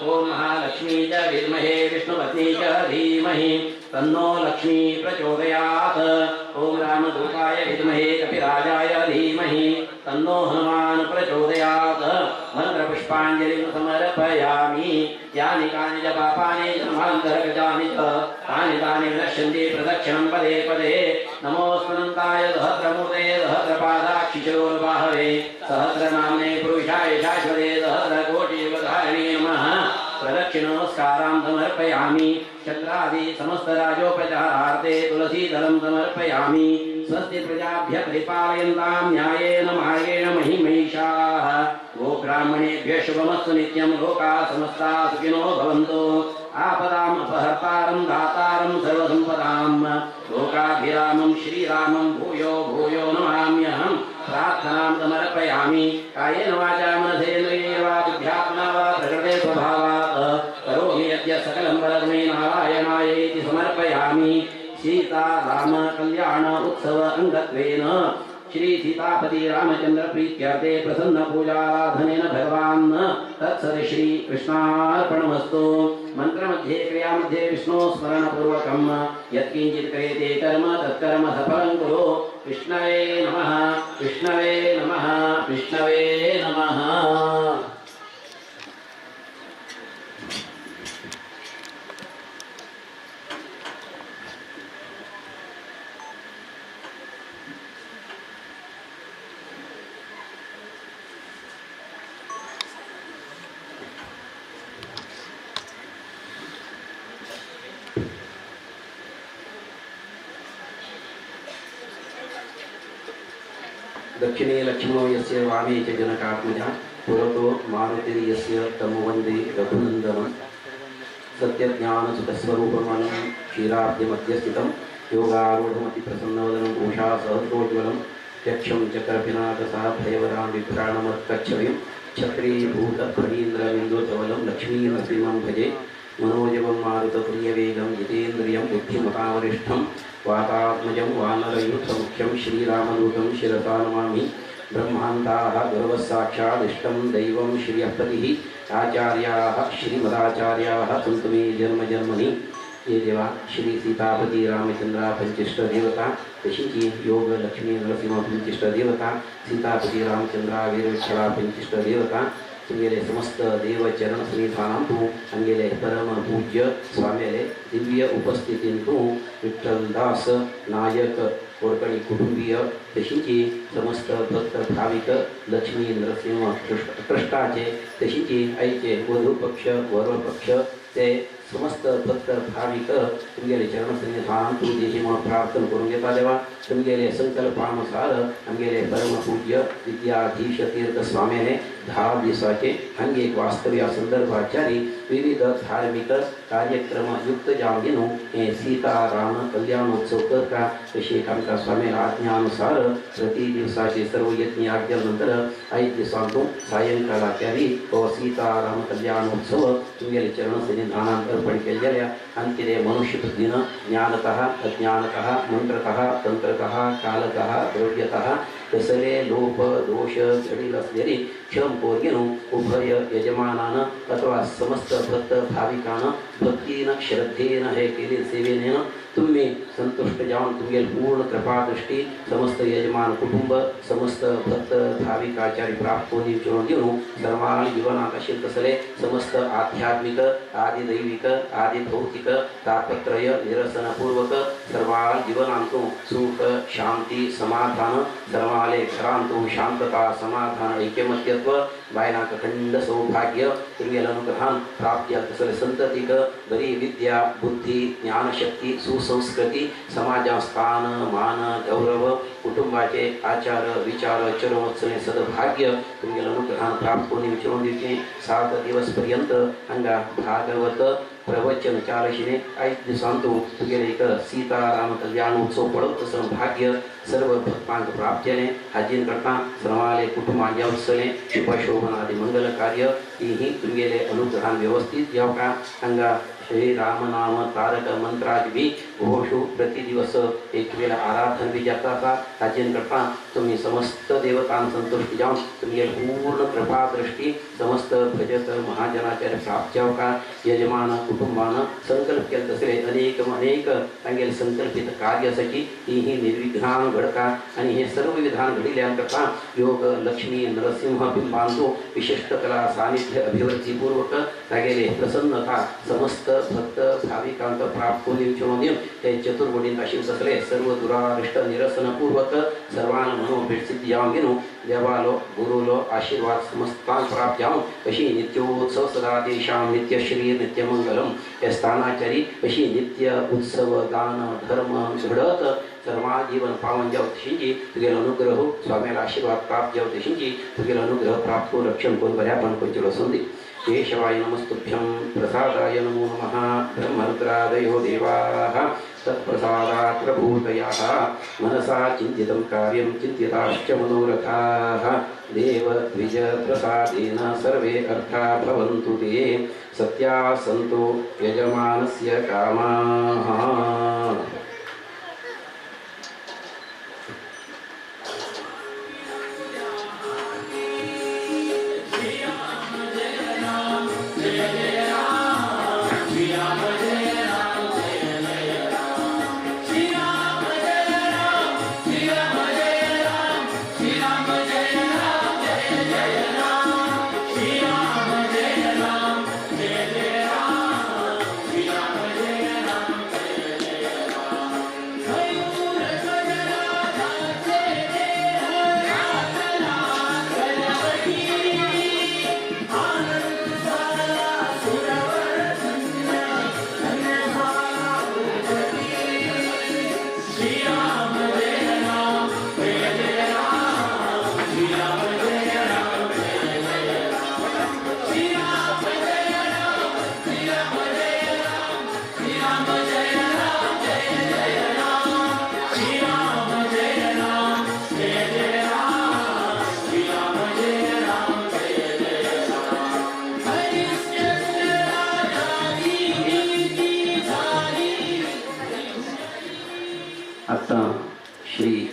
ओम महालक्ष्मी च विद्महे विष्णुपत्नी च धीमहि तन्नो लक्ष्मी प्रचोदयात् ओम रामदूताय विद्महे कपिराजाय धीमहि तन्नो हनुमान् प्रचोदयात् मंत्रपुष्पाञ्जलिं समर्पयामि यानि कानि च पापानि जन्मान्तरगतानि च तानि विनश्यन्ति प्रदक्षिणं पदे पदे नमोऽस्मन्ताय सहस्रमूर्ते सहस्रपादाक्षिशिरोर्बाहवे सहस्रनाम्ने पुरुषाय शाश्वते सहस्रकोटियुगधारिणे नमः प्रदक्षिणोस्कारां समर्पयामि। समर्पयामि चक्रादि समस्तराजोपचारार्थे तुलसीदलं समर्पयामि स्वस्ति प्रजाभ्यः परिपालयन्तां न्यायेन मार्गेण महिमैषाः गोब्राह्मणेभ्यः शुभमस्तु नित्यं लोकाः समस्ताः सुखिनो भवन्तु आपदाम् अपहर्तारं दातारं सर्वसम्पदां लोकाभिरामं श्रीरामं भूयो भूयो नमाम्यहं प्रार्थनां समर्पयामि कायेन वाचा मनसेन्द्रियेण वा बुद्ध्यात्मना वा प्रकृते स्वभावात् करोमि यद्य सकलं वरदमे नारायणायेति समर्पयामि सीता राम कल्याण उत्सव अंगत्वेन श्री सीतापति रामचंद्र प्रीत्यर्थे प्रसन्न पूजाराधनेन भगवान् तत्सत् श्री कृष्णार्पणमस्तु मंत्र मध्ये क्रिया मध्ये विष्णु स्मरण पूर्वकं यत्किंचित् क्रियते कर्म तत्कर्म सफलं कुरु विष्णवे नमः विष्णवे नमः विष्णवे नमः। दक्षिणे लक्ष्मणो यस्य वामे च जनकात्मजा पुरतो मारुतिर्यस्य तमो वन्दे रघुनन्दनं सत्यज्ञानसुखस्वरूपमनं क्षीराब्धिमध्यस्थितं योगारूढमतिप्रसन्नवदनं उषा सहस्रोज्ज्वलं यक्षं चक्रपिनाकसाभयवरां विभ्राणमत्कच्छविं छत्रीभूतफणीन्द्रबिन्दुधवलं लक्ष्मीनरसिंहं भजे मनोजवं मारुतप्रियवेगं जितेन्द्रियं बुद्धिमतावरिष्ठं वातात्मजं वानरयूथमुख्यं श्रीरामदूतं शिरसा नमामि ब्रह्मान्ताः गुरवस्साक्षादिष्टं दैवं श्रियःपतिः आचार्याः श्रीमदाचार्याः सन्तु मे जन्म जन्मनि ये देवा श्री सीतापति रामचंद्र पंचिष्ट देवता तशीची योग लक्ष्मी नरसिंह पंचिष्ट देवता सीतापति रामचंद्र वीरविठ्ठला पंचिष्ट देवता अंगेले समस्त देव चरण सन्निधानां तू अंगेले परम पूज्य स्वामेले दिव्य उपस्थितींतू विठ्ठलदास नायक कोरकणी कुटुंबीय तशीची समस्त भक्त भाविक लक्ष्मी नरसिंह ट्रस्टाचे तशीची आईचे वधू पक्ष वर पक्ष ते समस्त भक्त भाविक तुमगेले चरण सन्निधानां तू देही म्हणून प्रार्थना करून घेता देवा तुमगेले संकल्पानुसार आमगेले परम पूज्य विद्याधीश तीर्थ स्वामीने 10 दिवसाचे अंगेक वास्तव्या संदर्भाचारी विविध धार्मिक कार्यक्रम युक्त जागीनो हे सीताराम कल्याणोत्सव करता तशी आमच्या स्वामी आज्ञानुसार प्रति दिवसाचे सर्व यज्ञ आज्ञानंतर 5 दिवसांतून सायंकाळाच्यारी व सीताराम कल्याणोत्सव तुमगेले चरण सन्निधानांत अर्पण केलेल्या अंतिरे मनुष्य बुद्धीन ज्ञानतः अज्ञानतः मंत्रतः तंत्रतः कालतः द्रव्यतः कसले लोप दोष जडिल असलेली क्षम पोर्गिनो उभय यजमानानं अथवा समस्त भक्त भाविकानं भक्तीनं श्रद्धेनं हे केले सेवेने तुम्ही संतुष्ट जाऊन तुम्ही पूर्ण कृपादृष्टी समस्त यजमान कुटुंब समस्त भक्त भाविकाचारी प्राप्त होऊन विचारून देऊन सर्वांना जीवनात असे कसले समस्त आध्यात्मिक आदि दैविक आदि भौतिक तापत्रय निरसनपूर्वक सर्वांना जीवनांतून सुख शांती समाधान सर्वाले घरांतून शांतता समाधान ऐक्यमत्यत्व बायनाक खंड सौभाग्य तुम्ही अनुग्रहान प्राप्त कसले संततिक बरी विद्या बुद्धी ज्ञानशक्ती सुसंस्कृती समाजा स्थान मान गौरव कुटुंबाचे आचार विचार चरमोत्सवे सद्भाग्य तुम्ही अनुग्रहान प्राप्त होणे विचारून देते 7 दिवस पर्यंत अंगा भागवत प्रवचन चालशीने 5 दिवसांतून तुगेले एक सीताराम कल्याणोत्सव पडत भाग्य सर्व भक्तांक प्राप्तीने हाजीर करता सर्वाले कुटुंबांच्या उत्सवे शुभशोभनादि मंगल कार्य ही तुगेले अनुग्रहान व्यवस्थित जेव्हा का अंगा श्री राम नाम तारक मंत्राज भी घोषु प्रति दिवस एक वेळा आराधन भी जाता था हाजीर करता तुम्ही समस्त देवतां संतुष्ट जाऊन तुम्ही पूर्ण कृपा दृष्टी समस्त भजत महाजनाचार्य प्राप्त का यजमान कुटुंबानं संकल्प केले तसे अनेक सांगेल संकल्पित कार्यासाठी ही निर्विघ्न घडका आणि हे सर्व विधान घडिल्यानंतर योग लक्ष्मी नरसिंह बिंबांतो विशिष्ट कला सानिध्य अभिवृद्धीपूर्वक लागेले प्रसन्नता समस्त भक्त भाविकांत प्राप्त होऊन ते चतुर्गुणींत अशीच असले सर्व दुरारिष्ट निरसनपूर्वक सर्वान मनोभेट सिद्धी जाऊन घेणू देवालो गुरुलो आशीर्वाद समस्तान प्राप्त जाऊन अशी नित्योत्सव सदा देशां नित्य शरीर नित्य मंगलम या स्थानाचारी अशी नित्य उत्सव दान धर्म घडत सर्वा जीवन पावन जाऊ तशींची तुगेलो अनुग्रह स्वामीला आशीर्वाद प्राप्त जाऊ तशींची तुगेलो अनुग्रह प्राप्त हो रक्षण करून बऱ्या पण पंचलो संधी केशवाय नमस्तुभ्यं प्रसादाय नमो नमः ब्रह्मरुद्रादयो देवाः तत्प्रसादात् प्रभूतयाः मनसा चिन्तितं कार्यं चिन्तिताश्च मनोरथाः देव द्विज प्रसादेन सर्वे अर्था भवन्तु ते सत्या सन्तो यजमानस्य कामाः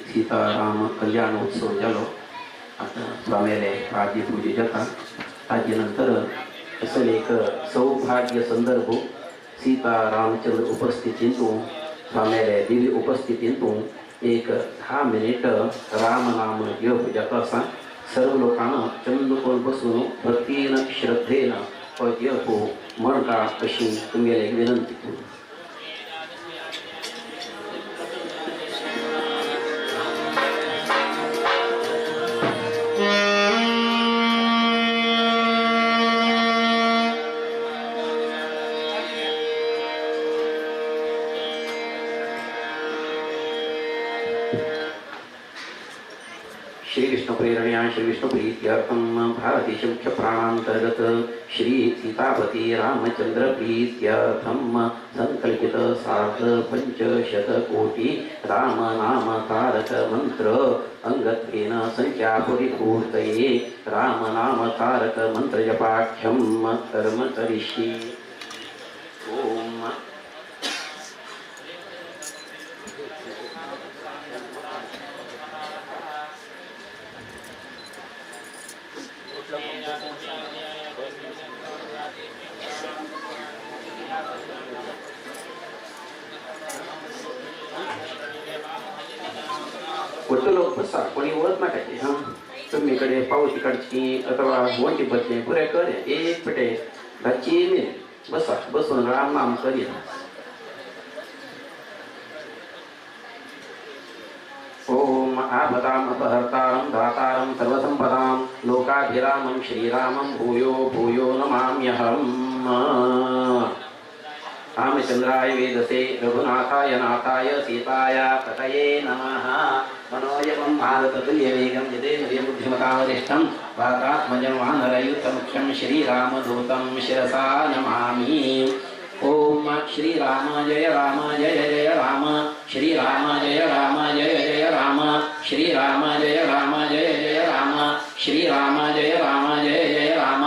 सीताराम कल्याणोत्सव झालो. आता स्वामीले आजी पूजे जातात. आजीनंतर असं एक सौभाग्य संदर्भ सीता रामचंद्र उपस्थितीतून स्वामीले दिव्य उपस्थितीतून एक 10 मिनिट रामनाम जप जाता असा सर्व लोकांना चंदकोल बसून भक्तीनं श्रद्धेनं जप म्हणता अशी तुम्हाला एक विनंती करू. श्रीकृष्ण प्रेरणया श्रीकृष्ण प्रीत्यर्थम भारतीय मुख्य प्राणांतर्गत श्री सीतापति रामचंद्र प्रीत्यर्थम संकल्पित सार्ध 500 कोटि राम नाम तारक मंत्र अंगत्वेन संख्या परिपूर्तये राम नाम तारक मंत्र जपाख्यम कर्म करिष्ये. ओम कुठं लोक बसा कोणी ओळख नकायचे. हां तुम्हीकडे पावती काढची अथवा वंटी बदले पुऱ्या करे एक पेटे 10 मिनिट बसा बसून राम नाम करीत. ओम आपदाम अपहर्तारं धातारं सर्वसंपदां लोकाभिरामं श्रीरामं भूयो भूयो नमाम्यहम्. रामचंद्राय वेदसे रघुनाथाय नाथाय सीताय पतये नमः. मनोयमं भारततुल्यवेगं यदेन्द्रिय बुद्धिमतावरिष्ठं वातात्मजं वानरयुतमुख्यं श्रीरामदूतं शिरसा नमामि. ओम श्रीराम जय राम जय जय राम श्रीराम जय राम जय जय राम श्रीराम जय राम जय जय राम श्रीराम जय राम जय जय राम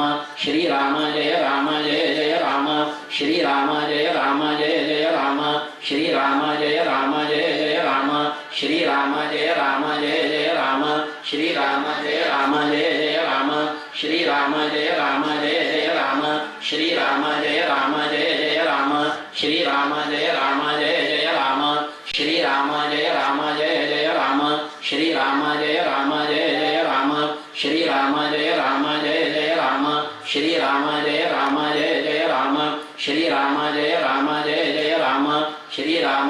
श्रीराम जय राम जय जय राम श्रीराम जय राम जय जय राम श्रीराम जय राम जय जय राम श्रीराम जय राम जय जय राम श्रीराम जय राम जय जय राम श्रीराम जय राम जय जय राम श्रीराम जय राम जय जय राम श्रीराम जय राम जय जय राम श्रीराम जय राम जय जय राम श्रीराम जय राम जय जय राम श्रीराम जय राम जय जय राम श्रीराम जय राम जय जय राम श्रीराम जय राम जय जय राम श्रीराम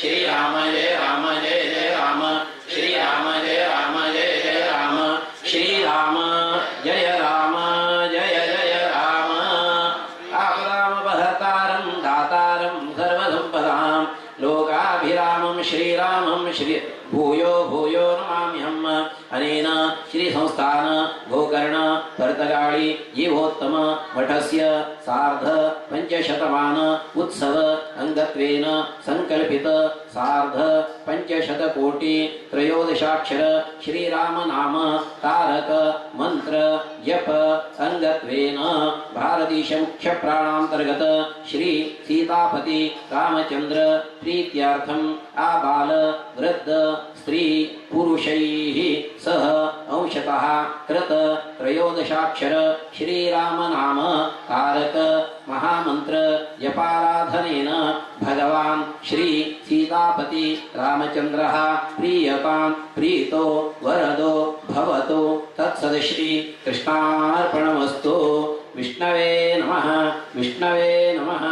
श्री राम जय राम जय जय राम श्री राम जय राम जय जय राम श्री राम जय राम जय जय राम आपदामपहर्तारं दातारं सर्वसम्पदां लोकाभिरामं श्रीरामं श्री भूयो भूयो नमाम्यहम् अनेन श्री संस्थान गोकर्ण कर्तगाळी जीवोत्तम मठस्य सार्ध 500मान उत्सव अंगत्वेन संकल्पित सार्ध 500 कोटी त्रयोदशाक्षर श्रीराम नाम तारक मंत्र जप अंगत्वेन भारतीश मुख्य प्राणांतर्गत श्री सीतापति रामचंद्र प्रीत्यार्थम आबाल वृद्ध स्त्री पुरुषैः सह अंशतः कृत त्रयोदशाक्षर श्रीराम नाम तारक महामंत्र जपाराधनेन भगवान श्री सीतापति रामचंद्रः प्रीयतां प्रीतो वरदो भवतु तत्सदश्री कृष्णार्पणमस्तु विष्णवे नमः विष्णवे नमः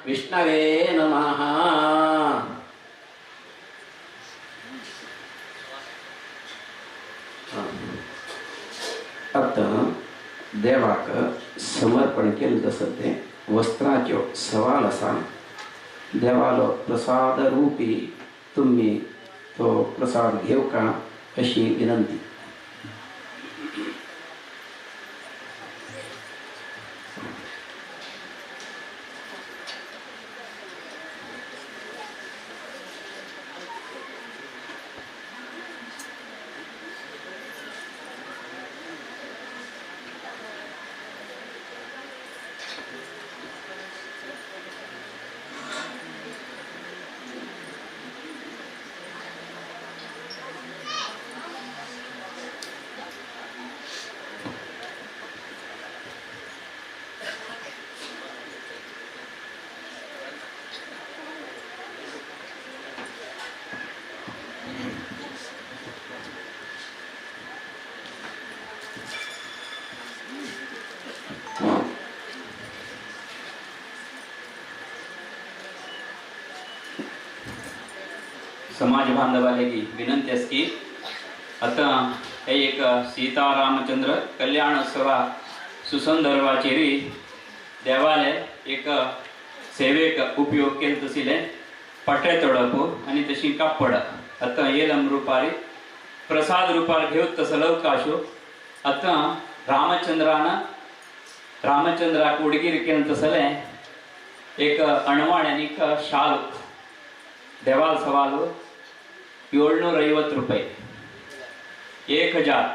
विष्णवे नमः। आता देवाक समर्पण केलं तसं ते वस्त्राच्यो सवाल असा देवालो प्रसाद रूपी तुम्ही तो प्रसाद घेऊ का अशी विनंती। समाज बांधवाले की विनंती आहे की आता हे एक सीतारामचंद्र कल्याण उत्सवा सुसंदर्भाचेरी देवाले एक सेवेक उपयोग केले तसिले पट्टे तोडप आणि तशी कापड आता येलम रुपारी प्रसाद रूपार घेऊन तसं अवकाशो आता रामचंद्राक उडगीर केलं तसले एक अणवाण आणि शाल देवाल सवाल 750 रुपये 1000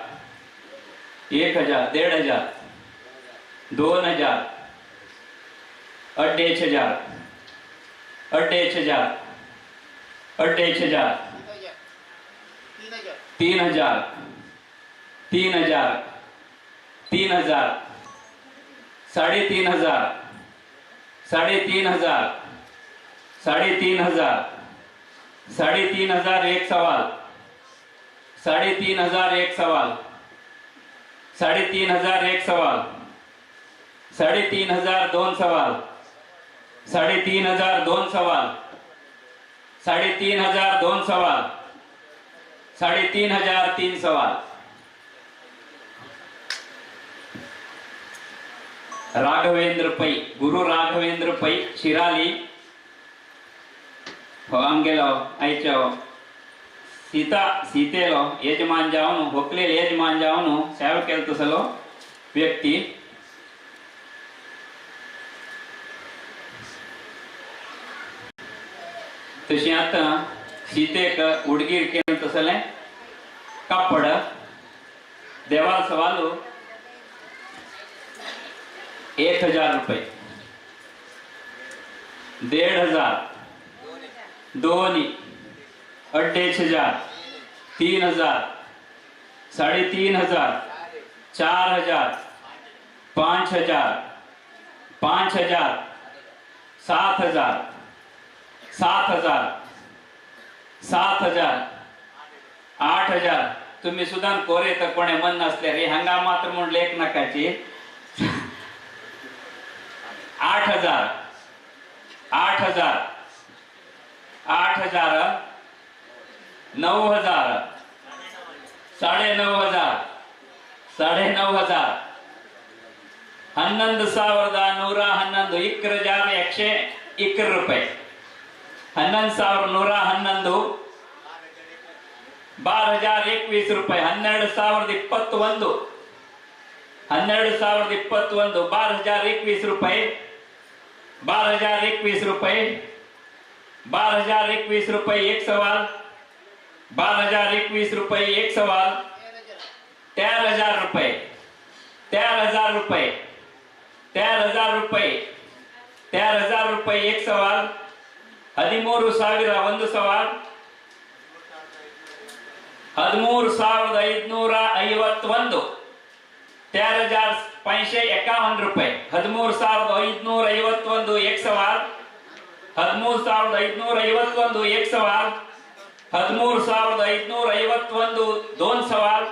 1000 1500 2000 1500 1500 1500 3000 3000 3000 3500 3500 3500 3500 एक सवाल 3500 एक सवाल 3500 एक सवाल 3500 दोन सवाल 3500 दोन सवाल 3500 दोन सवाल 3500 तीन सवाल। राघवेंद्र पै गुरु राघवेंद्र पै शिराली आमगेलो आयचो सीतेलो यजमान जावन होकलेले यजमान जावन सेवा केलो तसलो व्यक्ती तशी आता सीतेक उडगीर केलं तसले कापड देवाल सवालू 1000 रुपये 1500 दोन्ही 1500 3000 3500 4000 5000 5000 7000 7000 7000 8000 तुम्ही सुद्धा कोरे तर कोणे मन नसले रे हंगा मात्र म्हणले एक नकाची 8000 8000 8,000 9,000 9,500 9,500 11,111 1,111 ರೂಪಾಯಿ 11,111 12,021 ರೂಪಾಯಿ 12,021 12,021 ರೂಪಾಯಿ 12,021 ರೂಪಾಯಿ 12,021 ರೂಪಾಯಿ एक सवाल 12,021 रुपये एक सवाल 13,000 रुपये 13,000 रुपये 13,000 रुपये 13,000 रुपये एक सवाल 13,000 ಒಂದು ಸವಾಲ್ 13,551 13,551 रुपये 13,551 एक सवाल 13,551 एक सवाल 13,551 दोन सवाल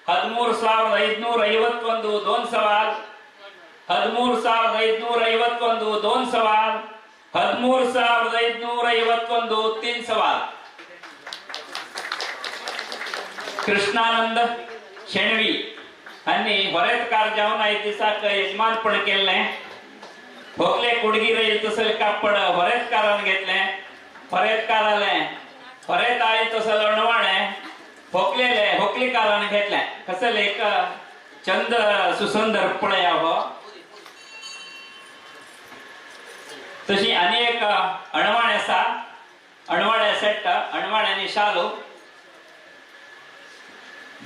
13,551 दोन सवाल 13,551 दोन सवाल 13,551 तीन सवाल कृष्णानंद शेणवी यांनी वरेतकार जाऊन 5 दिवसाक यजमानपण केले भोगले कुडगी राहील तसं कापड वरेतकारान घेतले वरेतकाराले वरेत आई तसं लणवाणे भोकलेले भोकलीकारान घेतले कसं एक चंद सुसंदर पळयावं तशी अनेक अणवाणे आसा अणवाणे सेट अणवाण्यांनी शालू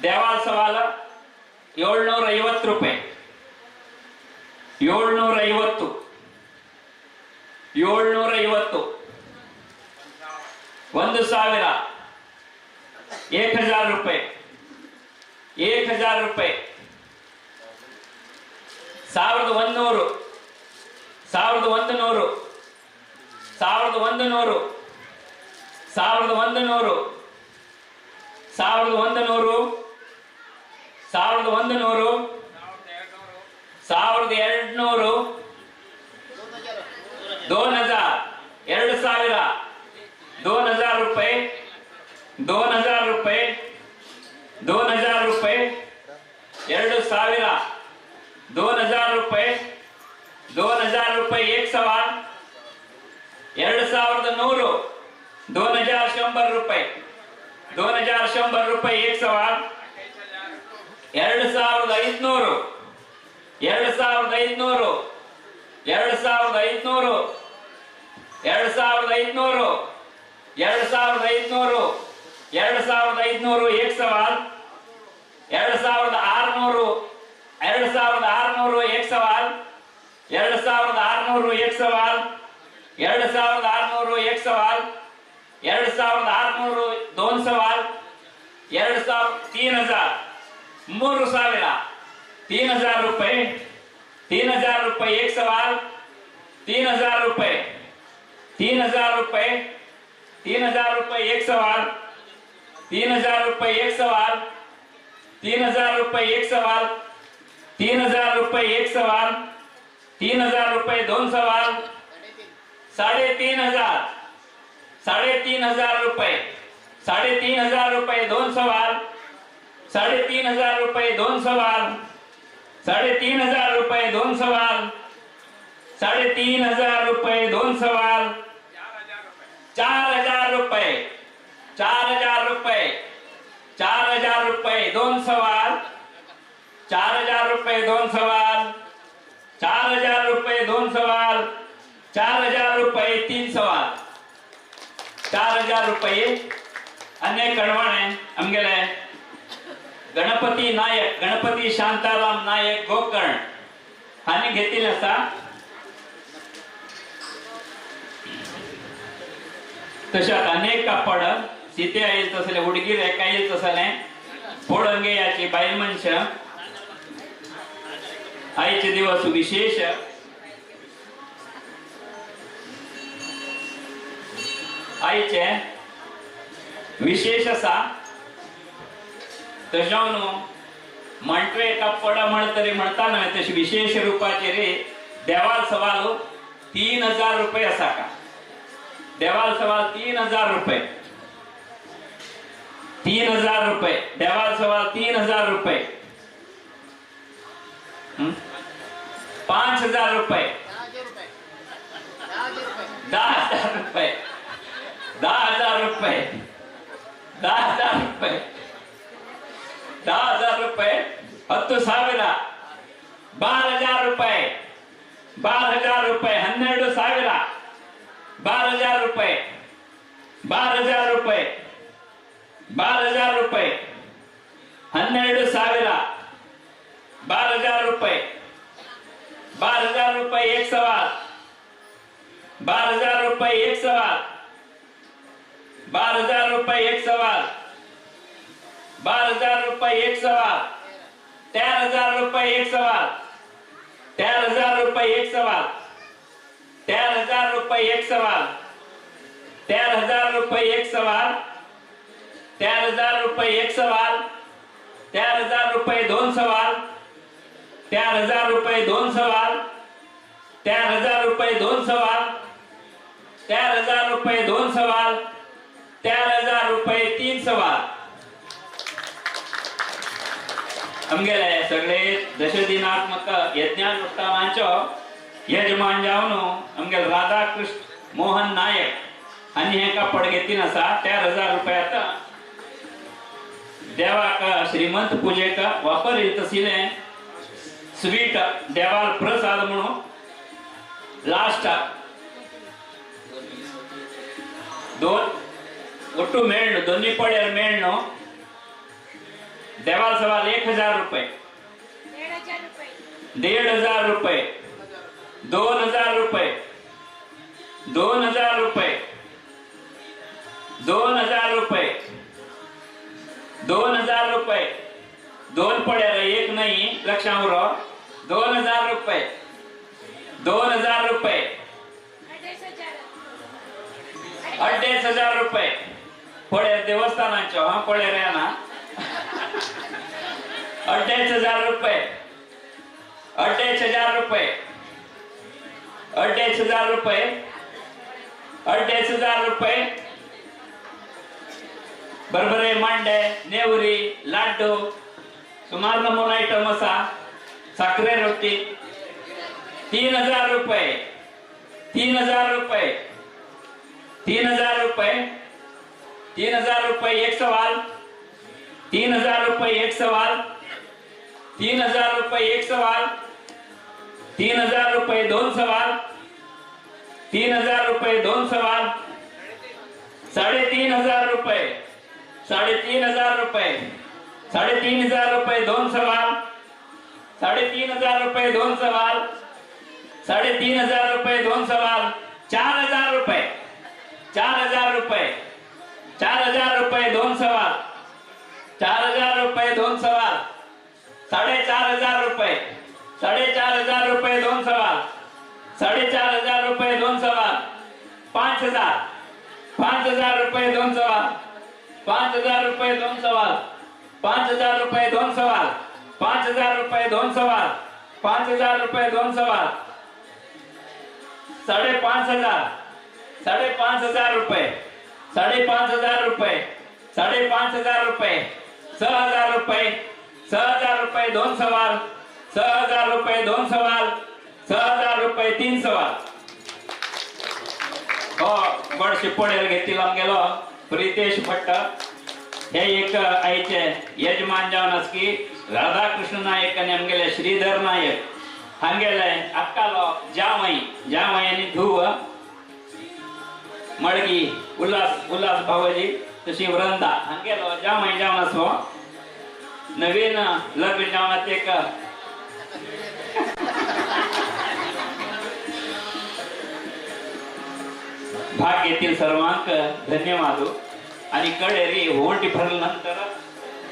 देवाल सवाल 750 रुपये 750 750 1,000 1,000 रुपये 1,000 रुपये 1,100 1,100 1,100 1,100 1,100 1,100 1,200 2,000 2,000 रुपये 2,000 रुपये 2,000 रुपये 2,000 2,000 रुपये 2,000 रुपये एक सवाल 2,100 2,100 रुपये 2,100 रुपये एक सवाल 2,500 2,500 2,500 2,500 2,500 2,500 एक सवाल 2,600 2,600 एक सवाल 2,600 एक सवाल 2,600 एक सवाल 2,600 दोन सवाल 3,000 3,000 रुपये 3,000 रुपये एक सवाल 3,000 रुपये 3,000 रुपये 3,000 रुपये एक सवाल 3,000 रुपये एक सवाल 3,000 रुपये एक सवाल 3,000 रुपये एक सवाल 3,000 रुपये दोन सवाल 3,500 3,500 रुपये 3,500 रुपये दोन सवाल 3,500 रुपये दोन सवाल 3,500 रुपये दोन सवाल 3,500 रुपये दोन सवाल 4,000 रुपये 4,000 रुपये 4,000 रुपये दोन सवाल 4,000 रुपये दोन सवाल 4,000 रुपये दोन सवाल 4,000 रुपये तीन सवाल 4,000 रुपये अनेक कणवाणे आमगेले गणपती नायक गणपती शांताराम नायक गोकर्ण हांणी घेतिल्लें आसा तशात अनेक कापड सीते आयिल्ल तसले हुडगीर एका आयिल्ल तसले पोळंगेयाची बायल मनशां आयचे दिवस विशेष आयचे विशेष आसा तशें म्हणटवे कापड म्हणटरी म्हणटा न्हय तशी विशेष रूपाचेर देवाल सवाल 3,000 रुपये आसा का देवाल सवाल 3000 रुपये, 3000 रुपये, देवाल सवाल 3000 रुपये, 5000 रुपये, 10,000 रुपये, 10,000 रुपये, 10,000 रुपये, 10,000 रुपये, 10,000, 12,000 रुपये, 12,000 रुपये, 12,000, 12,000 रुपये, 12,000 रुपये, 12,000 रुपये, 12,000, 12,000 रुपये, 12,000 रुपये एक सवाल, 12,000 रुपये एक सवाल, 12,000 रुपये एक सवाल, 12,000 रुपये एक सवाल, 13,000 रुपये एक सवाल, 13,000 रुपये एक सवाल, 13,000 रुपये एक सवाल, 13,000 रुपये एक सवाल, 13,000 रुपये एक सवाल, 13,000 रुपये दोन सवाल, 13,000 रुपये दोन सवाल, 13,000 रुपये दोन सवाल, 13,000 रुपये दोन सवाल, 13,000 रुपये तीन सवाल. आमगेले सगळे दशदिनात्मक यज्ञानुष्ठानांचो यजमान जावन आमगेले राधाकृष्ण मोहन नायक आनी हेका पडगेतीन आसा 13,000 रुपये आता देवाक श्रीमंत पूजेक वापरीत तसिले स्वीट देवाल प्रसाद म्हणून लास्ट दोन ಒಟ್ಟು ಮೇಳ್ನು दोन्ही पड्यार मेळनो देवाल सवाल 1,000 रुपये, 1,500 रुपये, 2,000 रुपये, 2,000 रुपये, 2,000 रुपये, 2,000 रुपये, दोन पड्यार एक नाही लक्षावर 2,000 रुपये, 2,000 रुपये, 2,500 रुपये पड्यार देवस्थानांचो हा पड्यार येना 2,500 रुपये, 2,500 रुपये, 2,500 रुपये, 2,500 रुपये, बरबरे मांडे नेवरी लाडू सुमार नमून आयटम असा साखरे रोटी 3,000 रुपये, 3,000 रुपये, 3,000 रुपये, 3,000 रुपये एक सवाल, 3,000 रुपये एक सवाल, 3,000 रुपये एक सवाल, 3,000 रुपये दोन सवाल, 3,000 रुपये दोन सवाल, 3,500 रुपये, 3,500 रुपये, 3,500 रुपये दोन सवाल, 3,500 रुपये दोन सवाल, 3,500 रुपये दोन सवाल, 4,000 रुपये, 4,000 रुपये, 4,000 रुपये दोन सवाल, 4,000 रुपये दोन सवाल, 4,500 रुपये, 4,500 रुपये दोन सवाल, 4,500 रुपये दोन सवाल, 5,000, 5,000 रुपये दोन सवाल, 5,000 रुपये दोन सवाल, 5,000 रुपये दोन सवाल, 5,000 रुपये दोन सवाल, 5,000 रुपये दोन सवाल, 5,500, 5,500 रुपये, 5,500 रुपये, 5,500 रुपये, 6,000 रुपये, 6,000 रुपये दोन सवाल, 6,000 रुपये दोन सवाल, 6,000 रुपये तीन सवाल. हो बडशे पडेल घेतील आमगेलो प्रितेश भट्ट हे एक आईचे यजमान जावन आस की राधाकृष्ण नायक आणि आमगेले श्रीधर नायक हांगेले अक्कालो जावई आणि धुव मळगी उल्हास भावजी तशी वृंदा हांगेलो जावई जावन आसो नवीन लग्न जावनात एक भाग घेतील सर्वांक धन्यवाद. आणि कडेरी होंटी भरल्यानंतर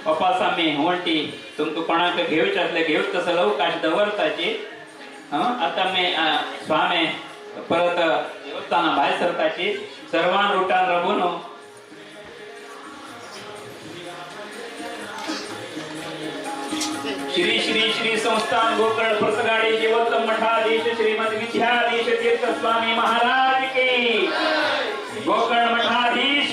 वापस आम्ही होंटी तुमकां कोणाक घेवचे असले घेवच तसं अवकाश दवरताची. आता मी स्वामी परत देवस्थाना भायर सरताची सर्वान रुटान रबून श्री श्री श्री संस्थान गोकर्ण प्रसगाडी जीवोत्तम मठाधीश श्रीमद विद्याधीश तीर्थ स्वामी महाराज की गोकर्ण मठाधीश